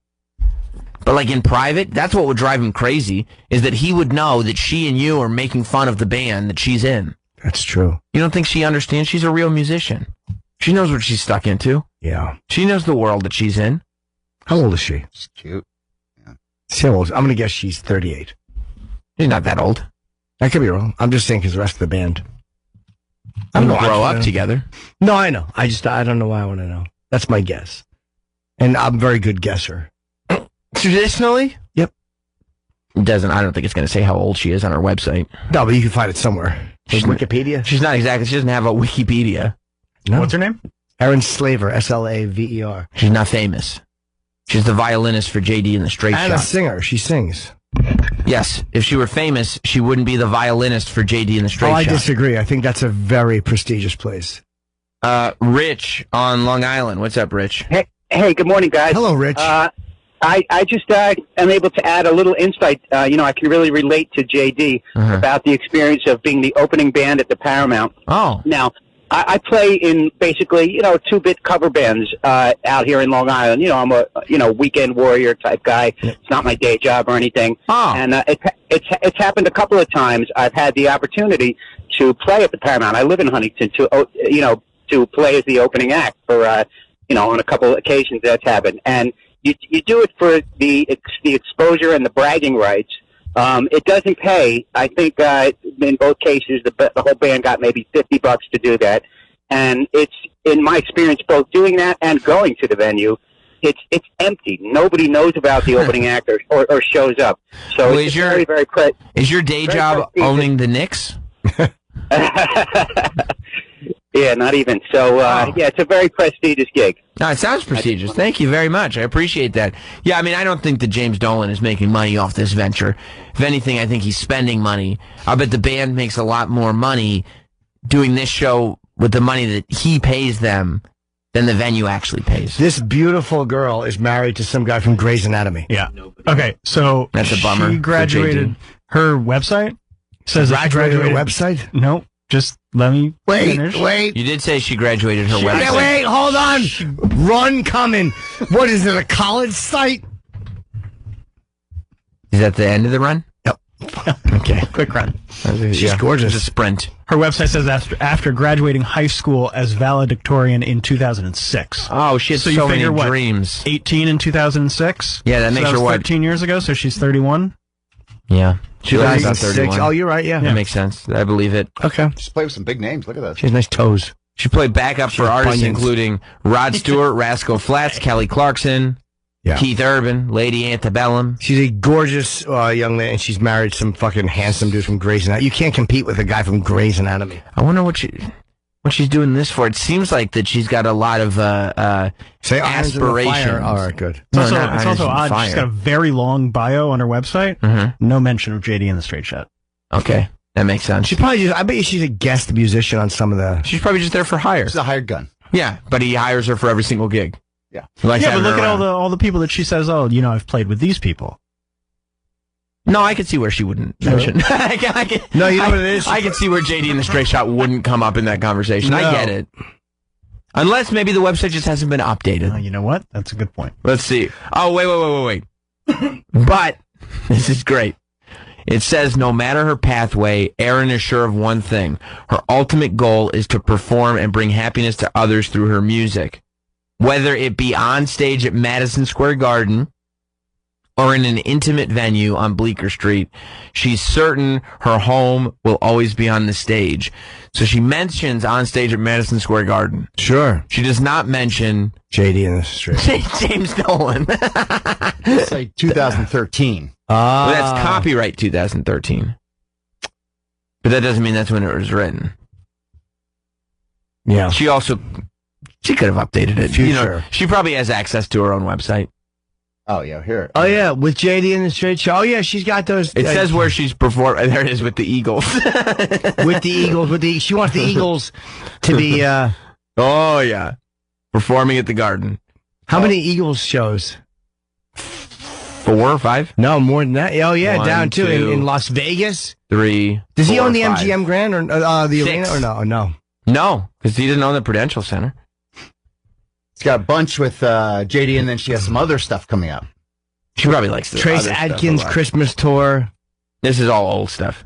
But like in private, that's what would drive him crazy, is that he would know that she and you are making fun of the band that she's in. That's true. You don't think she understands? She's a real musician. She knows what she's stuck into. Yeah. She knows the world that she's in. How old is she? She's cute. See how old? I'm going to guess she's 38. She's not that old. I could be wrong. I'm just saying because the rest of the band. I'm going going to grow up together. No, I know. I don't know why I want to know. That's my guess. And I'm a very good guesser. Traditionally? Yep. I don't think it's going to say how old she is on her website. No, but you can find it somewhere. Wikipedia? She doesn't have a Wikipedia. No. What's her name? Erin Slaver, Slaver. She's not famous. She's the violinist for JD and the Straight And a Shot. singer. She sings. Yes, if she were famous, she wouldn't be the violinist for JD and the Straight I Shot. disagree. I think that's a very prestigious place. Rich on Long Island. What's up, Rich? Hey, good morning, guys. Hello, Rich. I just am able to add a little insight. I can really relate to JD about the experience of being the opening band at the Paramount. Oh. Now, I play in basically, 2-bit cover bands out here in Long Island. I'm a, weekend warrior type guy. It's not my day job or anything. Oh. And it's happened a couple of times. I've had the opportunity to play at the Paramount. I live in Huntington to play as the opening act for, on a couple of occasions that's happened. And you do it for the exposure and the bragging rights. It doesn't pay. I think in both cases the whole band got maybe $50 to do that, and it's in my experience both doing that and going to the venue. it's empty. Nobody knows about the opening act or shows up. So Well, it's very, very is your day very job prestigious. owning the Knicks? Yeah, not even. So, yeah, it's a very prestigious gig. No, it sounds prestigious. Thank you very much. I appreciate that. Yeah, I mean, I don't think that James Dolan is making money off this venture. If anything, I think he's spending money. I bet the band makes a lot more money doing this show with the money that he pays them than the venue actually pays. This beautiful girl is married to some guy from Grey's Anatomy. Yeah. Okay, so that's a bummer. She graduated. Her website says that she graduated. Her website? Nope. Just let me finish. Wait. You did say she graduated her website. Wait, hold on. Run coming. What is it, a college site? Is that the end of the run? Yep. Okay, quick run. She's gorgeous. It's a sprint. Her website says after graduating high school as valedictorian in 2006. Oh, she had so you many figure what, dreams. 18 in 2006? Yeah, that so makes that her was what? 13 years ago, so she's 31? Yeah. She was about 2006. 31. Oh, you're right, yeah. That makes sense. I believe it. Okay. Just play with some big names. Look at that. She has nice toes. She played backup for has artists bunions. including Rod Stewart, Rascal Flatts, Kelly Clarkson, Keith Urban, Lady Antebellum. She's a gorgeous young lady, and she's married some fucking handsome dude from Grey's Anatomy. You can't compete with a guy from Grey's Anatomy. I wonder what she's doing this for. It seems like that she's got a lot of Say irons in the fire. aspirations. All right, good. It's also, not it's irons also in the odd. fire. She's got a very long bio on her website. Mm-hmm. No mention of JD and the Straight Shot. Okay, that makes sense. She probably just, I bet you she's a guest musician on some of the... She's probably just there for hire. She's a hired gun. Yeah, but he hires her for every single gig. Yeah. He likes Yeah, but having look her at around. all the people that she says, oh, you know, I've played with these people. No, I could see where she wouldn't mention. No, you know what it is? I could see where JD and the Straight Shot wouldn't come up in that conversation. No. I get it. Unless maybe the website just hasn't been updated. You know what? That's a good point. Let's see. Oh, wait. But this is great. It says, no matter her pathway, Erin is sure of one thing. Her ultimate goal is to perform and bring happiness to others through her music. Whether it be on stage at Madison Square Garden or in an intimate venue on Bleecker Street, she's certain her home will always be on the stage. So she mentions on stage at Madison Square Garden. Sure. She does not mention JD and the Straight. James Dolan. It's like 2013. Well, that's copyright 2013. But that doesn't mean that's when it was written. Yeah. She could have updated it. You know, she probably has access to her own website. Oh, yeah, here. Oh, yeah, with JD and the Straight Show. Oh, yeah, she's got those... It says where she's performed. There it is with the Eagles. with the Eagles. She wants the Eagles to be... Oh, yeah. Performing at the Garden. How many Eagles shows? 4 or 5? No, more than that. Oh, yeah, 1, down to 2, in Las Vegas. 3. Does he 4, own the 5. MGM Grand or the 6. arena? Or no? No. No, because he didn't own the Prudential Center. It's got a bunch with JD, and then she has some other stuff coming up. She probably likes the Trace other stuff Adkins a lot. Christmas tour. This is all old stuff.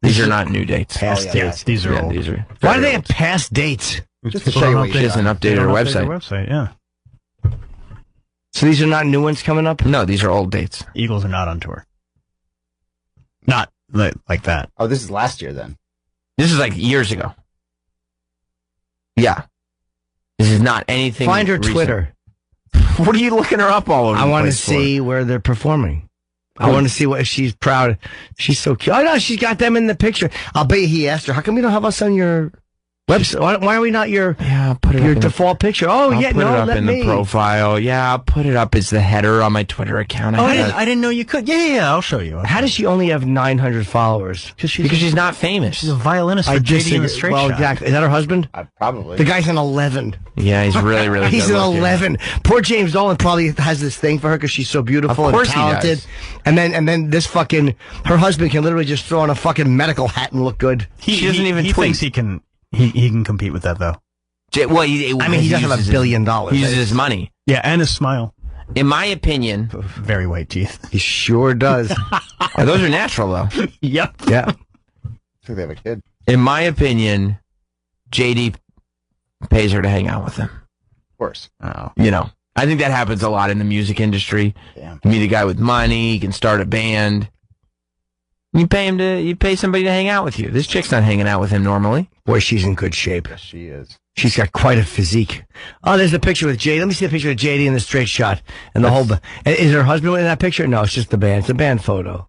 These are not new dates. Past dates. These are old. These are Why do they have past dates? Just to show you what She doesn't update her website. Yeah. So these are not new ones coming up? No, these are old dates. Eagles are not on tour. Not like that. Oh, this is last year then. This is like years ago. Yeah. This is not anything. Find her recent. Twitter. What are you looking her up all over? I want to see where they're performing. I want to see what if she's proud. She's so cute. Oh no, she's got them in the picture. I'll bet you he asked her, how come you don't have us on your website? Why are we not your default picture? Oh, I'll yeah, put no, it up let in me. the profile. Yeah, I'll put it up as the header on my Twitter account. Oh, I didn't know you could. Yeah, I'll show you. How does she only have 900 followers? Because she's not famous. She's a violinist for JD and the Straight Well, Shot. exactly. Is that her husband? Probably. The guy's an 11. Yeah, he's really, really He's good an looking. 11. Poor James Dolan probably has this thing for her because she's so beautiful Of course and he talented. does. And then this fucking, her husband can literally just throw on a fucking medical hat and look good. She doesn't even He tweet. thinks he can compete with that though. Well, he doesn't have $1 billion. He uses his money. Yeah, and his smile. In my opinion, very white teeth. He sure does. Those are natural though. Yep. Yeah. I think they have a kid. In my opinion, JD pays her to hang out with him. Of course. Oh. You know, I think that happens a lot in the music industry. Damn. You meet a guy with money, he can start a band. You pay somebody to hang out with you. This chick's not hanging out with him normally. Boy, she's in good shape. Yes, she is. She's got quite a physique. Oh, there's a picture with JD. Let me see a picture of JD in the straight shot. And the whole... Is her husband in that picture? No, it's just the band. It's a band photo.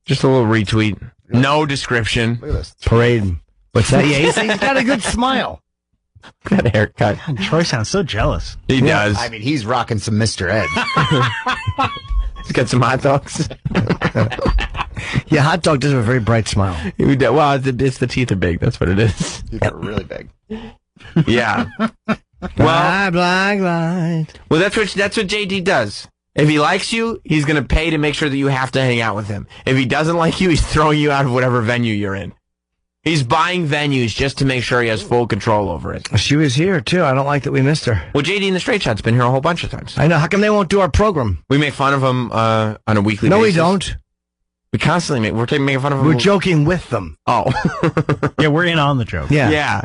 Just a little retweet. No description. Look at this. Parade. What's that? Yeah, he's got a good smile. Got a haircut. God, Troy sounds so jealous. He does. I mean, he's rocking some Mr. Ed. He's got some hot dogs. Yeah, hot dog does have a very bright smile. Well, it's the teeth are big. That's what it is. Teeth are really big. Yeah. Well, well, that's what JD does. If he likes you, he's going to pay to make sure that you have to hang out with him. If he doesn't like you, he's throwing you out of whatever venue you're in. He's buying venues just to make sure he has full control over it. She was here, too. I don't like that we missed her. Well, JD and the Straight Shot's been here a whole bunch of times. I know. How come they won't do our program? We make fun of them on a weekly basis. No, we don't. We constantly we're making fun of them. We're joking with them. Oh. Yeah, we're in on the joke. Yeah. Yeah.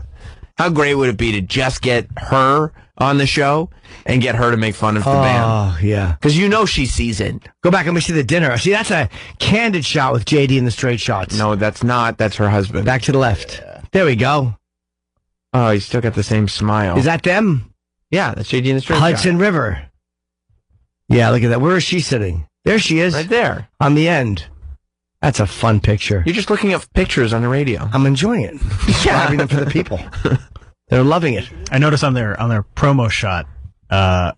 How great would it be to just get her on the show and get her to make fun of the band? Oh, yeah. Because you know she's seasoned. Go back and we see the dinner. See, that's a candid shot with JD and the Straight Shots. No, that's not. That's her husband. Back to the left. Yeah. There we go. Oh, he's still got the same smile. Is that them? Yeah, that's JD and the Straight Hudson River. Yeah, look at that. Where is she sitting? There she is. Right there. On the end. That's a fun picture. You're just looking at pictures on the radio. I'm enjoying it. Describing them for the people. They're loving it. I noticed on their promo shot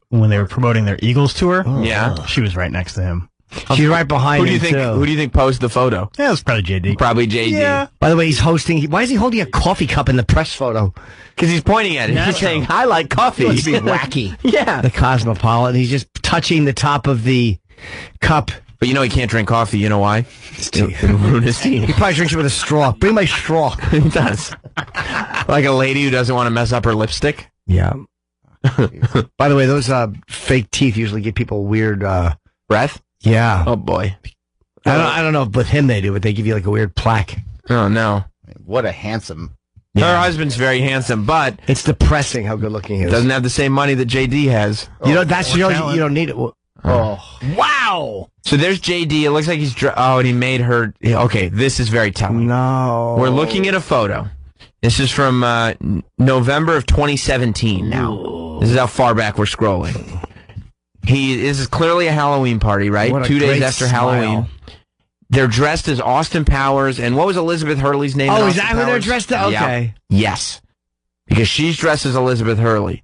when they were promoting their Eagles tour. Oh, yeah, she was right next to him. She's right behind him. Who do you think posed the photo? Yeah, it was probably JD. Probably JD. Yeah. By the way, he's hosting. Why is he holding a coffee cup in the press photo? Because he's pointing at it. He's saying, "I like coffee." He's being wacky. Yeah. The Cosmopolitan. He's just touching the top of the cup. But you know he can't drink coffee. You know why? It'll ruin his teeth. He probably drinks it with a straw. Bring my straw. He does. Like a lady who doesn't want to mess up her lipstick. Yeah. By the way, those fake teeth usually give people weird breath. Yeah. Oh boy. I don't know if with him they do, but they give you like a weird plaque. Oh no. What a handsome. Her husband's very handsome, but it's depressing how good looking he is. Doesn't have the same money that JD has. You know, that's you don't need it. Oh. Wow. So there's JD. It looks like he's... and he made her... Okay, this is very telling. No. We're looking at a photo. This is from November of 2017 now. This is how far back we're scrolling. This is clearly a Halloween party, right? 2 days after Halloween. They're dressed as Austin Powers. And what was Elizabeth Hurley's name? Oh, is that who they're dressed as? Okay. Yeah. Yes. Because she's dressed as Elizabeth Hurley.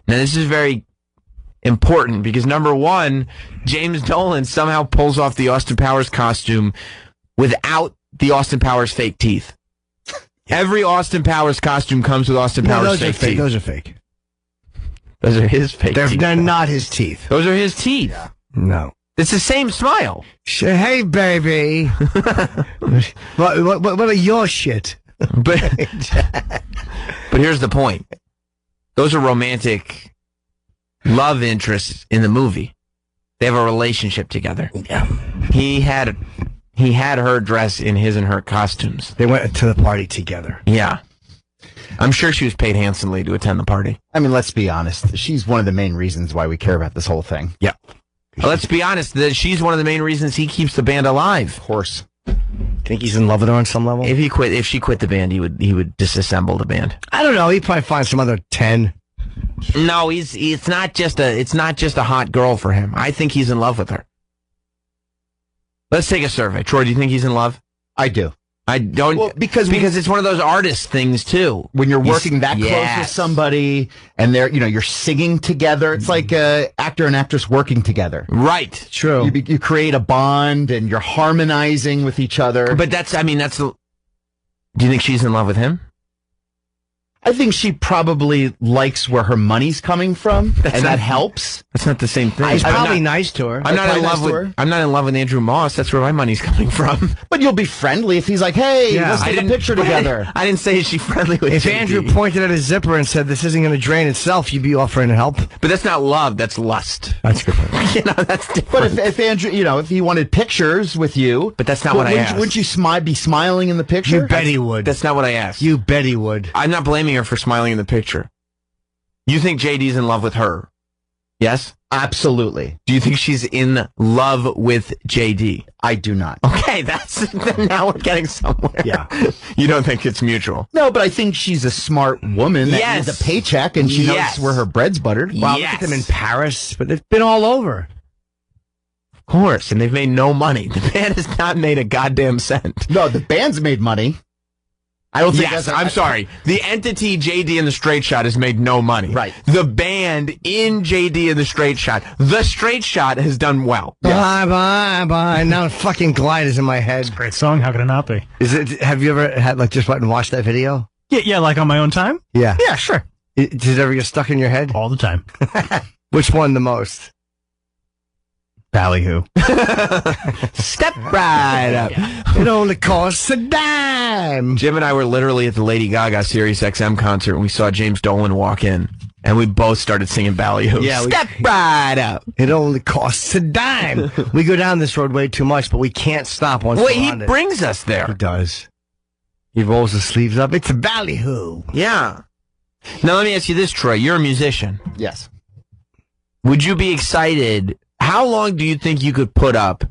Now, this is very... important because number one, James Dolan somehow pulls off the Austin Powers costume without the Austin Powers fake teeth. Every Austin Powers costume comes with Austin Powers fake teeth. Those are fake. Those are his fake teeth. They're not his teeth. Those are his teeth. Yeah. No. It's the same smile. Hey, baby. what are your shit? But here's the point. Those are romantic love interests in the movie. They have a relationship together. Yeah. He had her dress in his and her costumes. They went to the party together. Yeah. I'm sure she was paid handsomely to attend the party. I mean, let's be honest. She's one of the main reasons why we care about this whole thing. Yeah. Let's be honest. She's one of the main reasons he keeps the band alive. Of course. Think he's in love with her on some level? If she quit the band, he would disassemble the band. I don't know. He'd probably find some other 10. No, it's not just a hot girl for him. I think he's in love with her. Let's take a survey. Troy, do you think he's in love? I do. I don't, well, because it's one of those artist things too. When you're working that close with somebody and you're singing together, it's like actor and actress working together. Right. True. You create a bond and you're harmonizing with each other. But do you think she's in love with him? I think she probably likes where her money's coming from, that helps. That's not the same thing. He's probably nice to her. I'm not in love with Andrew Moss. That's where my money's coming from. But you'll be friendly if he's like, "Hey, let's take a picture together." I didn't say is she friendly with. If JD. Andrew pointed at his zipper and said, "This isn't going to drain itself," you'd be offering help. But that's not love. That's lust. That's good. That's different. But if Andrew, if he wanted pictures with you, but that's not what I asked. Wouldn't you be smiling in the picture? You bet he would. That's not what I asked. You bet he would. I'm not blaming her for smiling in the picture. You think JD's in love with her? Yes? Absolutely. Do you think she's in love with JD? I do not. Okay, now we're getting somewhere. Yeah. You don't think it's mutual? No, but I think she's a smart woman that needs a paycheck, and she knows where her bread's buttered. Wow, look at them in Paris, but they've been all over. Of course, and they've made no money. The band has not made a goddamn cent. No, the band's made money. I don't think I'm sorry. The entity JD and the Straight Shot has made no money. Right. The band in JD and the Straight Shot, the Straight Shot has done well. Bye, bye, bye. Now fucking Glide is in my head. Great song. How could it not be? Have you ever had just went and watched that video? Yeah, like on my own time? Yeah. Yeah, sure. Did it ever get stuck in your head? All the time. Which one the most? Ballyhoo. Step right up. It only costs a dime. Jim and I were literally at the Lady Gaga Sirius XM concert, and we saw James Dolan walk in, and we both started singing Ballyhoo. Yeah, Step right up. It only costs a dime. We go down this road way too much, but we can't stop once we're on it. He brings us there. He does. He rolls the sleeves up. It's a Ballyhoo. Yeah. Now let me ask you this, Troy. You're a musician. Yes. Would you be excited? How long do you think you could put up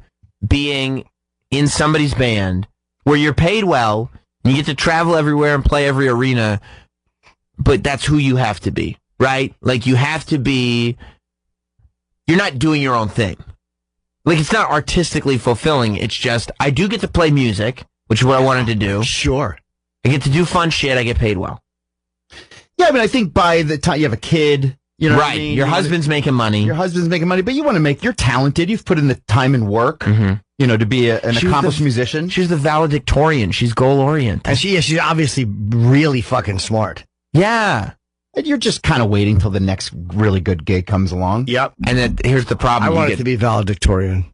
being in somebody's band where you're paid well, you get to travel everywhere and play every arena, but that's who you have to be, right? Like you have to be, you're not doing your own thing. Like it's not artistically fulfilling. It's just, I do get to play music, which is what I wanted to do. Sure. I get to do fun shit. I get paid well. Yeah, I mean, I think by the time you have a kid, you know right. what I mean? Your husband's making money. Your husband's making money, but you want to make, you're talented. You've put in the time and work, you know, to be an accomplished musician. She's the valedictorian. She's goal-oriented. And she's obviously really fucking smart. Yeah. And you're just kind of waiting till the next really good gig comes along. Yep. And then here's the problem. I wanted to be valedictorian.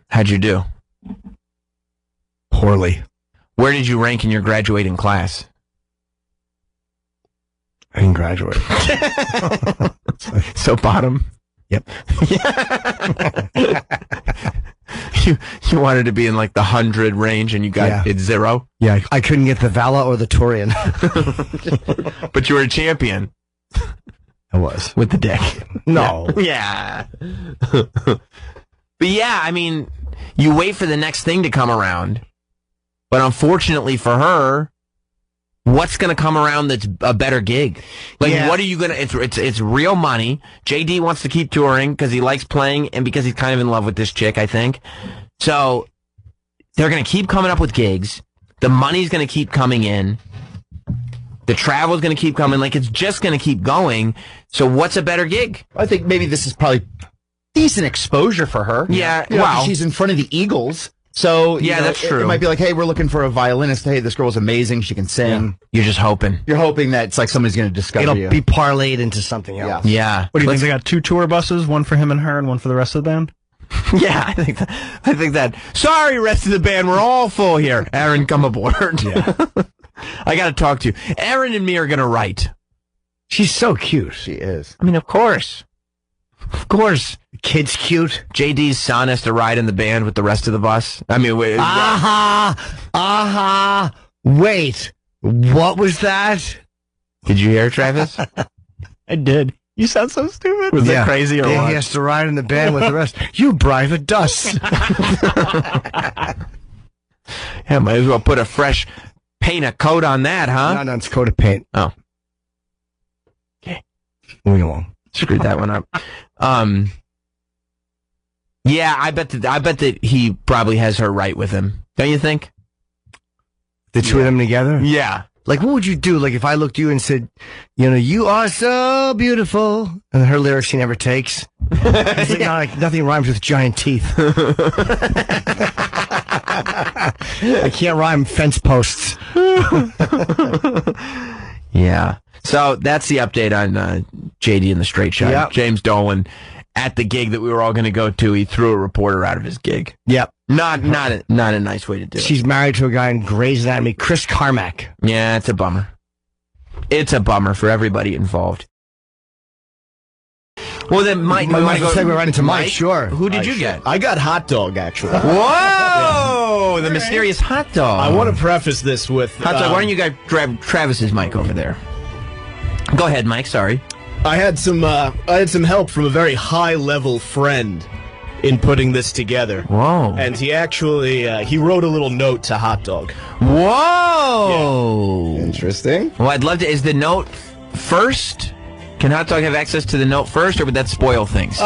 How'd you do? Poorly. Where did you rank in your graduating class? I didn't graduate. So bottom? Yep. You wanted to be in like the 100 range and you got it 0? Yeah, I couldn't get the Vala or the Torian. But you were a champion. I was. With the dick. No. Yeah. But yeah, I mean, you wait for the next thing to come around. But unfortunately for her, what's going to come around that's a better gig? Like, what are you going to... It's real money. JD wants to keep touring because he likes playing and because he's kind of in love with this chick, I think. So, they're going to keep coming up with gigs. The money's going to keep coming in. The travel's going to keep coming. Like, it's just going to keep going. So, what's a better gig? I think maybe this is probably decent exposure for her. Yeah, you know, wow. She's in front of the Eagles. So, yeah, that's true. It might be like, hey, we're looking for a violinist. Hey, this girl's amazing. She can sing. Yeah. You're just hoping. You're hoping that it's like somebody's going to discover you. It'll be parlayed into something else. Yeah. What do you think? They got 2 tour buses, one for him and her, and one for the rest of the band? Yeah, I think that. Sorry, rest of the band, we're all full here. Aaron, come aboard. Yeah. I got to talk to you. Aaron and me are going to write. She's so cute. She is. I mean, of course. Of course. Kid's cute. JD's son has to ride in the band with the rest of the bus. I mean, wait. Wait, what was that? Did you hear, Travis? I did. You sound so stupid. Was that crazy or what? He has to ride in the band with the rest. You bride of dust. Yeah, might as well put a fresh paint a coat on that, huh? No, it's coat of paint. Oh. Okay. Moving along. Screwed that one up. Yeah, I bet that he probably has her right with him. Don't you think? The two of them together? Yeah. Like, what would you do? Like, if I looked at you and said, you know, you are so beautiful, and her lyrics she never takes. It's like, like nothing rhymes with giant teeth. I can't rhyme fence posts. Yeah. So that's the update on JD and the Straight Shot. Yep. James Dolan at the gig that we were all going to go to. He threw a reporter out of his gig. Yep. Not a nice way to do it. She's married to a guy in Grey's Anatomy, Chris Carmack. Yeah, it's a bummer. It's a bummer for everybody involved. Well, then, Mike, we want to segue right into Mike. Sure. Who did you get? I got hot dog, actually. Whoa! The mysterious hot dog. I want to preface this with hot dog. Why don't you guys grab Travis's mic over there? Go ahead, Mike. Sorry. I had some help from a very high-level friend in putting this together. Whoa. And he actually he wrote a little note to Hot Dog. Whoa! Yeah. Interesting. Well, I'd love to. Is the note first? Can Hot Dog have access to the note first, or would that spoil things?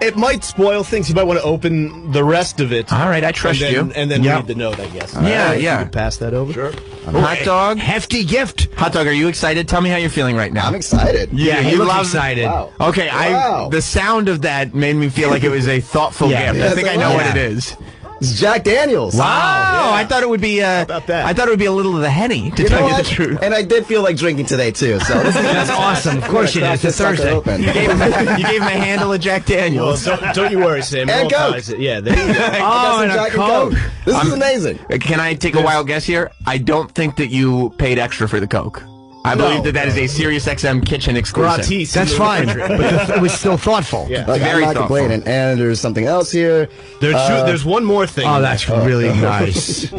It might spoil things. You might want to open the rest of it. All right, I trust you. And then read the note, I guess. Yeah. You can pass that over. Sure. Hot Dog. Hefty gift. Hot Dog, are you excited? Tell me how you're feeling right now. I'm excited. Yeah, he you looks love excited. Wow. Okay, Wow. the sound of that made me feel like it was a thoughtful gift. I think I know what it is. It's Jack Daniels. Wow! Yeah. I thought it would be. about that? I thought it would be a little of the Henny, to tell you the truth. And I did feel like drinking today too. So this is That's awesome. Of course you did. It's a Thursday. You gave him a handle of Jack Well, Daniels. don't you worry, Sam. It And all Coke. ties it. Yeah, there you go. Oh, and a Jack and Coke. This is amazing. Can I take a wild guess here? I don't think that you paid extra for the Coke. I believe that is a Sirius XM kitchen exclusive. Gratis. That's fine. But it was still thoughtful. Yeah. Like, Very I'm not thoughtful. complaining. And there's something else here. There's one more thing. Oh, that's really nice.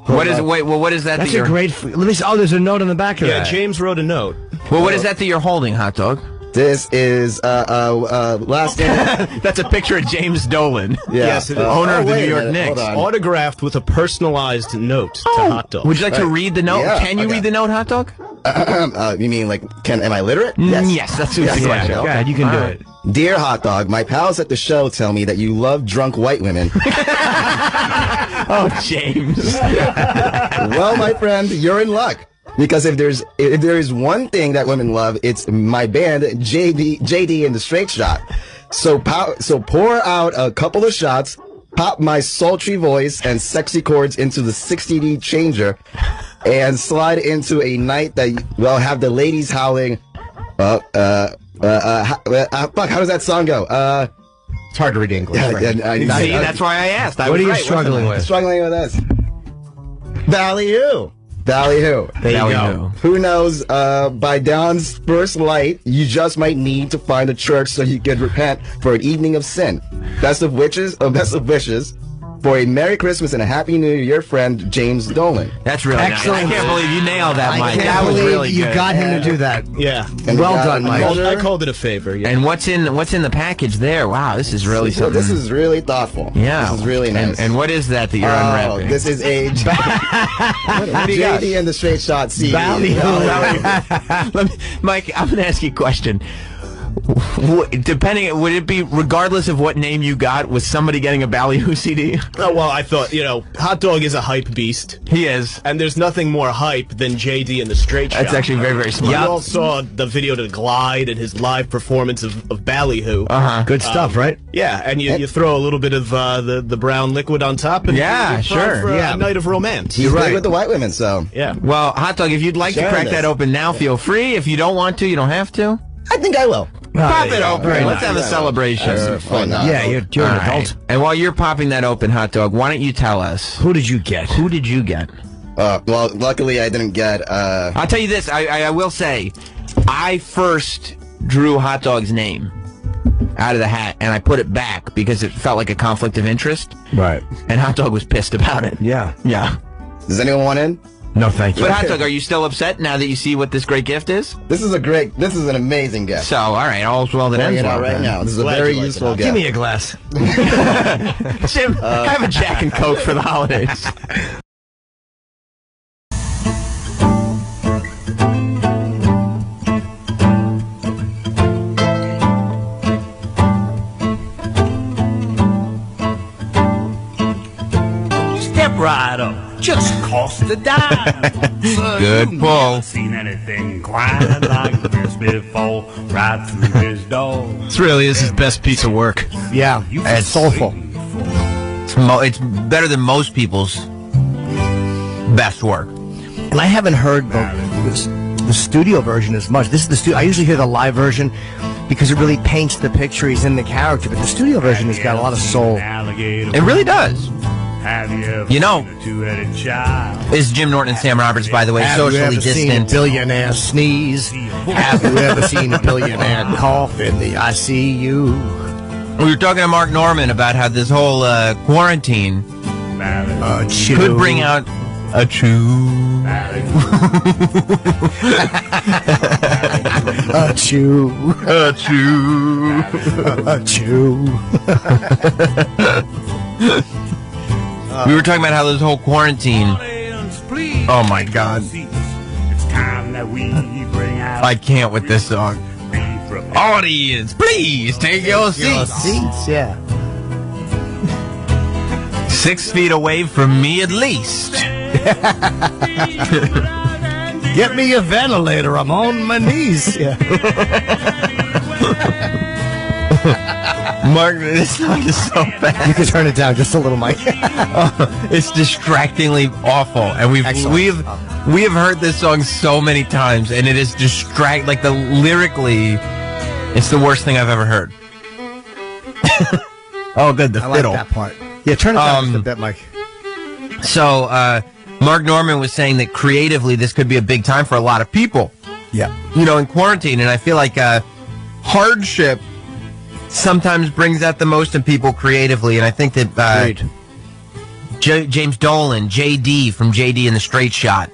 What is what is that? That's that a you're, great. Let me see. Oh, there's a note on the back of Yeah, that. James wrote a note. Well, what is that you're holding, Hot Dog? This is last name. That's a picture of James Dolan. Yeah. Yes, it is. Owner of the wait New a York minute, Knicks. hold on. Autographed with a personalized note to Hot Dog. Would you like to read the note? Yeah, Can you okay. read the note, Hot Dog? You mean like, am I literate? Yes, that's the Yes, question. yeah. God, you can do it. Dear Hot Dog, my pals at the show tell me that you love drunk white women. Oh, James. Well, my friend, you're in luck. Because if there is one thing that women love, it's my band, JD and the Straight Shot. So pour out a couple of shots, pop my sultry voice and sexy chords into the 60D changer, and slide into a night that will have the ladies howling. Fuck, how does that song go? It's hard to read English. See, that's why I asked. What are you struggling with? Struggling with this. Ballyhoo. Ballyhoo. There you go. Who knows, by dawn's first light, you just might need to find a church so you can repent for an evening of sin. Best of wishes. For a Merry Christmas and a Happy New Year, your friend, James Dolan. That's really Excellent. nice. I can't believe you nailed that, Mike. I That can't was believe really you good. got him to do that. Yeah. And Well we got done, Mike. another- I called it a favor. Yeah. And what's in the package there? Wow, this is really something. This is really thoughtful. Yeah. This is really nice. And what is that you're unwrapping? This is a What do you got? JD and the Straight Shot CD. Mike, I'm going to ask you a question. Depending, would it be regardless of what name you got? Was somebody getting a Ballyhoo CD? Oh, well, I thought, Hot Dog is a hype beast. He is. And there's nothing more hype than JD and the Straight Shot. That's actually very, very smart. You all saw the video to Glide and his live performance of Ballyhoo. Good stuff, right? Yeah, and you throw a little bit of the brown liquid on top, and Yeah, you're sure. for a night of romance. He's right with the white women, so. Yeah. Well, Hot Dog, if you'd like to Sharing crack this. that open now, feel free. If you don't want to, you don't have to. I think I will. Pop it open. Very Let's nice. have a celebration. Why not? Yeah, you're an All right. adult. And while you're popping that open, Hot Dog, why don't you tell us? Who did you get? Who did you get? Well, luckily I didn't get. I'll tell you this. I will say, I first drew Hot Dog's name out of the hat, and I put it back because it felt like a conflict of interest. Right. And Hot Dog was pissed about it. Yeah. Yeah. Does anyone want in? No, thank you. But Hot Dog, are you still upset now that you see what this great gift is? This is an amazing gift. So, all right, all's well that ends Bring it out well. right then. now. This is a Glad very you like useful it. gift. Give me a glass. Jim, have a Jack and Coke for the holidays. Step right up, just cost a dime. Good pull. Never seen anything quite like this before. Right through this door. This really is his best piece of work. Yeah, it's soulful. It's better than most people's best work. And I haven't heard the studio version as much. This is the studio. I usually hear the live version because it really paints the picture. He's in the character, but the studio version has got a lot of soul. It really does. You know, this is Jim Norton and Sam Roberts, by the way, Have you socially ever seen a distant. billionaire sneeze? Have you ever seen a billionaire cough in the ICU? We were talking to Mark Norman about how this whole quarantine could bring out a chew. Achoo. Achoo. Achoo. We were talking about how this whole quarantine. Oh my God. It's time that we bring out. I can't with this song. Audience, please take your seats. Seats, yeah. 6 feet away from me at least. Get me a ventilator. I'm on my knees. Yeah. Mark, this song is so bad. You can turn it down just a little, Mike. It's distractingly awful, and we have heard this song so many times, and it is lyrically, it's the worst thing I've ever heard. Oh, good, the fiddle. I like that part. Yeah, turn it down just a bit, Mike. So, Mark Norman was saying that creatively this could be a big time for a lot of people. Yeah. In quarantine, and I feel like hardship sometimes brings out the most in people creatively, and I think that James Dolan, JD from JD and the Straight Shot,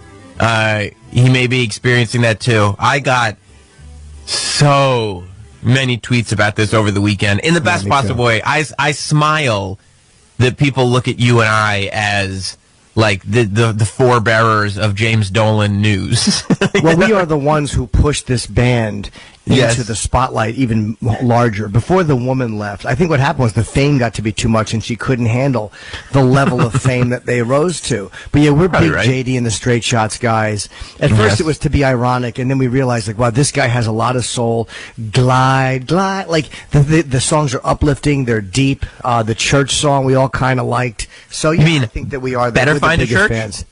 he may be experiencing that too. I got so many tweets about this over the weekend in the best possible way. I smile that people look at you and I as like the forebearers of James Dolan news. Well, we are the ones who pushed this band into the spotlight even larger. Before the woman left, I think what happened was the fame got to be too much and she couldn't handle the level of fame that they rose to. But yeah, we're big JD and the Straight Shots guys. At first it was to be ironic, and then we realized, like, wow, this guy has a lot of soul. Glide. Like, the songs are uplifting, they're deep. The church song we all kind of liked. So yeah, I think that we are Better Find the a Church fans.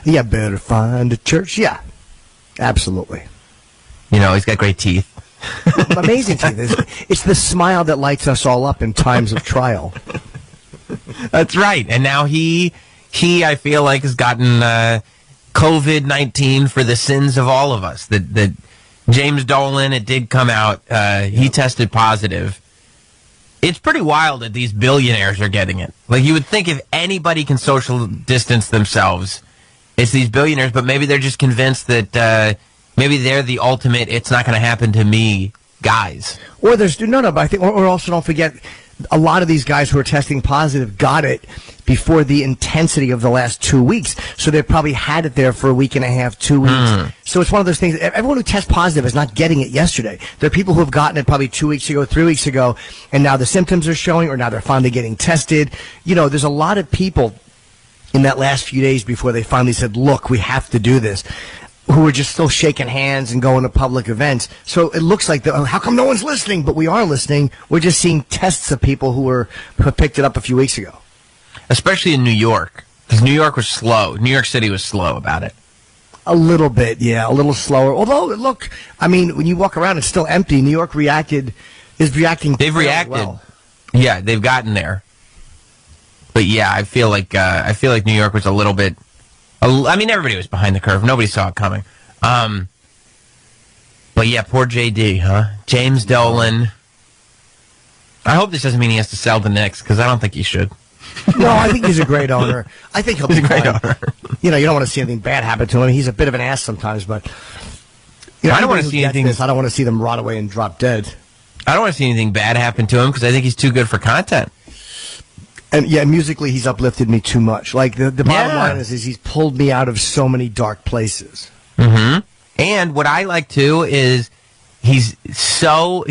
Yeah, Better Find a Church. Yeah, absolutely. He's got great teeth. Amazing teeth. It's the smile that lights us all up in times of trial. That's right. And now he I feel like, has gotten COVID-19 for the sins of all of us. That James Dolan, it did come out. He tested positive. It's pretty wild that these billionaires are getting it. Like, you would think if anybody can social distance themselves, it's these billionaires, but maybe they're just convinced that maybe they're the ultimate, it's not going to happen to me guys. Or there's, but I think, or also don't forget, a lot of these guys who are testing positive got it before the intensity of the last 2 weeks. So they probably had it there for a week and a half, 2 weeks. So it's one of those things, everyone who tests positive is not getting it yesterday. There are people who have gotten it probably 2 weeks ago, 3 weeks ago, and now the symptoms are showing, or now they're finally getting tested. There's a lot of people in that last few days before they finally said, look, we have to do this, who are just still shaking hands and going to public events. So it looks like, how come no one's listening? But we are listening. We're just seeing tests of people who picked it up a few weeks ago. Especially in New York, because New York was slow. New York City was slow about it. A little bit, yeah, a little slower. Although, look, I mean, when you walk around, it's still empty. New York is reacting. They've reacted. Well. Yeah, they've gotten there. But yeah, I feel like New York was a little bit. I mean, everybody was behind the curve. Nobody saw it coming. But yeah, poor JD, huh? James Dolan. I hope this doesn't mean he has to sell the Knicks, because I don't think he should. No, I think he's a great owner. I think he'll be a great owner. You don't want to see anything bad happen to him. He's a bit of an ass sometimes, but I don't want to see anything. I don't want to see them rot away and drop dead. I don't want to see anything bad happen to him, because I think he's too good for content. And yeah, musically, he's uplifted me too much. Like, the bottom line is he's pulled me out of so many dark places. Mm-hmm. And what I like, too, is he's so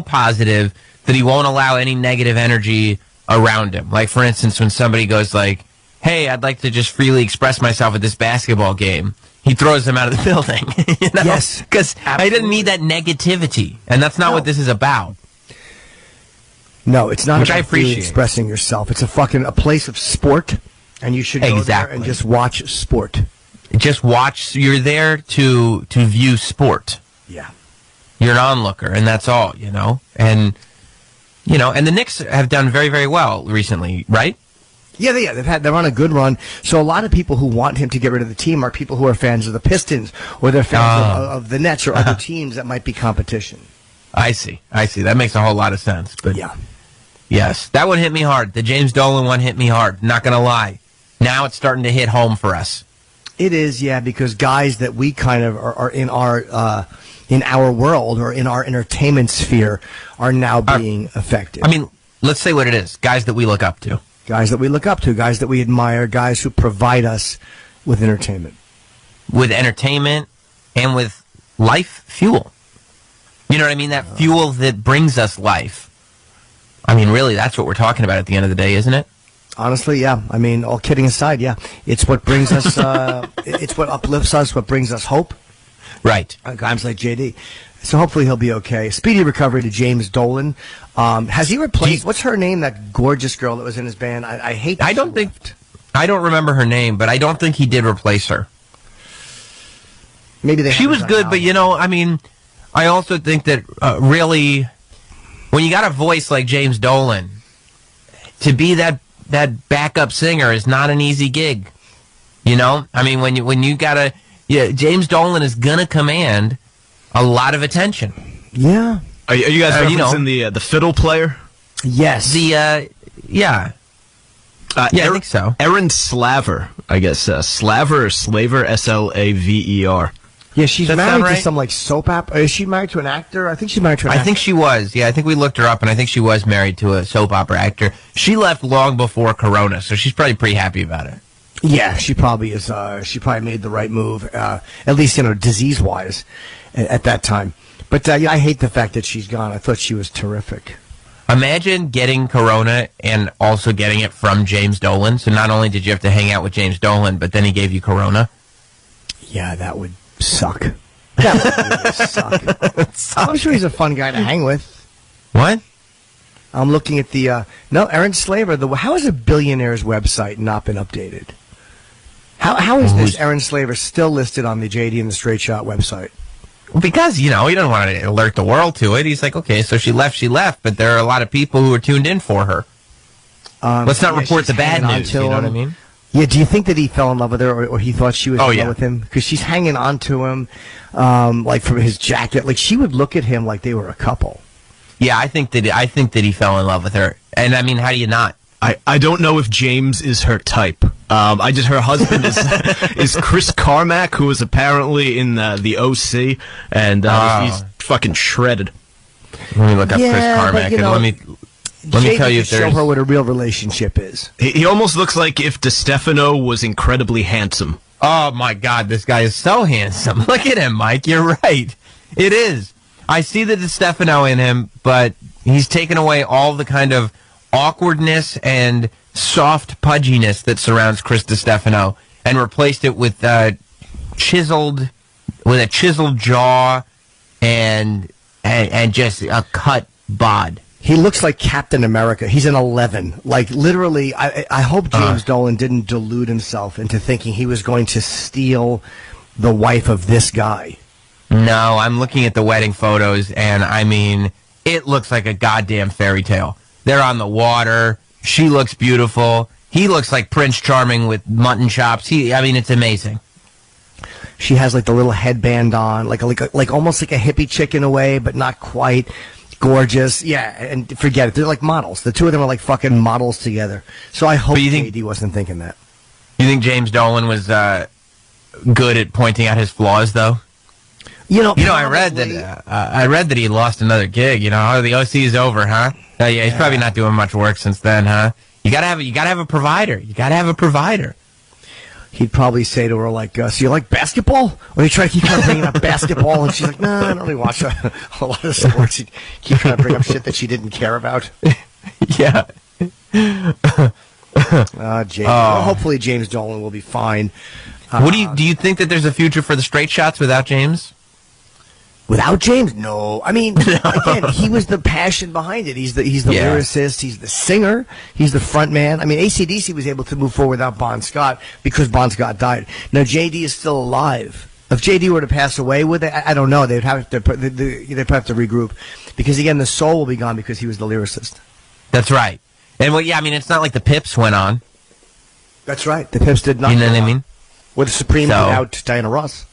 positive that he won't allow any negative energy around him. Like, for instance, when somebody goes like, hey, I'd like to just freely express myself at this basketball game, he throws them out of the building. Yes. Because I didn't need that negativity. And that's not what this is about. No, it's not Which about I appreciate. expressing yourself. It's a place of sport, and you should go there and just watch sport. Just watch. You're there to view sport. Yeah. You're an onlooker, and that's all, And, and the Knicks have done very, very well recently, right? Yeah, they're on a good run. So a lot of people who want him to get rid of the team are people who are fans of the Pistons, or they're fans of the Nets or other teams that might be competition. I see. That makes a whole lot of sense. But yeah. Yes, that one hit me hard. The James Dolan one hit me hard. Not going to lie. Now it's starting to hit home for us. It is, yeah, because guys that we kind of are in our world or in our entertainment sphere are now being affected. I mean, let's say what it is. Guys that we look up to. Guys that we look up to, guys that we admire, guys who provide us with entertainment. With entertainment and with life fuel. You know what I mean? That fuel that brings us life. I mean, really, that's what we're talking about at the end of the day, isn't it? Honestly, yeah. I mean, all kidding aside, yeah. It's what brings us, it's what uplifts us, what brings us hope. Right. Guys like JD. So hopefully he'll be okay. Speedy recovery to James Dolan. Has he replaced, what's her name, that gorgeous girl that was in his band? I hate that. I don't remember her name, but I don't think he did replace her. Maybe she was good, but I mean, I also think that really, when you got a voice like James Dolan, to be that backup singer is not an easy gig. I mean, when you got James Dolan is gonna command a lot of attention. Yeah. Are you guys referencing the fiddle player? Yes. Yeah. I think so. Erin Slaver, I guess. Slaver or Slaver, Slaver. Yeah, she's married to some soap opera. Is she married to an actor? I think she's married to an actor. I think she was. Yeah, I think we looked her up, and I think she was married to a soap opera actor. She left long before Corona, so she's probably pretty happy about it. Yeah, she probably is. She probably made the right move, at least disease-wise, at that time. But I hate the fact that she's gone. I thought she was terrific. Imagine getting Corona and also getting it from James Dolan. So not only did you have to hang out with James Dolan, but then he gave you Corona. Yeah, that would suck. That would really suck. I'm sure he's a fun guy to hang with. What? I'm looking at the Erin Slaver. How has a billionaire's website not been updated? How is this Erin Slaver still listed on the JD and the Straight Shot website? Because, he doesn't want to alert the world to it. He's like, okay, so she left, but there are a lot of people who are tuned in for her. Let's not report the bad news, you know what I mean? Yeah, do you think that he fell in love with her, or he thought she was in love with him? Because she's hanging on to him, from his jacket. Like, she would look at him like they were a couple. Yeah, I think that he fell in love with her. And, I mean, how do you not? I don't know if James is her type. Her husband is Chris Carmack, who is apparently in the OC, and he's fucking shredded. Let me look up Chris Carmack, and let me tell you if there's... show her what a real relationship is. He almost looks like if DeStefano was incredibly handsome. Oh, my God, this guy is so handsome. Look at him, Mike. You're right. It is. I see the DeStefano in him, but he's taken away all the kind of awkwardness and soft pudginess that surrounds Chris DeStefano and replaced it with a chiseled jaw and just a cut bod. He looks like Captain America. He's an 11. Like, literally, I hope James Dolan didn't delude himself into thinking he was going to steal the wife of this guy. No, I'm looking at the wedding photos, and I mean, it looks like a goddamn fairy tale. They're on the water. She looks beautiful. He looks like Prince Charming with mutton chops. It's amazing. She has like the little headband on, like almost like a hippie chick in a way, but not quite. Gorgeous. Yeah, and forget it. They're like models. The two of them are like fucking models together. So I hope JD wasn't thinking that. You think James Dolan was good at pointing out his flaws, though? I read that he lost another gig. The OC is over, huh? Yeah, he's probably not doing much work since then, huh? You gotta have a provider. You gotta have a provider. He'd probably say to her, like, so you like basketball? Or he try to keep trying to bring up basketball, and she's like, no, I don't really watch a lot of sports. He'd keep trying to bring up shit that she didn't care about. Yeah. Hopefully James Dolan will be fine. Do you think that there's a future for the Straight Shots without James? Without James? No. I mean, again, he was the passion behind it. He's the lyricist. He's the singer. He's the front man. I mean, AC/DC was able to move forward without Bon Scott because Bon Scott died. Now, JD is still alive. If JD were to pass away with it, I don't know. They'd have to regroup because, again, the soul will be gone because he was the lyricist. That's right. And, it's not like the Pips went on. That's right. The Pips did not. You know what I mean? Or the Supremes without Diana Ross.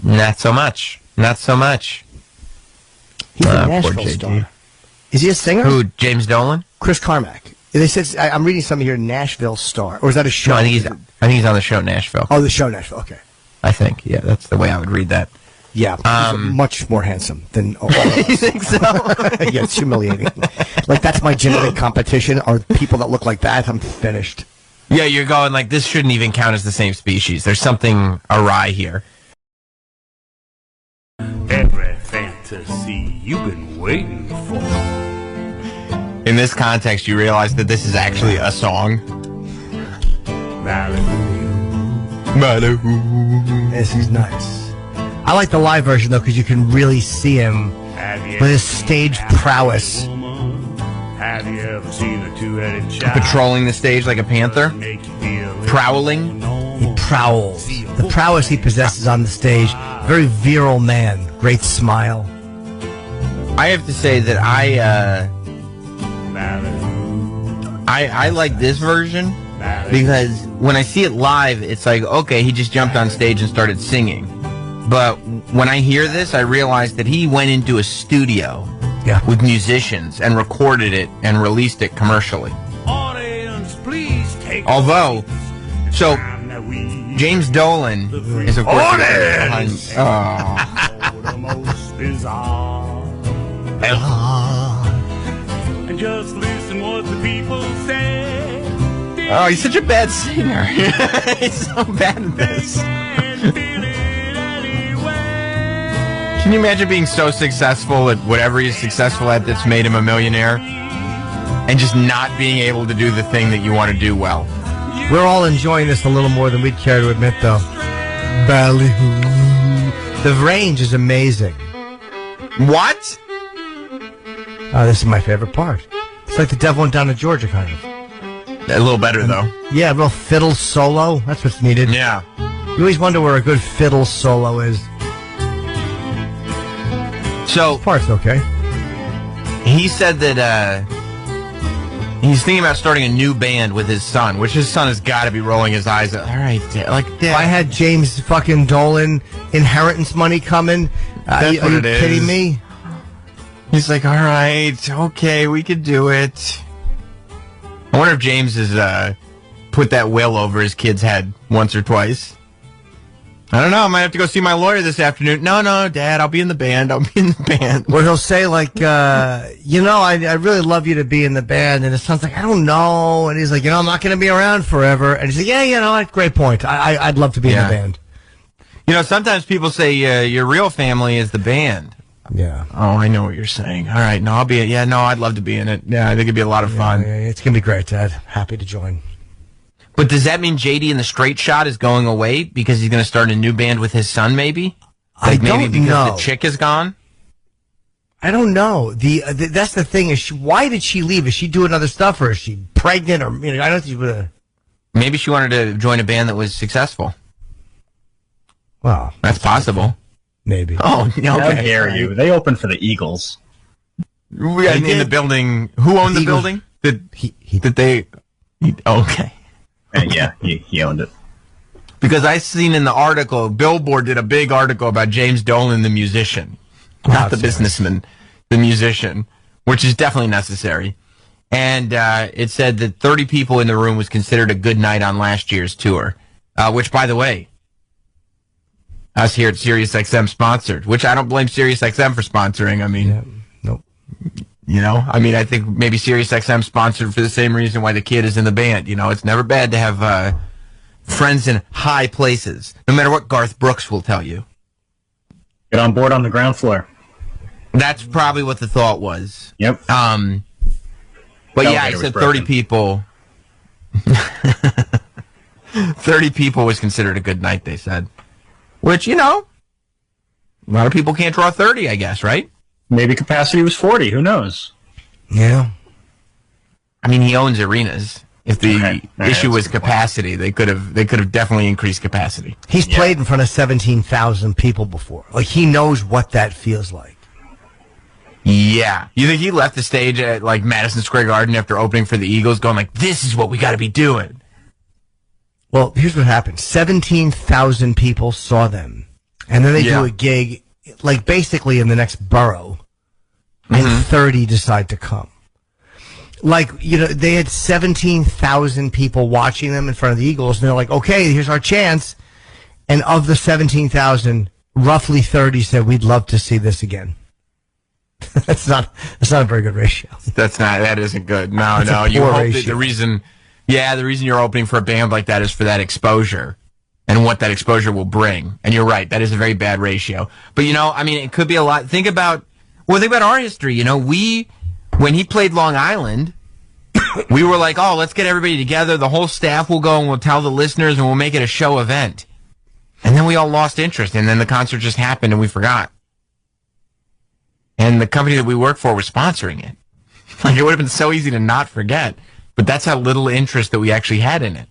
Not so much. Not so much. He's a Nashville star. Is he a singer? Who, James Dolan? Chris Carmack. They said, I'm reading something here, Nashville star. Or is that a show? No, I think he's on the show Nashville. Oh, the show Nashville. Okay. I think. Yeah, that's the way I would read that. Yeah, he's much more handsome than all of us. You think so? Yeah, it's humiliating. Like, that's my genetic competition, are people that look like that. I'm finished. Yeah, you're going like, this shouldn't even count as the same species. There's something awry here. Every fantasy you've been waiting for. In this context, you realize that this is actually a song. Malibu. Yes, he's nice. I like the live version, though, because you can really see him with his stage prowess. Have you ever seen a two-headed child? Patrolling the stage like a panther? Prowling? He prowls. The prowess he possesses on the stage. Very virile man. Great smile. I have to say that I like this version because when I see it live, it's like, okay, he just jumped on stage and started singing. But when I hear this, I realize that he went into a studio with musicians and recorded it and released it commercially. Although, so James Dolan is of course behind. And just listen what the people say. Oh, he's such a bad singer. He's so bad at this. Can you imagine being so successful at whatever he's successful at that's made him a millionaire and just not being able to do the thing that you want to do well? We're all enjoying this a little more than we'd care to admit, though. Ballyhoo. The range is amazing. What? Oh, this is my favorite part. It's like the Devil Went Down to Georgia, kind of. A little better, though. Yeah, a real fiddle solo. That's what's needed. Yeah. You always wonder where a good fiddle solo is. So, this part's okay. He said that he's thinking about starting a new band with his son, which his son has got to be rolling his eyes at. All right, like that. If I had James fucking Dolan inheritance money coming, are you kidding me? He's like, all right, okay, we could do it. I wonder if James has put that will over his kid's head once or twice. I don't know. I might have to go see my lawyer this afternoon. No, Dad, I'll be in the band. I'll be in the band. Or he'll say, like, I really love you to be in the band. And his son's like, I don't know. And he's like, I'm not going to be around forever. And he's like, yeah, great point. I'd love to be in the band. Sometimes people say your real family is the band. Yeah. Oh, I know what you're saying. All right, no, I'll be it. Yeah, no, I'd love to be in it. Yeah, I think it'd be a lot of fun. Yeah, it's going to be great, Dad. Happy to join. But does that mean JD and the Straight Shot is going away because he's going to start a new band with his son, maybe? Like maybe because the chick is gone? I don't know. That's the thing. Why did she leave? Is she doing other stuff, or is she pregnant? Or I don't think she would have. Maybe she wanted to join a band that was successful. Well, that's possible. Maybe. Oh, okay. How dare you? They opened for the Eagles. We got in the building. Who owned the building? Okay. Yeah, he owned it. Because I seen in the article, Billboard did a big article about James Dolan, the musician. Not the businessman, the musician, which is definitely necessary. And it said that 30 people in the room was considered a good night on last year's tour, which, by the way, us here at SiriusXM sponsored, which I don't blame SiriusXM for sponsoring. I mean, nope. I think maybe SiriusXM sponsored for the same reason why the kid is in the band. It's never bad to have friends in high places, no matter what Garth Brooks will tell you. Get on board on the ground floor. That's probably what the thought was. Yep. But yeah, I said 30 people. 30 people was considered a good night, they said. Which, a lot of people can't draw 30, I guess, right? Maybe capacity was 40. Who knows? Yeah. I mean, he owns arenas. If the issue was capacity, they could have definitely increased capacity. He's played in front of 17,000 people before. Like, he knows what that feels like. Yeah. You think he left the stage at, like, Madison Square Garden after opening for the Eagles going, like, this is what we got to be doing? Well, here's what happened. 17,000 people saw them. And then they do a gig, like, basically in the next borough. And 30 decide to come. Like, they had 17,000 people watching them in front of the Eagles. And they're like, okay, here's our chance. and of the 17,000, roughly 30 said we'd love to see this again. That's not a very good ratio. That isn't good. No, That's no. a You poor hope that ratio. the reason you're opening for a band like that is for that exposure and what that exposure will bring. And you're right, that is a very bad ratio. But it could be a lot. Think about our history. When he played Long Island, we were like, oh, let's get everybody together. The whole staff will go and we'll tell the listeners and we'll make it a show event. And then we all lost interest, and then the concert just happened and we forgot. And the company that we work for was sponsoring it. Like, it would have been so easy to not forget. But that's how little interest that we actually had in it.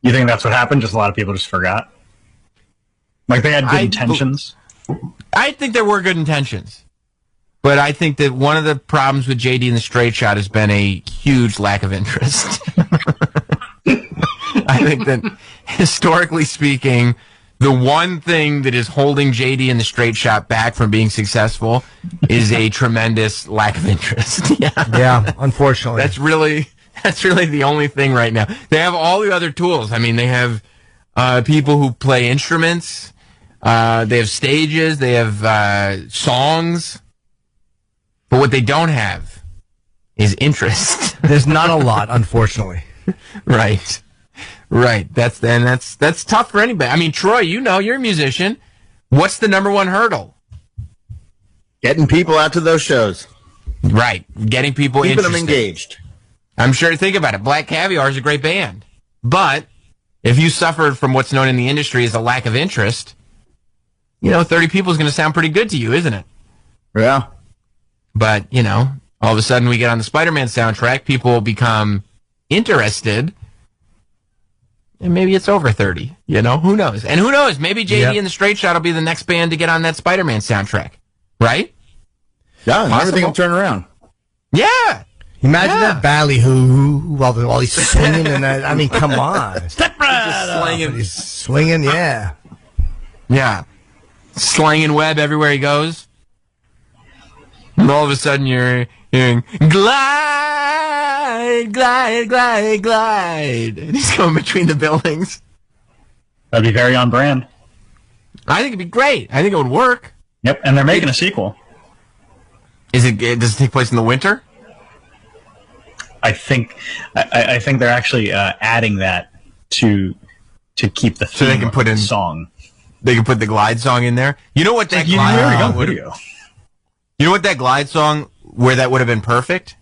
You think that's what happened? Just a lot of people just forgot? Like, they had good intentions? I think there were good intentions. But I think that one of the problems with JD and the Straight Shot has been a huge lack of interest. I think that, historically speaking, the one thing that is holding JD and the Straight Shot back from being successful is a tremendous lack of interest. Yeah, unfortunately. That's really the only thing right now. They have all the other tools. I mean, they have people who play instruments. They have stages. They have songs. But what they don't have is interest. There's not a lot, unfortunately. Right. That's tough for anybody. I mean, Troy, you're a musician. What's the number one hurdle? Getting people out to those shows. Right. Getting people Keeping interested. them engaged. I'm sure, think about it. Black Caviar is a great band. But if you suffered from what's known in the industry as a lack of interest, 30 people is going to sound pretty good to you, isn't it? Yeah. But, all of a sudden we get on the Spider-Man soundtrack, people will become interested, and maybe it's over 30, Who knows? And who knows? Maybe JD and the Straight Shot will be the next band to get on that Spider-Man soundtrack. Right? Yeah, and Possible. everything will turn around. Yeah. Imagine that ballyhoo while he's swinging and that. I mean, come on. Step right He's swinging, yeah. Yeah. Slanging web everywhere he goes. And all of a sudden you're hearing, glide, glide, glide, glide. And he's going between the buildings. That'd be very on brand. I think it'd be great. I think it would work. Yep, and they're making a sequel. Does it take place in the winter? I think they're actually adding that to keep the theme so they can put in song. They can put the glide song in there. You know what that glide song would have? You know what that glide song where that would have been perfect?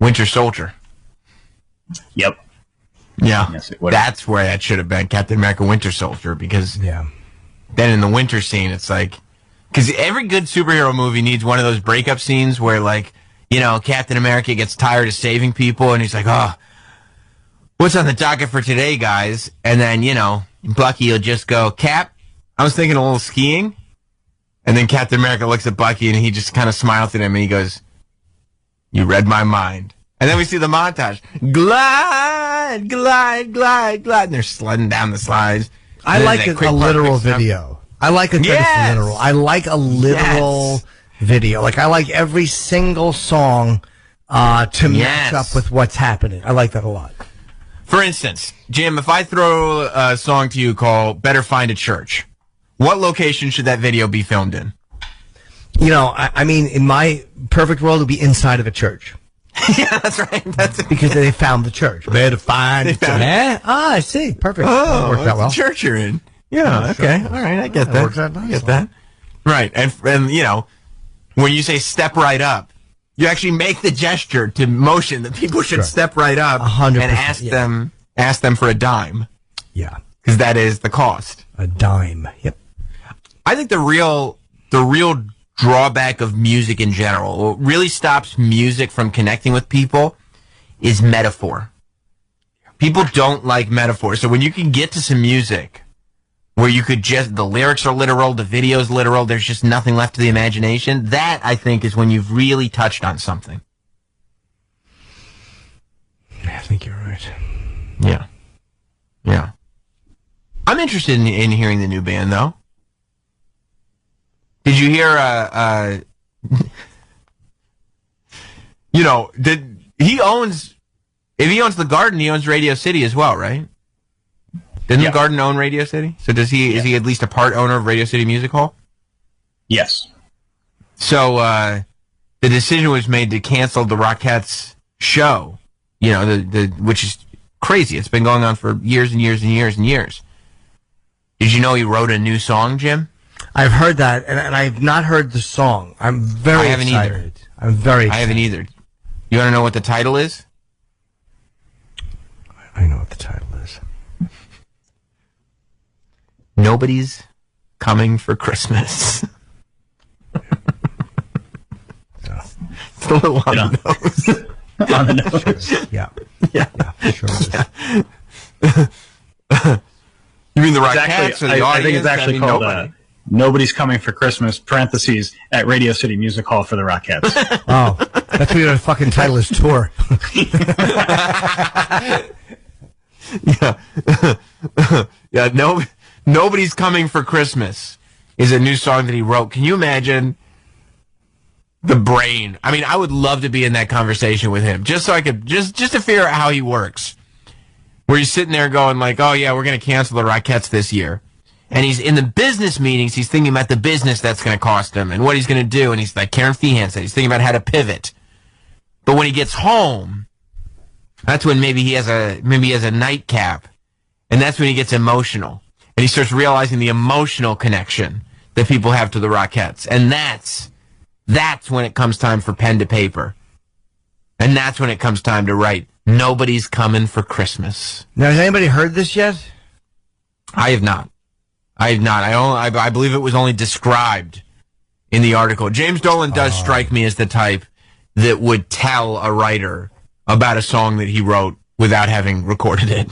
Winter Soldier. Yep. Yeah. Yes, it would. That's where that should have been, Captain America Winter Soldier, because then in the winter scene it's like, because every good superhero movie needs one of those breakup scenes where, like, Captain America gets tired of saving people and he's like, oh, what's on the docket for today, guys? And then, Bucky will just go, Cap, I was thinking a little skiing. And then Captain America looks at Bucky and he just kind of smiles at him and he goes, you read my mind. And then we see the montage. Glide, glide, glide, glide. And they're sledding down the slides. I like a literal video. I like a literal. I like a literal video. Like, I like every single song to match up with what's happening. I like that a lot. For instance, Jim, if I throw a song to you called Better Find a Church, what location should that video be filmed in? I mean, in my perfect world, it would be inside of a church. Yeah, that's right. That's it. Because they found the church. Better find a church. I see. Perfect. Oh, worked out well. the church you're in. Yeah, okay. All right, I get that. Works out nice. I get that. Right. And when you say step right up, you actually make the gesture to motion that people should step right up 100%, and ask them for a dime. Yeah. Because that is the cost. A dime. Yep. I think the real drawback of music in general, what really stops music from connecting with people, is metaphor. People don't like metaphor. So when you can get to some music where you could the lyrics are literal, the video's literal, there's just nothing left to the imagination, that, I think, is when you've really touched on something. I think you're right. Yeah. Yeah. I'm interested in hearing the new band, though. Did you hear, if he owns The Garden, he owns Radio City as well, right? Didn't Garden own Radio City? So does he? Is he at least a part owner of Radio City Music Hall? Yes. So the decision was made to cancel the Rockettes show. You know, which is crazy. It's been going on for years and years and years and years. Did you know he wrote a new song, Jim? I've heard that, and I've not heard the song. I'm very I haven't excited. either. I'm very excited. I haven't either. You want to know what the title is? I know what the title is. Nobody's Coming for Christmas. It's a little on the nose. On the nose. Yeah. Sure You mean the It's Rockettes actually- or the I audience? think it's actually called nobody. Nobody's Coming for Christmas, parentheses, at Radio City Music Hall for the Rockettes. Oh, that's what your fucking title is, tour. Nobody's Coming for Christmas is a new song that he wrote. Can you imagine the brain? I mean, I would love to be in that conversation with him, just so I could just to figure out how he works. Where he's sitting there going like, "Oh yeah, we're going to cancel the Rockettes this year," and he's in the business meetings. He's thinking about the business that's going to cost him and what he's going to do. And he's like Karen Feehan said, he's thinking about how to pivot. But when he gets home, that's when maybe he has a nightcap, and that's when he gets emotional, and he starts realizing the emotional connection that people have to the Rockettes, and that's when it comes time for pen to paper, and that's when it comes time to write Nobody's Coming for Christmas. Now, has anybody heard this yet? I have not. I believe it was only described in the article. James Dolan does strike me as the type that would tell a writer about a song that he wrote without having recorded it.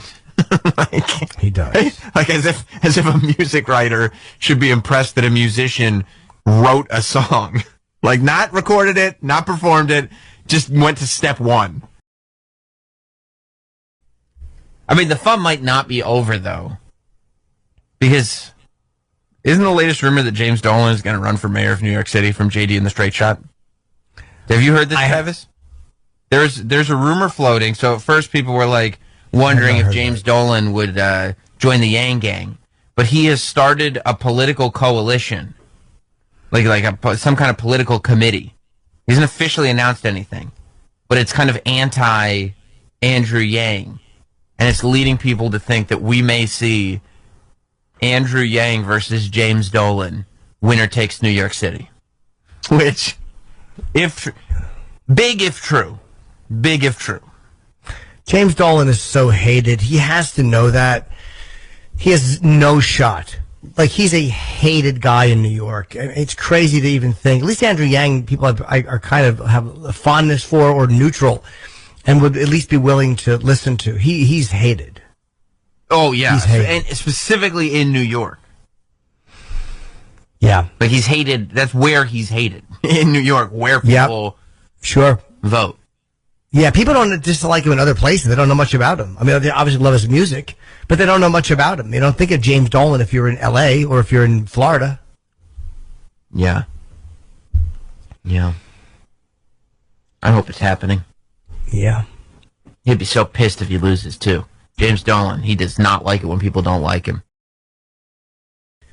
He does. Like as if a music writer should be impressed that a musician wrote a song. Like not recorded it, not performed it, just went to step one. I mean, the fun might not be over, though. Because isn't the latest rumor that James Dolan is going to run for mayor of New York City from JD and the Straight Shot? Have you heard this, Travis? There's a rumor floating. So at first people were like wondering if James Dolan would join the Yang Gang. But he has started a political coalition. Some kind of political committee. He hasn't officially announced anything. But it's kind of anti-Andrew Yang. And it's leading people to think that we may see Andrew Yang versus James Dolan, winner takes New York City. Which, big if true. James Dolan is so hated. He has to know that. He has no shot. Like, he's a hated guy in New York. It's crazy to even think. At least Andrew Yang, people are kind of have a fondness for or neutral, and would at least be willing to listen to. He's hated. Oh, yeah. He's hated. And specifically in New York. Yeah. Like, he's hated. That's where he's hated. In New York, where people vote. Yeah, people don't dislike him in other places. They don't know much about him. I mean, they obviously love his music, but they don't know much about him. They don't think of James Dolan if you're in L.A. or if you're in Florida. Yeah. I hope it's happening. Yeah. He'd be so pissed if he loses, too. James Dolan, he does not like it when people don't like him.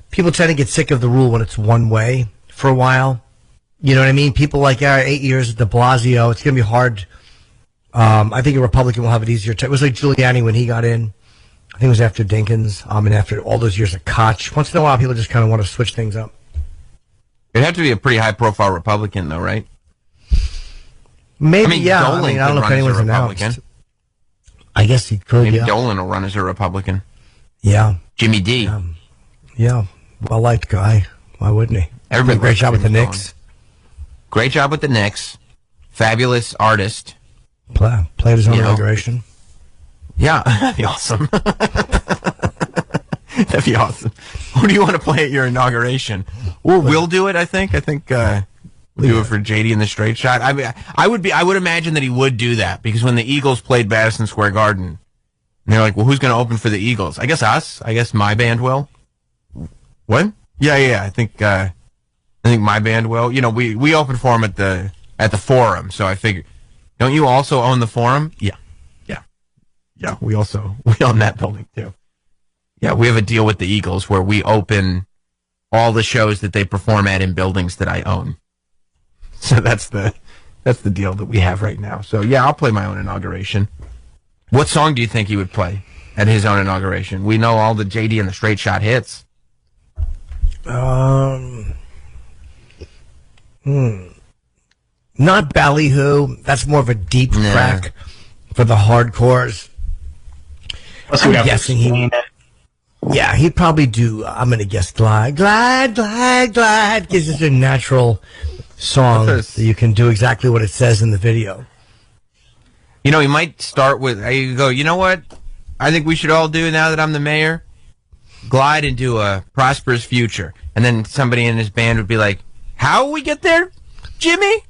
People tend to get sick of the rule when it's one way for a while. You know what I mean? People like, 8 years at de Blasio, it's going to be hard. I think a Republican will have it easier. It was like Giuliani when he got in. I think it was after Dinkins, and after all those years of Koch. Once in a while, people just kind of want to switch things up. It'd have to be a pretty high-profile Republican, though, right? Maybe, Dolan I don't know if anyone's announced. I guess he could, Maybe Dolan will run as a Republican. Yeah. Jimmy D. Yeah. Well-liked guy. Why wouldn't he? Everybody great job with the Dolan. Knicks. Great job with the Knicks. Fabulous artist. Played his own inauguration. Yeah, that'd be awesome. That'd be awesome. Who do you want to play at your inauguration? We'll do it, I think. We'll do it for JD and the Straight Shot. I mean, I would imagine that he would do that, because when the Eagles played Madison Square Garden, and they're like, well, who's going to open for the Eagles? I guess us. I guess my band will. What? Yeah. I think my band will. You know, we open for them at the Forum, so I figured. Don't you also own the Forum? Yeah. We own that building too. Yeah, we have a deal with the Eagles where we open all the shows that they perform at in buildings that I own. So that's the deal that we have right now. So yeah, I'll play my own inauguration. What song do you think he would play at his own inauguration? We know all the JD and the Straight Shot hits. Not Ballyhoo. That's more of a deep crack for the hardcores. I'm guessing he'd probably do, I'm going to guess Glide, because it's a natural song that you can do exactly what it says in the video. You know, he might start with, you go, you know what I think we should all do now that I'm the mayor? Glide into a prosperous future. And then somebody in his band would be like, how will we get there, Jimmy?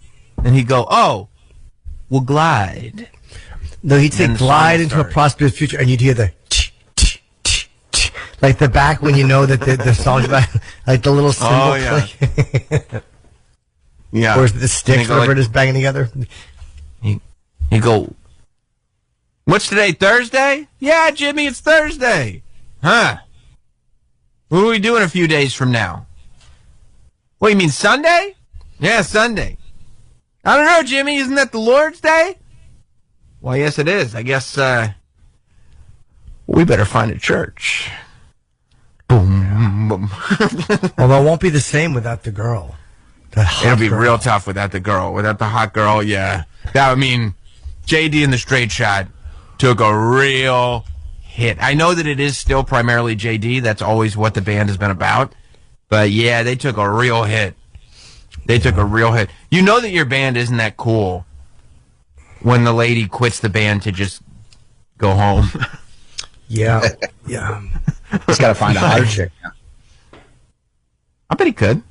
And he'd go, oh, we'll glide. No, he'd say glide into a prosperous future, and you'd hear the like the back when you know that the song's about, like the little cymbal click. Yeah. Or the sticks whatever it is banging together. He'd go, what's today, Thursday? Yeah, Jimmy, it's Thursday. Huh. What are we doing a few days from now? What, you mean Sunday? Yeah, Sunday. I don't know, Jimmy. Isn't that the Lord's Day? Well, yes, it is. I guess we better find a church. Boom, boom. Although it won't be the same without the girl. It'll be real tough without the girl. Without the hot girl, yeah. That would mean JD and the Straight Shot took a real hit. I know that it is still primarily JD. That's always what the band has been about. But, yeah, they took a real hit. They took a real hit. You know that your band isn't that cool when the lady quits the band to just go home. Yeah. Yeah. He's got to find a hotter chick. I bet he could.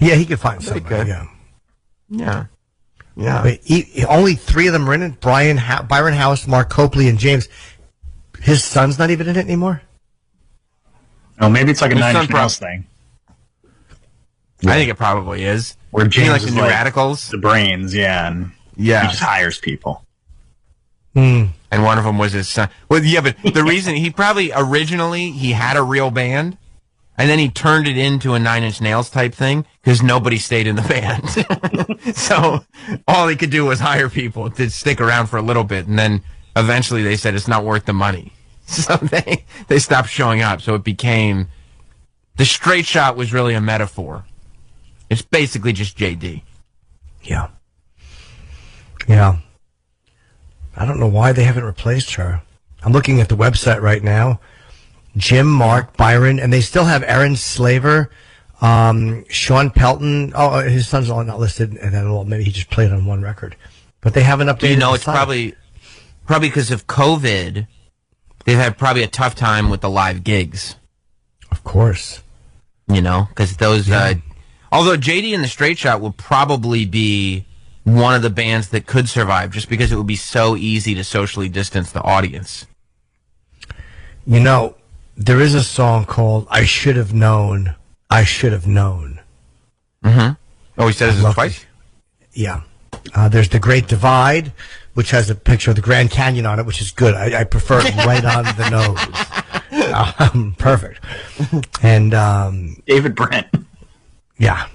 Yeah, he could find somebody. Yeah. Yeah. Yeah. Wait, only 3 of them are in it. Byron House, Mark Copley, and James. His son's not even in it anymore? Oh, maybe it's like a Nine Inch Nails thing. I think it probably is. Where James like the is New like Radicals? The brains, yeah. And he just hires people. And one of them was his son. Well, yeah, but the reason he probably originally he had a real band, and then he turned it into a Nine Inch Nails type thing because nobody stayed in the band. So all he could do was hire people to stick around for a little bit, and then eventually they said it's not worth the money, so they stopped showing up. So it became the Straight Shot was really a metaphor. It's basically just JD. Yeah. Yeah. I don't know why they haven't replaced her. I'm looking at the website right now. Jim, Mark, Byron, and they still have Aaron Slaver, Sean Pelton. Oh, his son's all not listed at all. Maybe he just played on one record. But they haven't updated. You know, it's probably because of COVID. They've had probably a tough time with the live gigs. Of course. You know, because those... although JD and the Straight Shot will probably be one of the bands that could survive just because it would be so easy to socially distance the audience. You know, there is a song called I Should Have Known, I Should Have Known. Mm-hmm. Oh, he says it twice? Yeah. There's The Great Divide, which has a picture of the Grand Canyon on it, which is good. I prefer it right on the nose. Perfect. And David Brent. Yeah.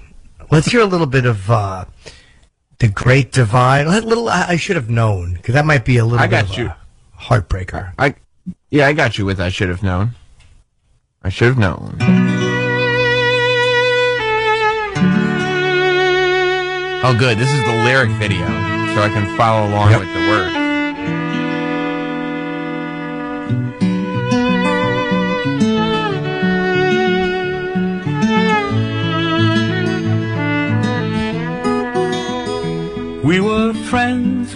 Let's hear a little bit of The Great Divide. A little I Should Have Known, because that might be a little bit of a heartbreaker. I got you with I Should Have Known. I Should Have Known. Oh, good. This is the lyric video, so I can follow along with the word. We were friends,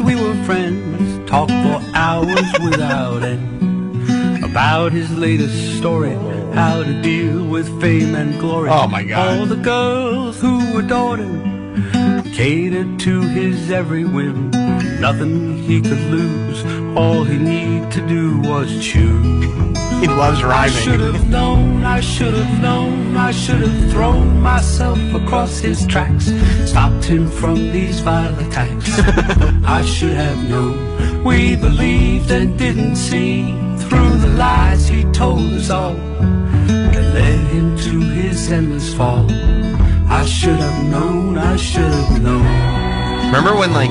talked for hours without end, about his latest story, how to deal with fame and glory. Oh my God. All the girls who adored him, catered to his every whim, nothing he could lose, all he needed to do was choose. He loves rhyming. I should have known, I should have known, I should have thrown myself across his tracks, stopped him from these vile attacks. I should have known, We believed and didn't see through the lies he told us all that led him to his endless fall. I should have known, I should have known. Remember when, like,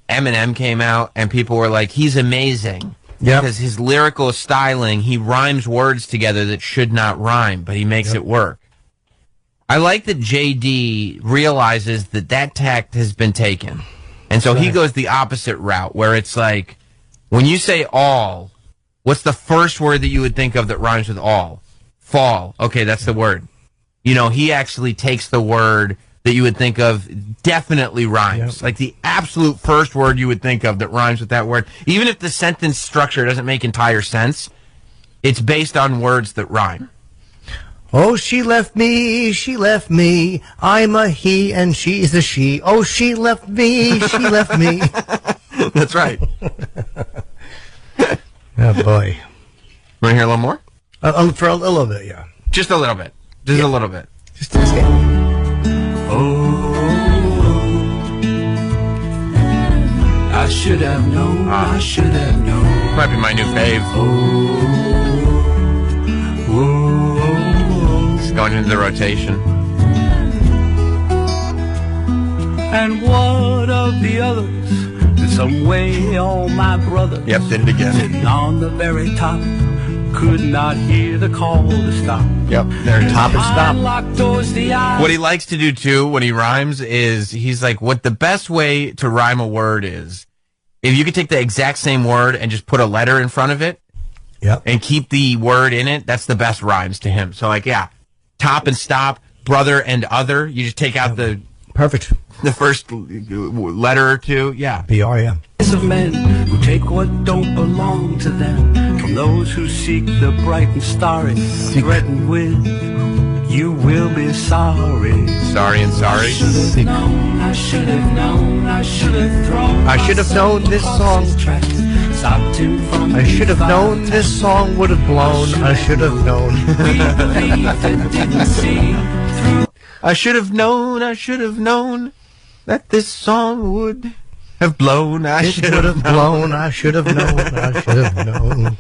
Eminem came out and people were like, he's amazing. Yep. Because his lyrical styling, he rhymes words together that should not rhyme, but he makes it work. I like that JD realizes that that tact has been taken. And so he goes the opposite route, where it's like, when you say all, what's the first word that you would think of that rhymes with all? Fall. Okay, that's the word. You know, he actually takes the word that you would think of, definitely rhymes. Like the absolute first word you would think of that rhymes with that word. Even if the sentence structure doesn't make entire sense, it's based on words that rhyme. Oh, she left me, I'm a he and she's a she. Oh, she left me, That's right. Oh, boy. Want to hear a little more? For a little bit, yeah. Just a little bit. Just a little bit. Just a second. I should have known, I should have known. Might be my new fave. It's going into the rotation. And what of the others? In some way, all my brothers. Yep, did it again. Sitting on the very top, could not hear the call to stop. Yep, there it is. Top and stop. Locked doors, the eyes. What he likes to do, too, when he rhymes is, he's like, what the best way to rhyme a word is, if you could take the exact same word and just put a letter in front of it, and keep the word in it, that's the best rhymes to him. So, like, yeah, top and stop, brother and other, you just take out the... Perfect. The first letter or two, yeah. BR, yeah. Of men who take what don't belong to them, from those who seek the bright and starry, threatened with, you will be sorry. Sorry and sorry. I should have known, I should have known, I should have thrown. I should have known this song. Stopped him from I should have known this song would have blown. I should have known. I should have known that this song would have blown. I should have blown. I should have known. I should have known.